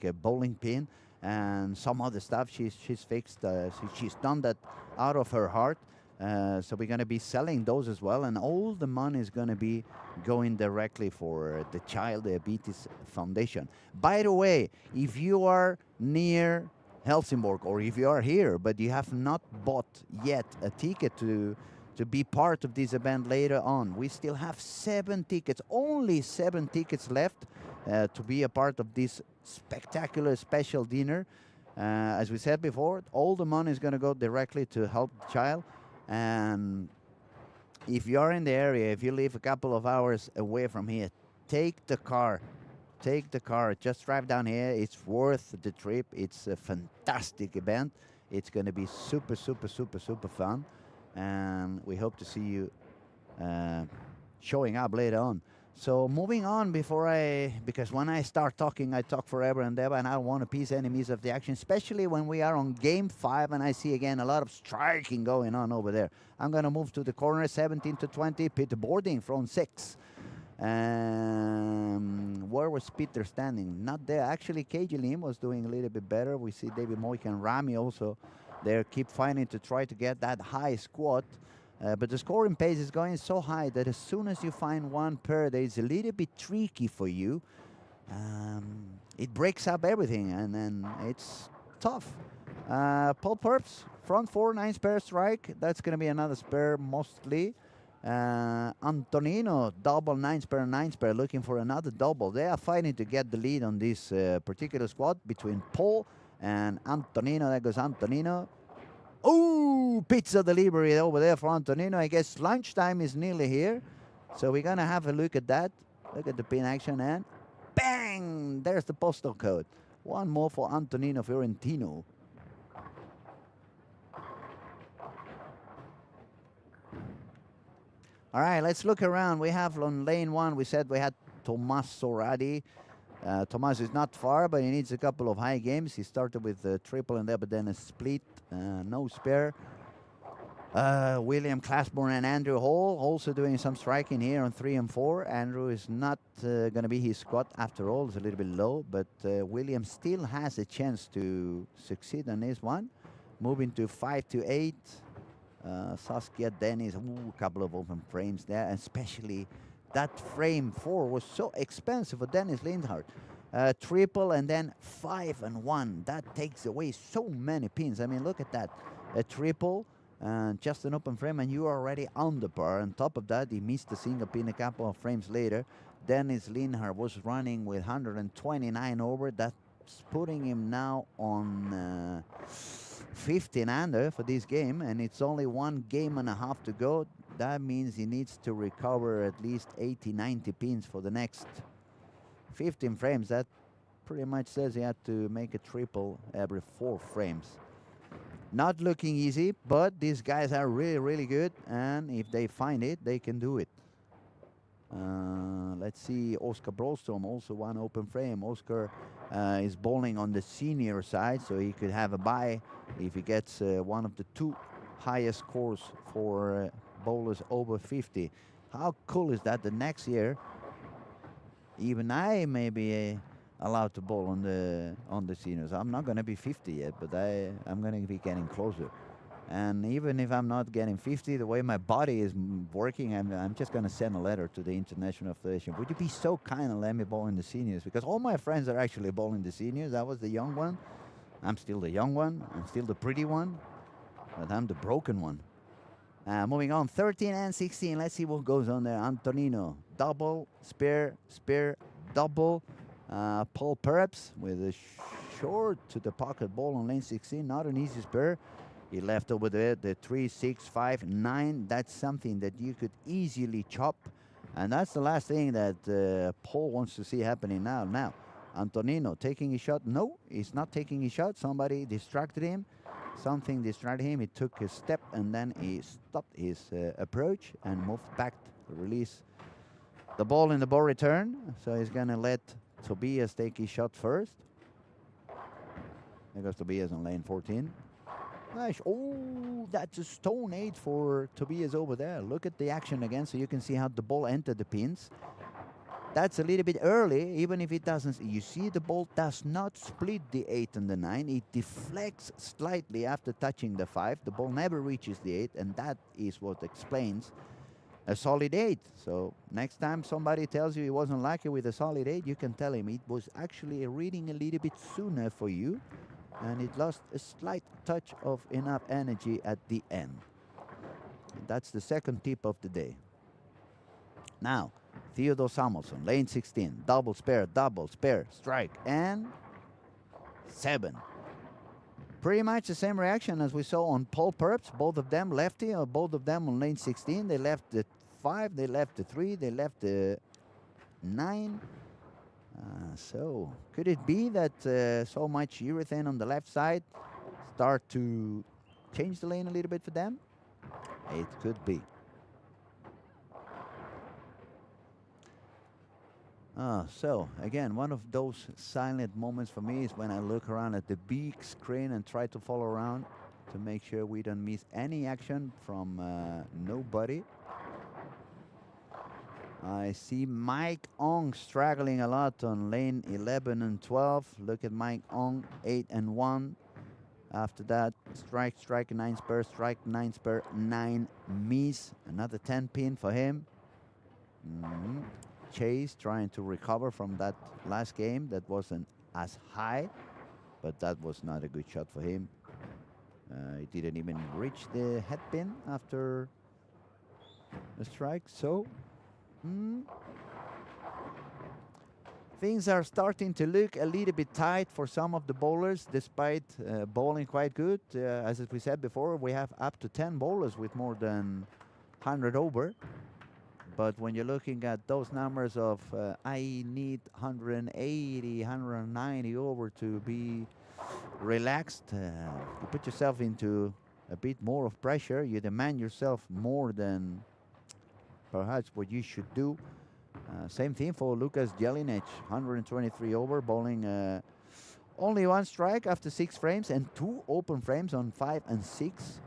a bowling pin, and some other stuff she's fixed. She's done that out of her heart. So we're going to be selling those as well, and all the money is going to be going directly for the Child Diabetes Foundation. By the way, if you are near Helsingborg, or if you are here but you have not bought yet a ticket to be part of this event later on, we still have 7 tickets, only 7 tickets left to be a part of this spectacular special dinner. As we said before, all the money is going to go directly to help the child. And if you are in the area, if you live a couple of hours away from here, take the car. Just drive down here. It's worth the trip. It's a fantastic event. It's going to be super fun. And we hope to see you showing up later on. So moving on, because when I start talking, I talk forever and ever, and I don't want to piece enemies of the action, especially when we are on game 5 and I see again a lot of striking going on over there. I'm going to move to the corner, 17 to 20, Peter Boarding from 6. Where was Peter standing? Not there. Actually, KG Lim was doing a little bit better. We see David Moik and Rami also there keep fighting to try to get that high squat. But the scoring pace is going so high that as soon as you find one pair that is a little bit tricky for you, it breaks up everything, and then it's tough. Paul Purps, front four, 9 spare strike. That's going to be another spare mostly. Antonino, double 9 spare, looking for another double. They are fighting to get the lead on this particular squad between Paul and Antonino. There goes Antonino. Oh, pizza delivery over there for Antonino. I guess lunchtime is nearly here. So we're going to have a look at that. Look at the pin action, and bang! There's the postal code. One more for Antonino Fiorentino. All right, let's look around. We have on lane 1, we said we had Tomas Soradi. Tomas is not far, but he needs a couple of high games. He started with a triple in there, but then a split, no spare. William Classborn and Andrew Hall also doing some striking here on 3 and 4. Andrew is not going to be his squad after all. It's a little bit low, but William still has a chance to succeed on this one. Moving to 5 to 8. Saskia Dennis, a couple of open frames there, especially that frame 4 was so expensive for Dennis Lindhardt. Triple and then 5 and 1. That takes away so many pins. I mean, look at that. A triple and just an open frame, and you are already on the par. On top of that, he missed a single pin a couple of frames later. Dennis Lindhardt was running with 129 over. That's putting him now on 15 under for this game, and it's only 1 game and a half to go. That means he needs to recover at least 80, 90 pins for the next 15 frames. That pretty much says he had to make a triple every 4 frames. Not looking easy, but these guys are really, really good, and if they find it, they can do it. Let's see, Oscar Broström, also 1 open frame. Oscar is bowling on the senior side, so he could have a bye if he gets one of the 2 highest scores for bowlers over 50. How cool is that? The next year, even I may be allowed to bowl on the seniors. I'm not going to be 50 yet, but I'm going to be getting closer. And even if I'm not getting 50, the way my body is working, I'm just going to send a letter to the International Federation. Would you be so kind and let me bowl in the seniors? Because all my friends are actually bowling the seniors. I was the young one. I'm still the young one. I'm still the pretty one. But I'm the broken one. Moving on, 13 and 16. Let's see what goes on there. Antonino, double, spare, double. Paul Purps with a short to the pocket ball on lane 16. Not an easy spare. He left over there the 3, 6, 5, 9. That's something that you could easily chop. And that's the last thing that Paul wants to see happening now. Now, Antonino taking his shot. No, he's not taking his shot. Somebody distracted him. Something distracted him. He took a step and then he stopped his approach and moved back to release the ball in the ball return. So he's going to let Tobias take his shot first. There goes Tobias on lane 14. Nice. Oh, that's a stone 8 for Tobias over there. Look at the action again so you can see how the ball entered the pins. That's a little bit early, even if it doesn't. You see the ball does not split the 8 and the 9. It deflects slightly after touching the 5. The ball never reaches the 8, and that is what explains a solid 8. So next time somebody tells you he wasn't lucky with a solid 8, you can tell him it was actually reading a little bit sooner for you, and it lost a slight touch of enough energy at the end. And that's the second tip of the day. Now, Theodore Samuelsson, lane 16, double spare, strike, and 7. Pretty much the same reaction as we saw on Paul Purps. Both of them lefty, or both of them on lane 16. They left the 5, they left the 3, they left the 9. So could it be that so much urethane on the left side start to change the lane a little bit for them? It could be. So again, one of those silent moments for me is when I look around at the big screen and try to follow around to make sure we don't miss any action from nobody. I see Mike Ong struggling a lot on lane 11 and 12. Look at Mike Ong, 8 and 1. After that, strike, strike, 9 spur, strike, 9 spur, 9 miss. Another 10 pin for him. Chase trying to recover from that last game that wasn't as high, but that was not a good shot for him. He didn't even reach the head pin after the strike, so things are starting to look a little bit tight for some of the bowlers, despite bowling quite good. As we said before, we have up to 10 bowlers with more than 100 over. But when you're looking at those numbers of I need 180, 190 over to be relaxed, you put yourself into a bit more of pressure. You demand yourself more than perhaps what you should do. Same thing for Lucas Jelinek, 123 over, bowling only 1 strike after 6 frames and 2 open frames on 5 and 6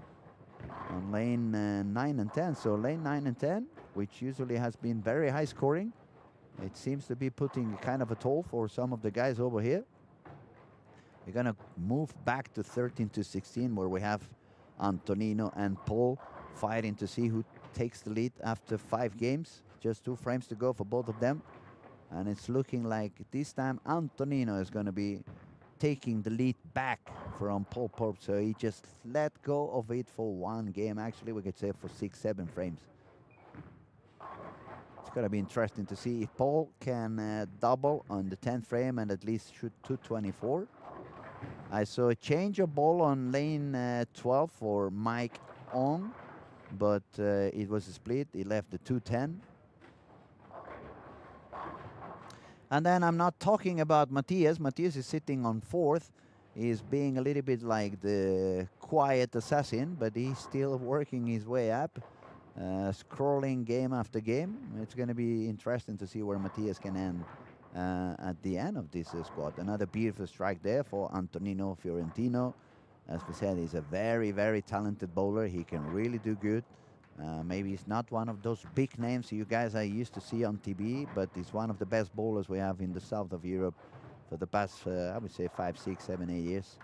on lane 9 and 10. So lane 9 and 10, which usually has been very high scoring, it seems to be putting kind of a toll for some of the guys over here. We're going to move back to 13 to 16, where we have Antonino and Paul fighting to see who takes the lead after 5 games. Just 2 frames to go for both of them. And it's looking like this time Antonino is going to be taking the lead back from Paul Pope. So he just let go of it for 1 game. Actually, we could say for 6-7 frames. It's going to be interesting to see if Paul can double on the 10th frame and at least shoot 224. I saw a change of ball on lane 12 for Mike Ong, but it was a split. He left the 210. And then I'm not talking about Matthias. Matthias is sitting on 4th. He's being a little bit like the quiet assassin, but he's still working his way up, scrolling game after game. It's going to be interesting to see where Matthias can end at the end of this squad. Another beautiful strike there for Antonino Fiorentino. As we said, he's a very, very talented bowler. He can really do good. Maybe he's not one of those big names you guys are used to see on TV, but he's one of the best bowlers we have in the south of Europe for the past, I would say, 5, 6, 7, 8 years.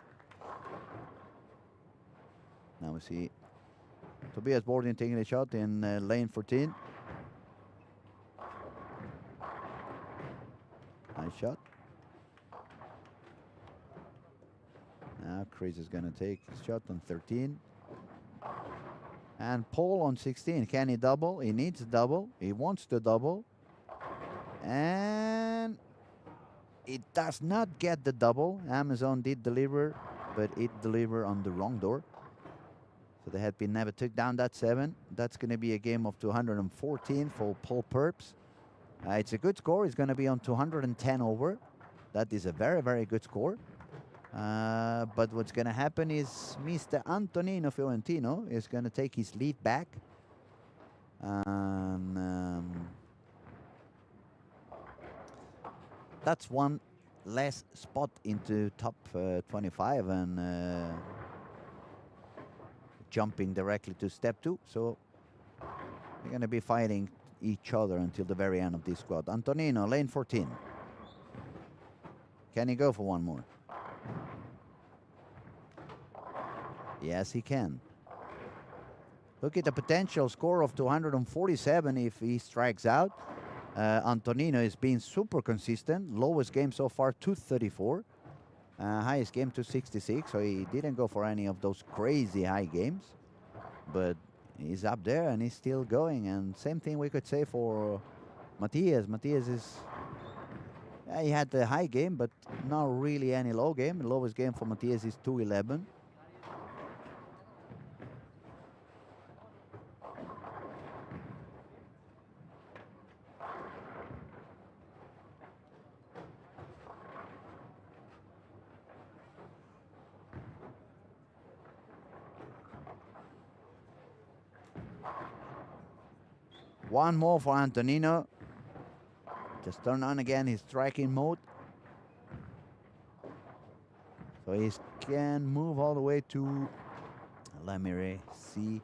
Now we see Tobias Borden taking a shot in lane 14. Nice shot. Now Chris is going to take his shot on 13. And Paul on 16. Can he double? He needs a double. He wants to double. And it does not get the double. Amazon did deliver, but it delivered on the wrong door. So the headpin never took down that 7. That's going to be a game of 214 for Paul Purps. It's a good score. It's going to be on 210 over. That is a very, very good score. But what's going to happen is Mr. Antonino Fiorentino is going to take his lead back. That's 1 less spot into top 25 and jumping directly to step 2. So we're going to be fighting each other until the very end of this squad. Antonino, lane 14. Can he go for 1 more? Yes, he can. Look at the potential score of 247 if he strikes out. Antonino is being super consistent. Lowest game so far, 234. Highest game, 266. So he didn't go for any of those crazy high games. But he's up there and he's still going. And same thing we could say for Matthias. Matthias is... he had the high game, but not really any low game. The lowest game for Matthias is 211. One more for Antonino. Just turn on again his striking mode. So he can move all the way to, let me see,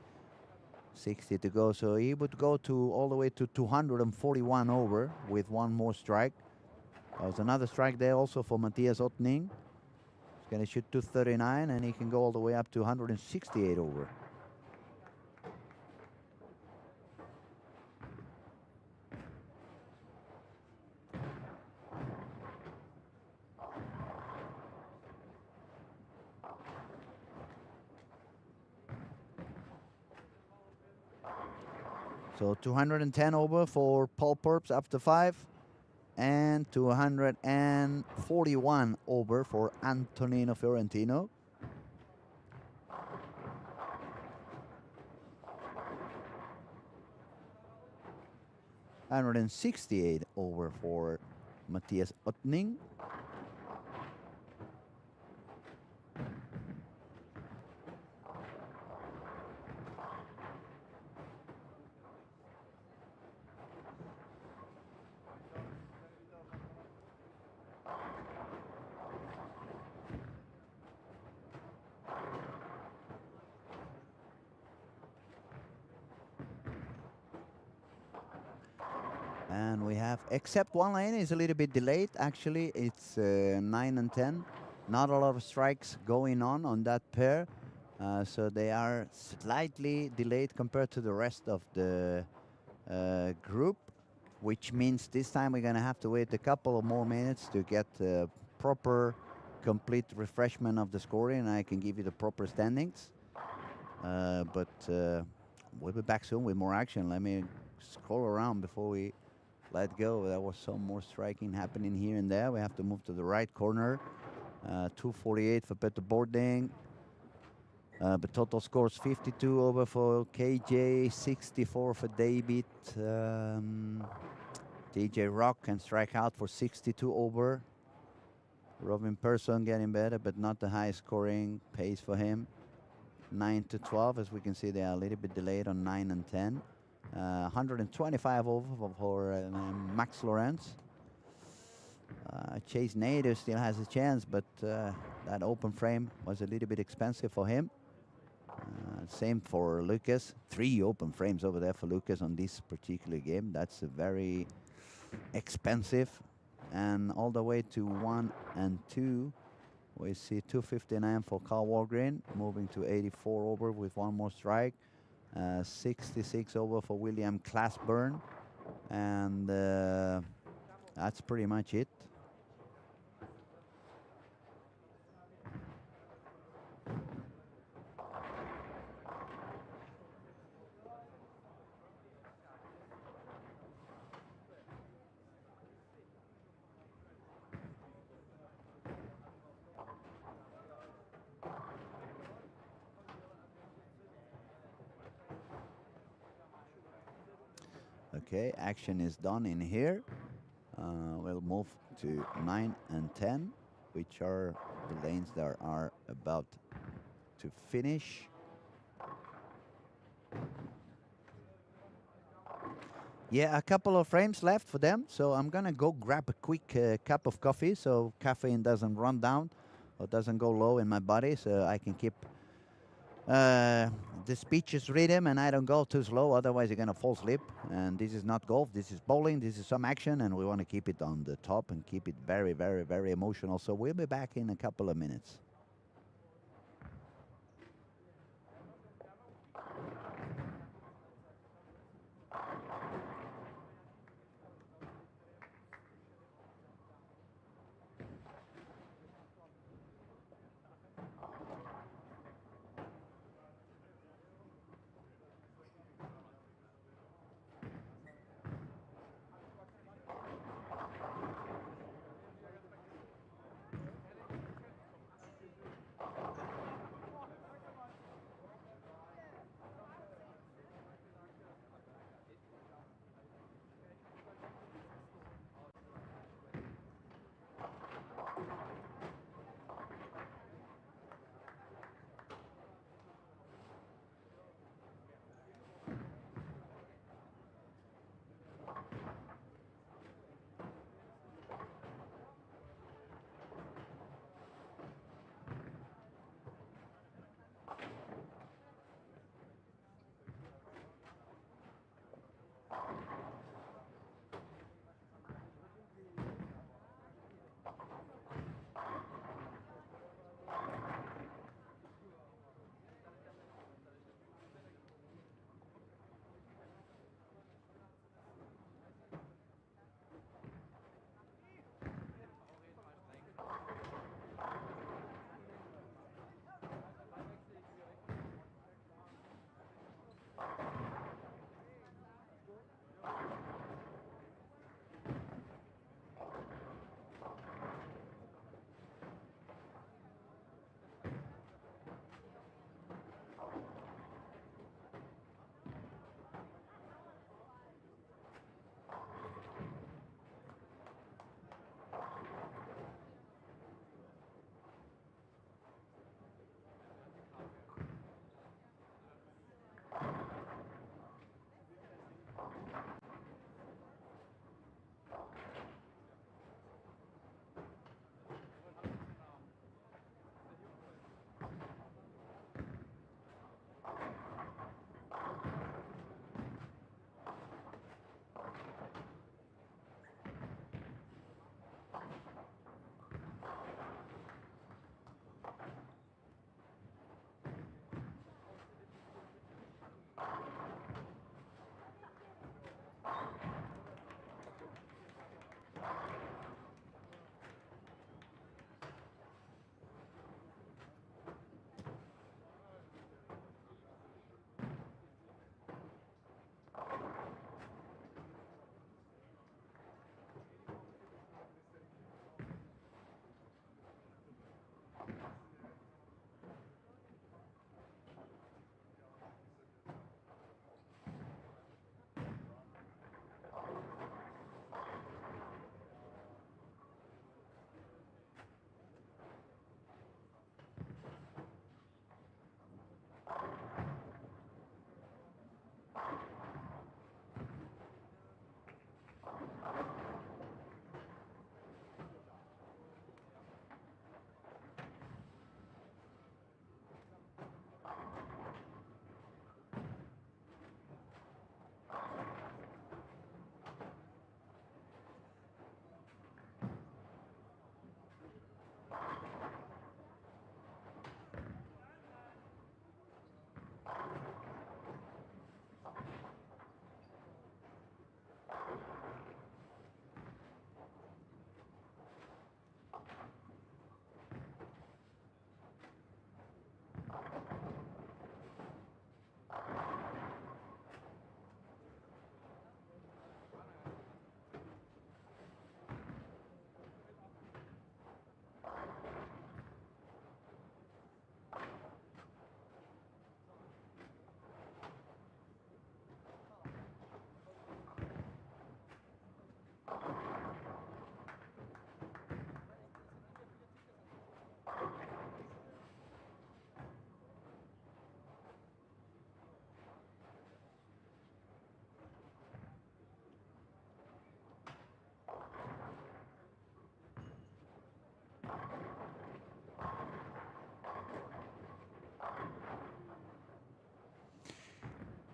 60 to go, so he would go to all the way to 241 over with one more strike. There's another strike there also for Matthias Ottning. He's going to shoot 239, and he can go all the way up to 168 over. So 210 over for Paul Purps after 5, and 241 over for Antonino Fiorentino. $168 over for Matthias Ottning. And we have, except one lane is a little bit delayed. Actually, it's 9 and 10. Not a lot of strikes going on that pair. So they are slightly delayed compared to the rest of the group, which means this time we're going to have to wait a couple of more minutes to get proper, complete refreshment of the scoring, and I can give you the proper standings. But we'll be back soon with more action. Let me scroll around before we let go. There was some more striking happening here and there. We have to move to the right corner. 248 for Peter Bording. But total scores 52 over for KJ, 64 for David. DJ Rock can strike out for 62 over. Robin Persson getting better, but not the high scoring pace for him. 9 to 12, as we can see, they are a little bit delayed on 9 and 10. 125 over for Max Lorenz. Chase Nader still has a chance, but that open frame was a little bit expensive for him. Same for Lucas. 3 open frames over there for Lucas on this particular game. That's very expensive. And all the way to 1 and 2, we see 259 for Carl Walgreen, moving to 84 over with one more strike. 66 over for William Classburn. And that's pretty much it. Okay, action is done in here. We'll move to 9 and 10, which are the lanes that are about to finish. Yeah, a couple of frames left for them, so I'm gonna go grab a quick cup of coffee so caffeine doesn't run down or doesn't go low in my body, so I can keep the speech's rhythm and I don't go too slow, otherwise you're gonna fall asleep. And this is not golf, this is bowling, this is some action, and we want to keep it on the top and keep it very, very, very emotional. So we'll be back in a couple of minutes.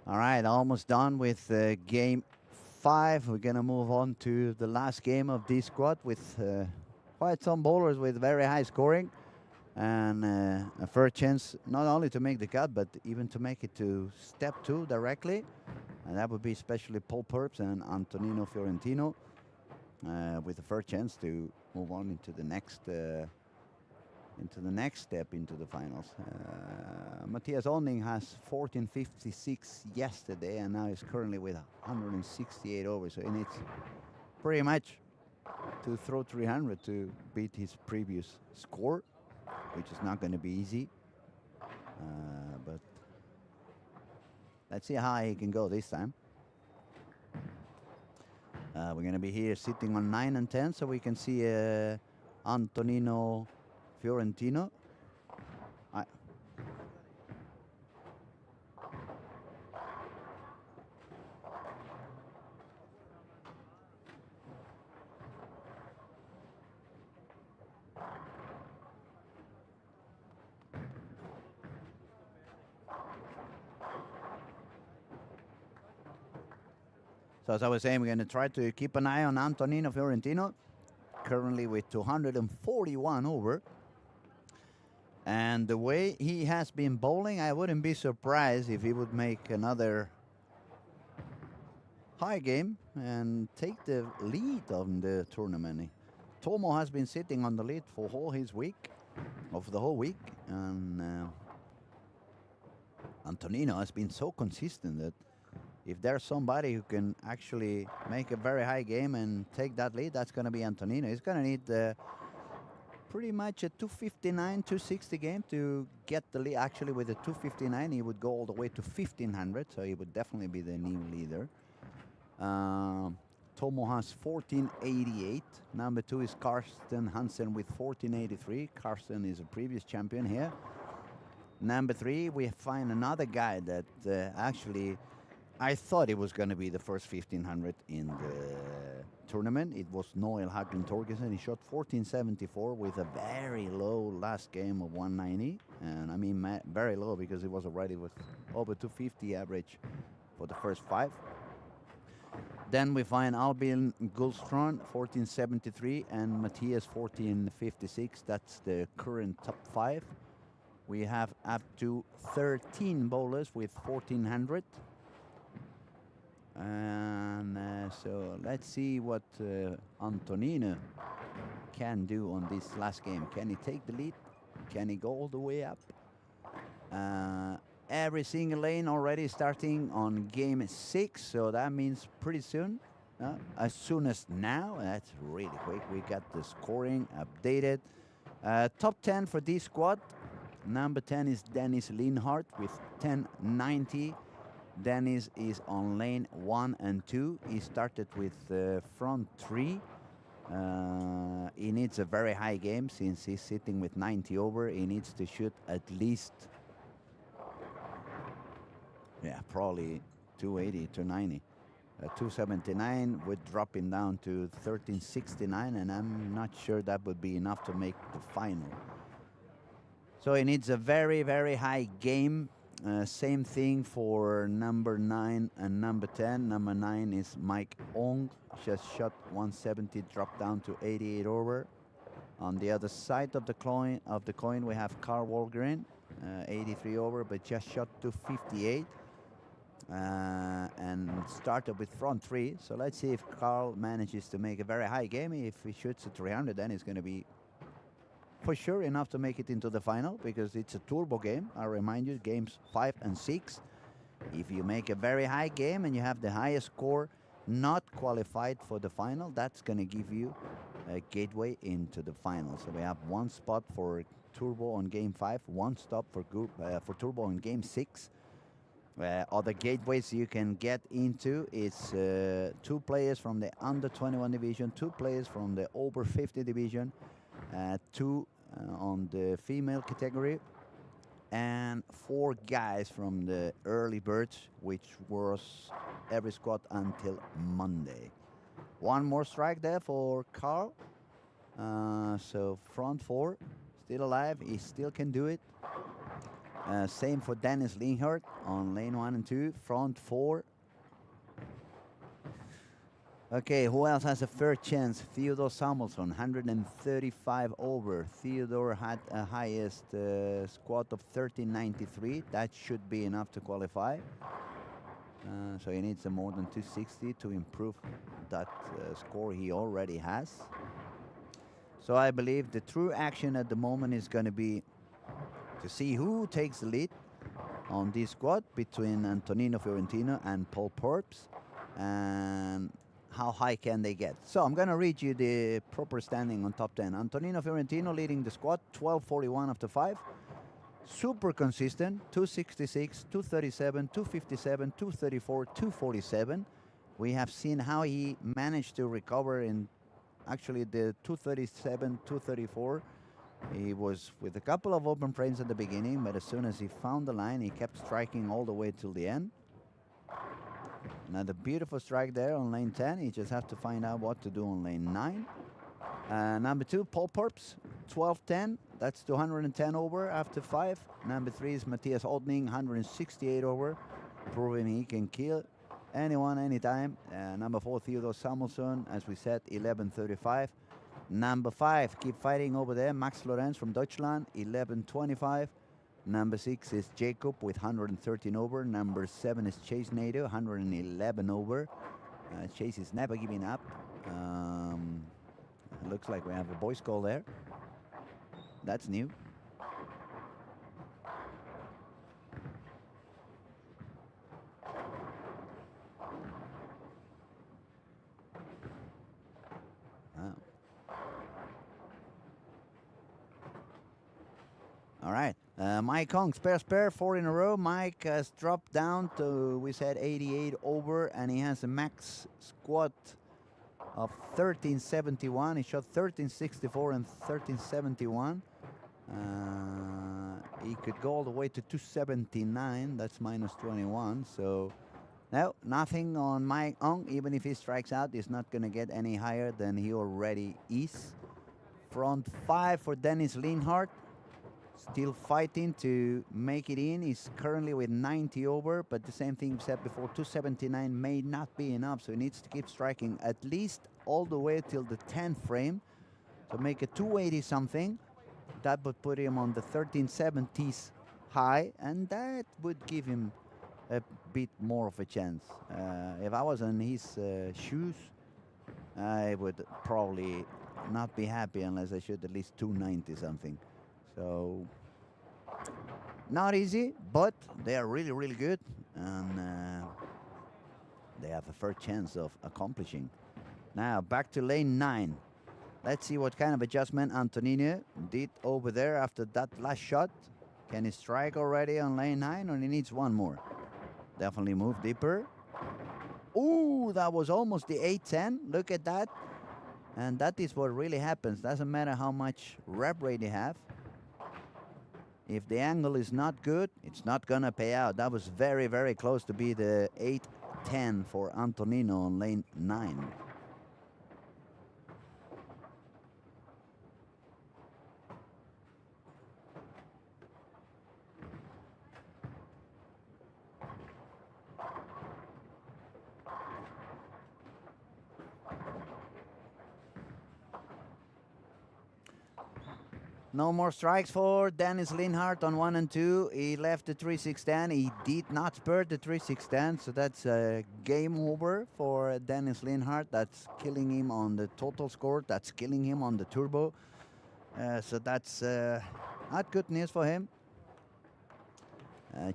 All right, almost done with game 5. We're going to move on to the last game of this squad with quite some bowlers with very high scoring and a fair chance not only to make the cut, but even to make it to step 2 directly. And that would be especially Paul Purps and Antonino Fiorentino with a fair chance to move on into the next step into the finals. Matthias Onning has 1456 yesterday, and now he's currently with 168 overs. So he needs pretty much to throw 300 to beat his previous score, which is not going to be easy. But let's see how high he can go this time. We're going to be here sitting on 9 and 10, so we can see Antonino Fiorentino. So as I was saying, we're going to try to keep an eye on Antonino Fiorentino, currently with 241 over. And the way he has been bowling, I wouldn't be surprised if he would make another high game and take the lead on the tournament. Tomo has been sitting on the lead for the whole week, and Antonino has been so consistent that if there's somebody who can actually make a very high game and take that lead, that's going to be Antonino. He's going to need pretty much a 259, 260 game to get the lead. Actually, with a 259, he would go all the way to 1500, so he would definitely be the new leader. Tomo has 1488. Number 2 is Karsten Hansen with 1483. Karsten is a previous champion here. Number 3, we find another guy that actually I thought it was going to be the first 1500 in the tournament. It was Noel Haglund Torgersen. He shot 1474 with a very low last game of 190. And I mean, very low because it was already with over 250 average for the first 5. Then we find Albin Gullstrand, 1473, and Matthias, 1456. That's the current top 5. We have up to 13 bowlers with 1400. And so let's see what Antonino can do on this last game. Can he take the lead? Can he go all the way up? Every single lane already starting on game 6, so that means pretty soon. As soon as now, that's really quick. We got the scoring updated. Top 10 for this squad. Number 10 is Dennis Linhart with 1090. Dennis is on lane 1 and 2. He started with front 3. He needs a very high game since he's sitting with 90 over. He needs to shoot at least, probably 280, 290. 279 would drop him down to 1369, and I'm not sure that would be enough to make the final. So he needs a very, very high game. Same thing for number 9 and number 10. Number 9 is Mike Ong, just shot 170, dropped down to 88 over. On the other side of the coin, we have Carl Walgren, 83 over, but just shot 258. And started with front 3. So let's see if Carl manages to make a very high game. If he shoots a 300, then it's going to be for sure enough to make it into the final, because it's a turbo game. I remind you, games 5 and 6. If you make a very high game and you have the highest score not qualified for the final, that's going to give you a gateway into the final. So we have 1 spot for turbo on game 5, 1 stop for turbo on game 6. Other gateways you can get into is 2 players from the under 21 division, 2 players from the over 50 division, 2 on the female category, and 4 guys from the early birds, which was every squad until Monday. 1 more strike there for Carl. So front four, still alive. He still can do it. Same for Dennis Linhart on lane 1 and 2. Front four. Okay, who else has a fair chance? Theodore Samuelsson, 135 over. Theodore had a highest squat of 1393. That should be enough to qualify. So he needs a more than 260 to improve that score he already has. So I believe the true action at the moment is going to be to see who takes the lead on this squad between Antonino Fiorentino and Paul Porps, and how high can they get. So I'm going to read you the proper standing on top 10. Antonino Fiorentino leading the squad, 12:41 after 5. Super consistent, 266, 237, 257, 234, 247. We have seen how he managed to recover in actually the 237, 234. He was with a couple of open frames at the beginning, but as soon as he found the line, he kept striking all the way till the end. Another beautiful strike there on lane 10. He just have to find out what to do on lane 9. Number 2, Paul Porps, 12:10. That's 210 over after 5. Number 3 is Matthias Odning, 168 over, proving he can kill anyone, anytime. Number 4, Theodore Samuelsson, as we said, 11:35. Number 5, keep fighting over there, Max Lorenz from Deutschland, 11:25. Number 6 is Jacob with 113 over. Number 7 is Chase Nader, 111 over. Chase is never giving up. Looks like we have a voice call there. That's new. Wow. All right. Mike Hong, spare, 4 in a row. Mike has dropped down to, we said, 88 over, and he has a max squat of 1371. He shot 1364 and 1371. He could go all the way to 279. That's minus 21. So, no, nothing on Mike Ong. Even if he strikes out, he's not going to get any higher than he already is. Front 5 for Dennis Linhart. Still fighting to make it in. He's currently with 90 over, but the same thing we said before, 279 may not be enough, so he needs to keep striking at least all the way till the 10th frame to make a 280 something. That would put him on the 1370s high, and that would give him a bit more of a chance. If I was in his shoes, I would probably not be happy unless I shoot at least 290 something. So, not easy, but they are really, really good, and they have a fair chance of accomplishing. Now, back to lane 9. Let's see what kind of adjustment Antonino did over there after that last shot. Can he strike already on lane 9, or he needs one more? Definitely move deeper. Ooh, that was almost the 810. Look at that. And that is what really happens. Doesn't matter how much rep rate you have. If the angle is not good, it's not gonna pay out. That was very, very close to be the 810 for Antonino on lane 9. No more strikes for Dennis Linhart on 1 and 2. He left the 3-6-10. He did not spur the 3-6-10, so that's a game over for Dennis Linhart. That's killing him on the total score. That's killing him on the turbo. So that's not good news for him.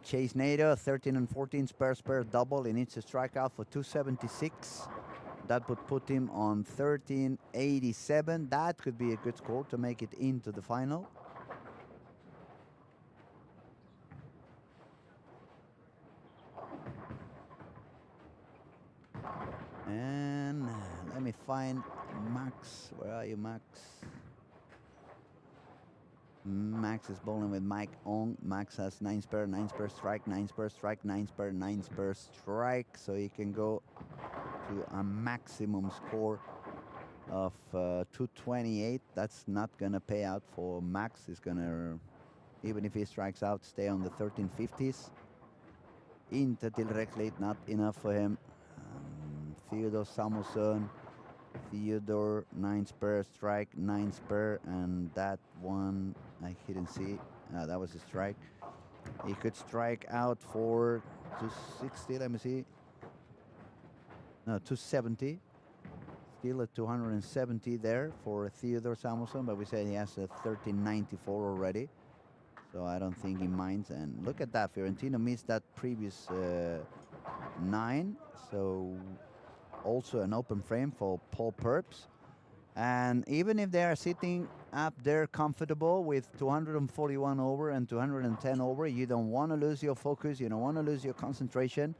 Chase Nader, 13 and 14 spare double. He needs to strike out for 276. That would put him on 1387. That could be a good score to make it into the final. And let me find Max. Where are you, Max? Max is bowling with Mike Ong. Max has 9 spare strike, 9 spare strike, 9 spare, 9 spare strike. So he can go to a maximum score of 228. That's not going to pay out for Max. He's going to, even if he strikes out, stay on the 1350s. Inte tillräckligt, not enough for him. Theodore Samuelsson, Theodore 9 spur, strike 9 spur, and that one I didn't see. That was a strike. He could strike out for 260, let me see. No, 270. Still at 270 there for Theodore Samuelsson, but we said he has a 1394 already. So I don't think he minds. And look at that, Fiorentino missed that previous 9. So also an open frame for Paul Purps. And even if they are sitting up there comfortable with 241 over and 210 over, you don't want to lose your focus, you don't want to lose your concentration.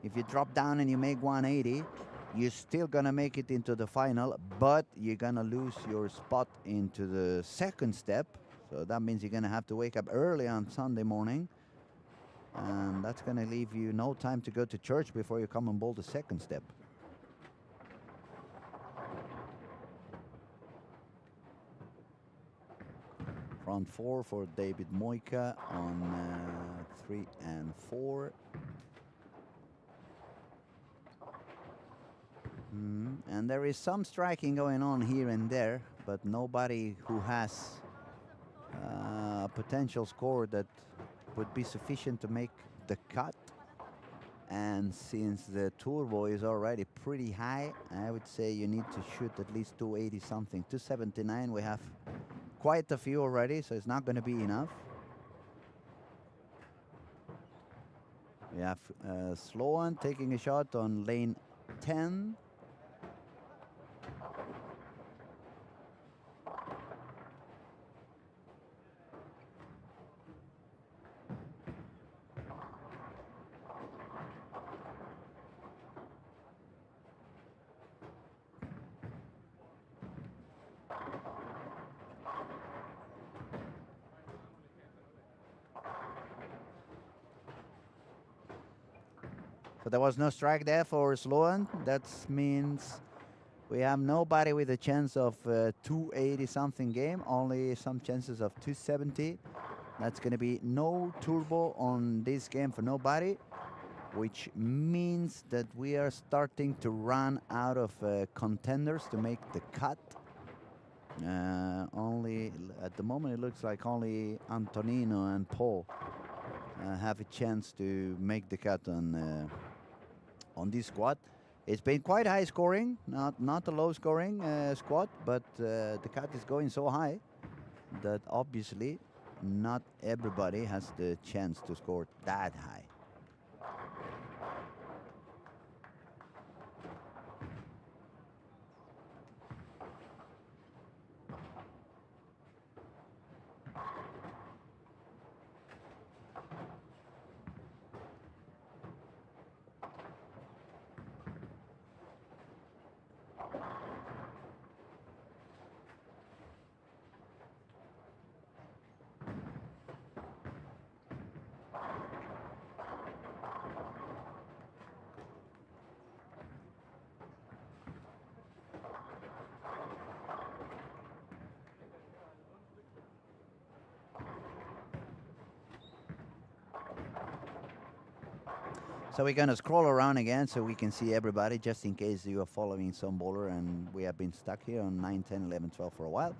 If you drop down and you make 180, you're still going to make it into the final, but you're going to lose your spot into the second step. So that means you're going to have to wake up early on Sunday morning. And that's going to leave you no time to go to church before you come and bowl the second step. Front 4 for David Moika on 3 and 4. And there is some striking going on here and there, but nobody who has a potential score that would be sufficient to make the cut. And since the turbo is already pretty high, I would say you need to shoot at least 280 something. 279 we have quite a few already, so it's not going to be enough. We have Sloan taking a shot on lane 10. So there was no strike there for Sloan. That means we have nobody with a chance of 280 something game, only some chances of 270. That's going to be no turbo on this game for nobody, which means that we are starting to run out of contenders to make the cut. Only at the moment it looks like only Antonino and Paul have a chance to make the cut on this squad. It's been quite high scoring, not a low scoring squad, but the cut is going so high that obviously not everybody has the chance to score that high. So we're going to scroll around again so we can see everybody, just in case you are following some bowler and we have been stuck here on 9, 10, 11, 12 for a while.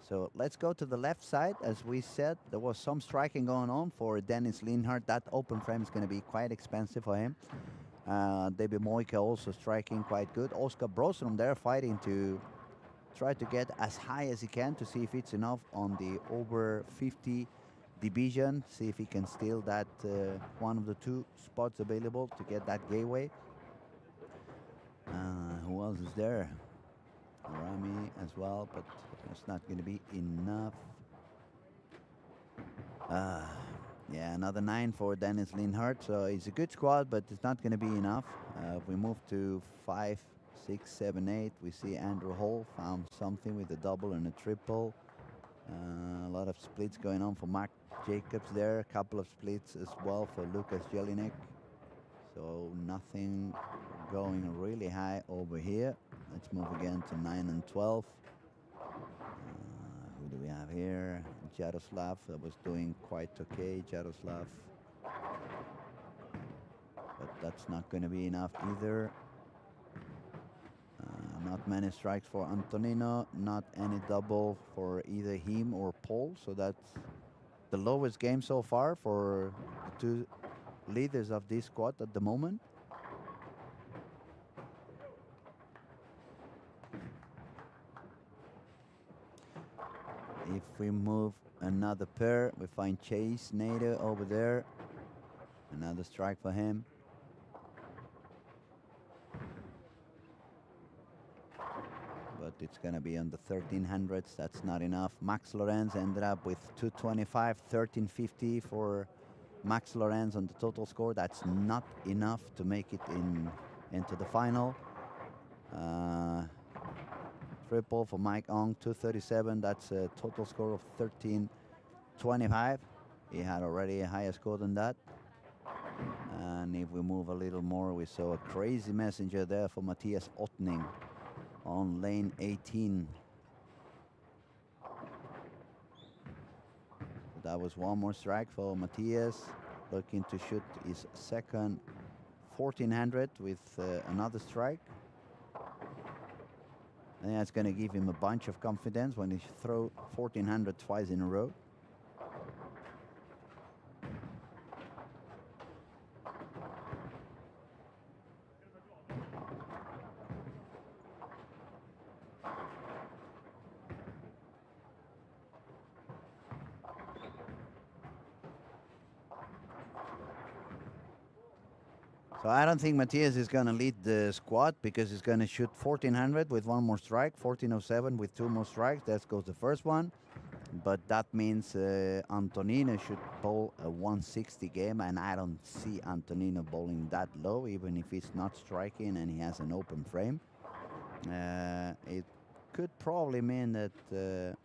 So let's go to the left side. As we said, there was some striking going on for Dennis Linhart. That open frame is going to be quite expensive for him. David Moika also striking quite good. Oscar Brostrom there fighting to try to get as high as he can to see if it's enough on the over 50 division, see if he can steal that one of the 2 spots available to get that gateway. Who else is there? Rami as well, but it's not going to be enough. Yeah, another 9 for Dennis Linhart. So it's a good squad, but it's not going to be enough. If we move to 5, 6, 7, 8, we see Andrew Hall found something with a double and a triple. A lot of splits going on for Mark Jacobs there. A couple of splits as well for Lucas Jelinek. So nothing going really high over here. Let's move again to 9 and 12. Who do we have here? Jaroslav, that was doing quite okay, Jaroslav. But that's not going to be enough either. Not many strikes for Antonino, not any double for either him or Paul, so that's the lowest game so far for the two leaders of this squad at the moment. If we move another pair, we find Chase Nader over there. Another strike for him. But it's going to be on the 1300s. That's not enough. Max Lorenz ended up with 225, 1350 for Max Lorenz on the total score. That's not enough to make it into the final. Triple for Mike Ong, 237. That's a total score of 1325. He had already a higher score than that. And if we move a little more, we saw a crazy messenger there for Matthias Ottning on lane 18. That was one more strike for Matthias, looking to shoot his second 1400 with another strike. And that's going to give him a bunch of confidence when he throw 1400 twice in a row. So I don't think Matthias is going to lead the squad because he's going to shoot 1400 with one more strike, 1407 with two more strikes. That goes the first one. But that means Antonino should bowl a 160 game, and I don't see Antonino bowling that low, even if he's not striking and he has an open frame. It could probably mean that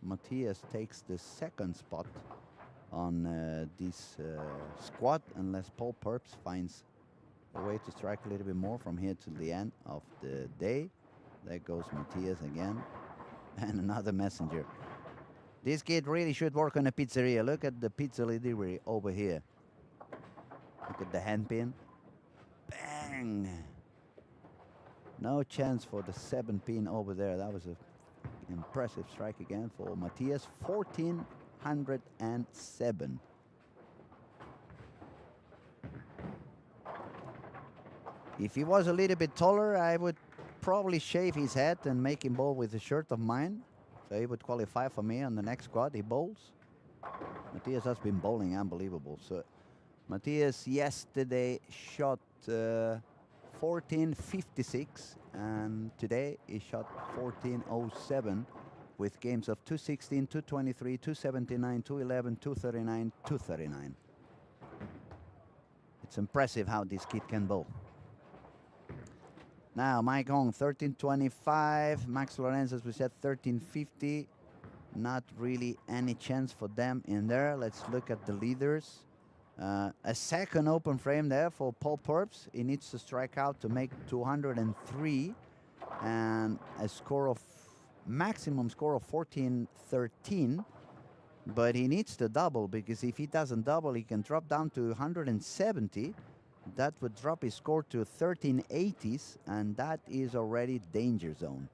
Matthias takes the second spot on this squad, unless Paul Purps finds a way to strike a little bit more from here to the end of the day. There goes Matthias again. And another messenger. This kid really should work on a pizzeria. Look at the pizza delivery over here. Look at the handpin. Bang! No chance for the 7-pin over there. That was an impressive strike again for Matthias. 1407. If he was a little bit taller, I would probably shave his head and make him bowl with a shirt of mine. So he would qualify for me on the next squad. He bowls. Matthias has been bowling unbelievable. So Matthias yesterday shot 1456, and today he shot 1407 with games of 216, 223, 279, 211, 239, 239. It's impressive how this kid can bowl. Now, Mike Hong, 1325. Max Lorenz, as we said, 1350. Not really any chance for them in there. Let's look at the leaders. A second open frame there for Paul Purps. He needs to strike out to make 203. And a score of, maximum score of 1413. But he needs to double, because if he doesn't double, he can drop down to 170. That would drop his score to 1380s, and that is already danger zone.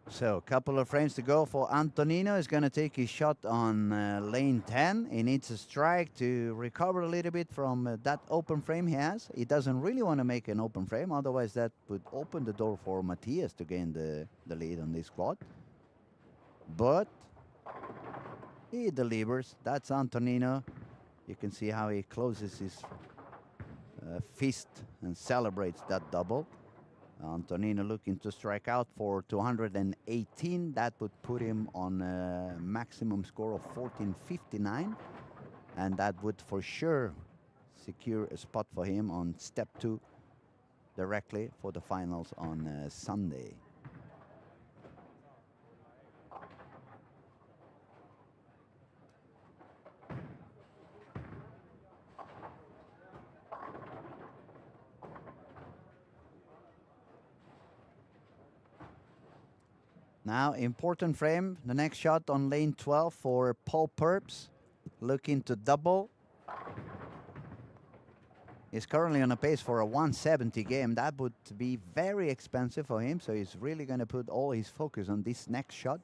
So a couple of frames to go for Antonino. Is going to take his shot on lane 10. He needs a strike to recover a little bit from that open frame he has. He doesn't really want to make an open frame, otherwise that would open the door for Matthias to gain the lead on this squad. But he delivers. That's Antonino. You can see how he closes his fist and celebrates that double. Antonino looking to strike out for 218. That would put him on a maximum score of 1459. And that would for sure secure a spot for him on step 2 directly for the finals on Sunday. Now, important frame, the next shot on lane 12 for Paul Purps, looking to double. He's currently on a pace for a 170 game. That would be very expensive for him, so he's really going to put all his focus on this next shot.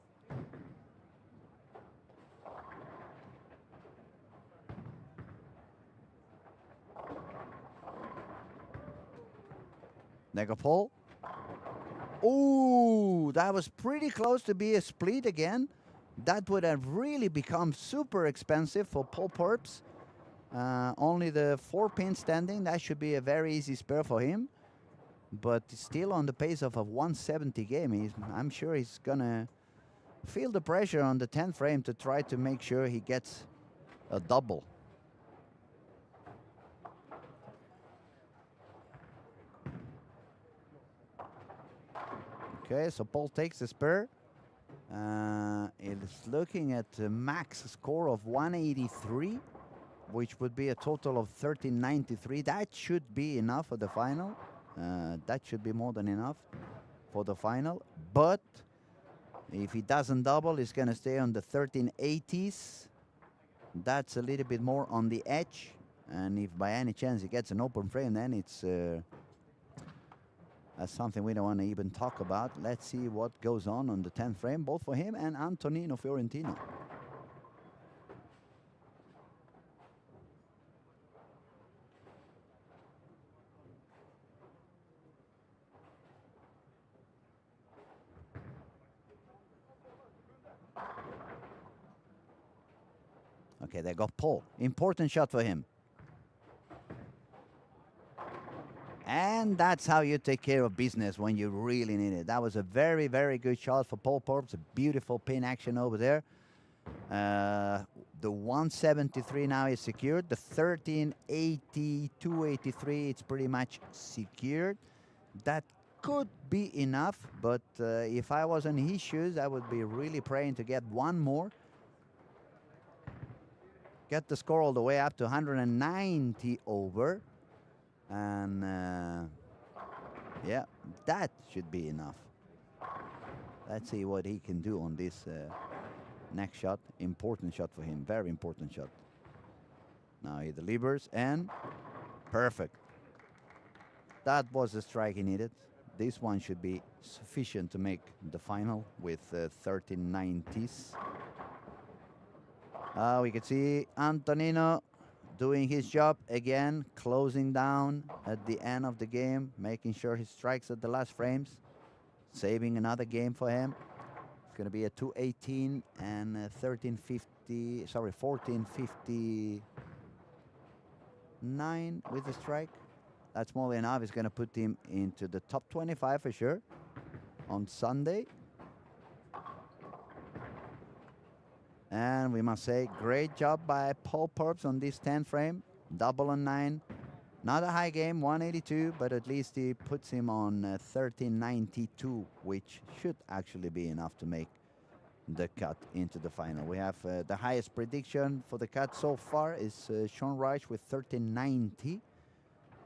There go Paul. Ooh, that was pretty close to be a split again. That would have really become super expensive for Paul Purps. Only the 4-pin standing, that should be a very easy spare for him. But still on the pace of a 170 game, I'm sure he's gonna feel the pressure on the 10th frame to try to make sure he gets a double. Okay, so Paul takes the spur. It's looking at a max score of 183, which would be a total of 1393. That should be enough for the final. That should be more than enough for the final. But if he doesn't double, he's going to stay on the 1380s. That's a little bit more on the edge. And if by any chance he gets an open frame, then it's that's something we don't want to even talk about. Let's see what goes on the 10th frame, both for him and Antonino Fiorentino. Okay, they got Paul. Important shot for him. And that's how you take care of business when you really need it. That was a very, very good shot for Paul Purps. A beautiful pin action over there. The 173 now is secured. The 1380, 283, it's pretty much secured. That could be enough, but if I was in his shoes, I would be really praying to get one more. Get the score all the way up to 190 over. And yeah, that should be enough. Let's see what he can do on this next shot. Important shot for him, very important shot. Now he delivers and perfect. That was the strike he needed. This one should be sufficient to make the final with 1390s. We can see Antonino doing his job again, closing down at the end of the game, making sure he strikes at the last frames, saving another game for him. It's going to be a 218 and a 1459 with the strike. That's more than enough. It's going to put him into the top 25 for sure on Sunday. And we must say, great job by Paul Purps on this 10 frame. Double on 9. Not a high game, 182, but at least he puts him on 1392, which should actually be enough to make the cut into the final. We have the highest prediction for the cut so far is Sean Reich with 1390.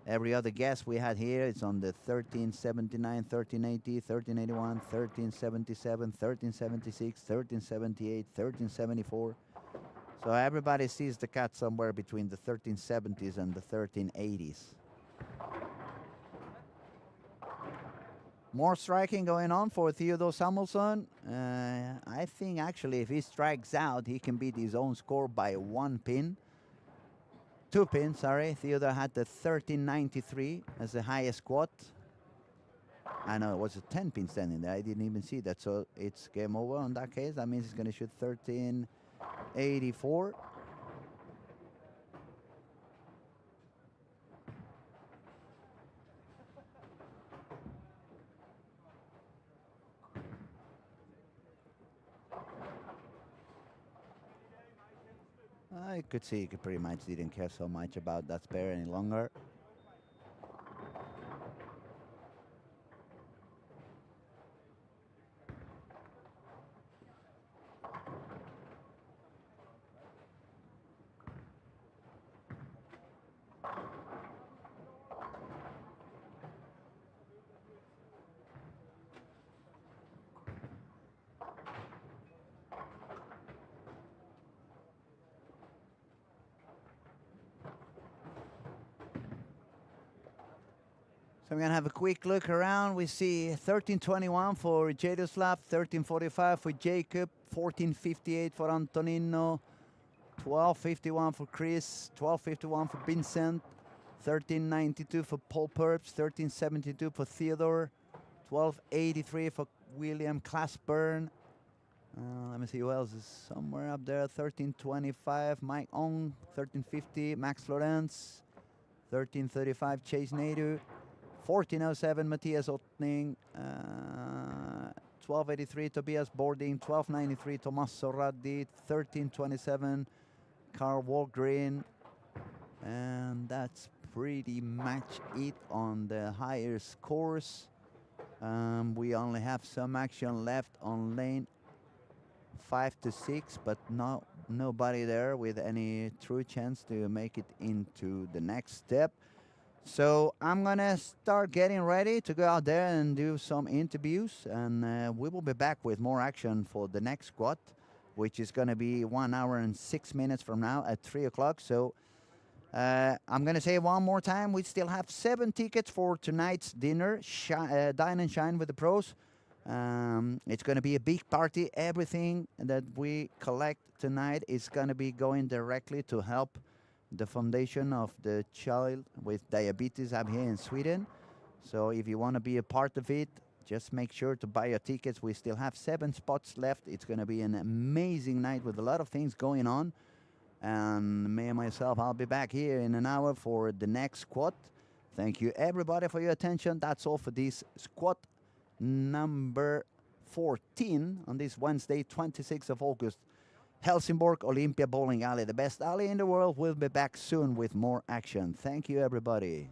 Every other guess we had here is on the 1379, 1380, 1381, 1377, 1376, 1378, 1374. So everybody sees the cut somewhere between the 1370s and the 1380s. More striking going on for Theodore Samuelsson. I think actually if he strikes out, he can beat his own score by 1 pin. 2 pins, sorry. Theodore had the 1393 as the highest squat. I know it was a 10-pin standing there. I didn't even see that. So it's game over on that case. That means he's going to shoot 1384. I could see he pretty much didn't care so much about that spare any longer. So we're going to have a quick look around. We see 1321 for Jaroslav, 1345 for Jacob, 1458 for Antonino, 1251 for Chris, 1251 for Vincent, 1392 for Paul Purps, 1372 for Theodore, 1283 for William Classburn. Let me see who else is somewhere up there. 1325 Mike Ong, 1350 Max Lorenz, 1335 Chase Nadu, 1407 Matthias Ottning, 1283 Tobias Boarding, 1293 Tomas Soradi, 1327 Carl Walgreen, and that's pretty much it on the higher scores. We only have some action left on lane 5 to 6, but nobody there with any true chance to make it into the next step. So I'm gonna start getting ready to go out there and do some interviews, and we will be back with more action for the next squad, which is gonna be 1 hour and 6 minutes from now at 3 o'clock. So I'm gonna say one more time, we still have 7 tickets for tonight's dinner, Dine and Shine with the Pros. It's gonna be a big party. Everything that we collect tonight is gonna be going directly to help the foundation of the child with diabetes up here in Sweden. So if you want to be a part of it, just make sure to buy your tickets. We still have 7 spots left. It's going to be an amazing night with a lot of things going on. And me and myself, I'll be back here in an hour for the next squad. Thank you everybody for your attention. That's all for this squad number 14 on this Wednesday, 26th of August. Helsingborg Olympia Bowling Alley, the best alley in the world. We'll be back soon with more action. Thank you, everybody.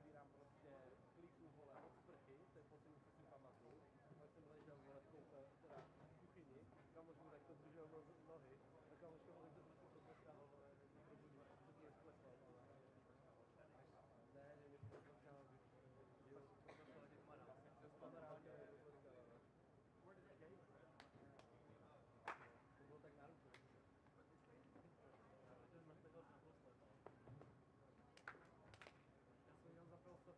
přebírám prostě kliku vole od sprchy, to je poslední, co si pamatuju. Pak jsem ležel vole v kuchyni, kamoš mu takto držel nohy, a kamoška mu takto prostě potleskával vole, probudil, co ti je spleskal vole. Ne, mě to potleskával, jo, potleskal těch má nás, jak se kamarádě potleskal. Where did it go? To bylo tak náročné. Já jsem měl zapil se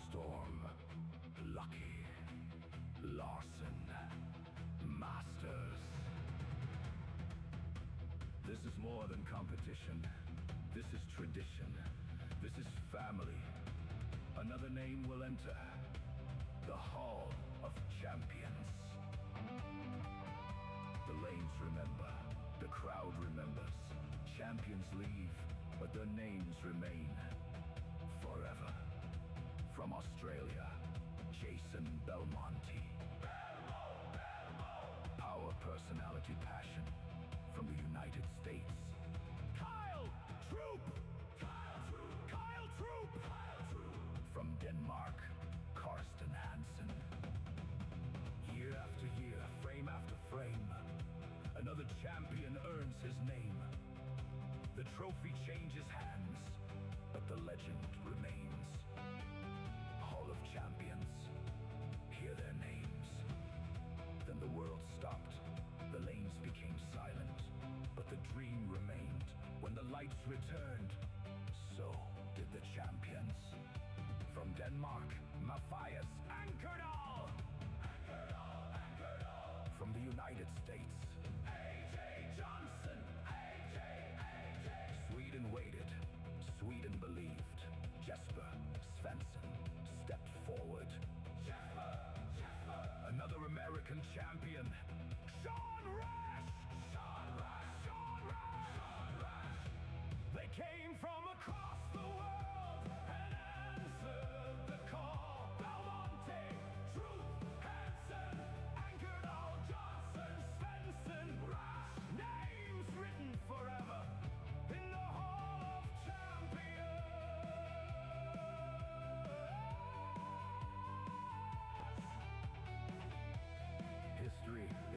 Storm, Lucky, Larson, Masters. This is more than competition. This is tradition. This is family. Another name will enter. The Hall of Champions. The lanes remember. The crowd remembers. Champions leave, but their names remain. Forever. From Australia, Jason Belmonte. Power, personality, passion. From the United States, Kyle Troop. Kyle Troop. From Denmark, Karsten Hansen. Year after year, frame after frame, another champion earns his name. The trophy changes hands, but the legend remains. Hall of Champions, hear their names. Then the world stopped, the lanes became silent, but the dream remained. When the lights returned, so did the champions. From Denmark, Matthias Ankerdal. From the United States,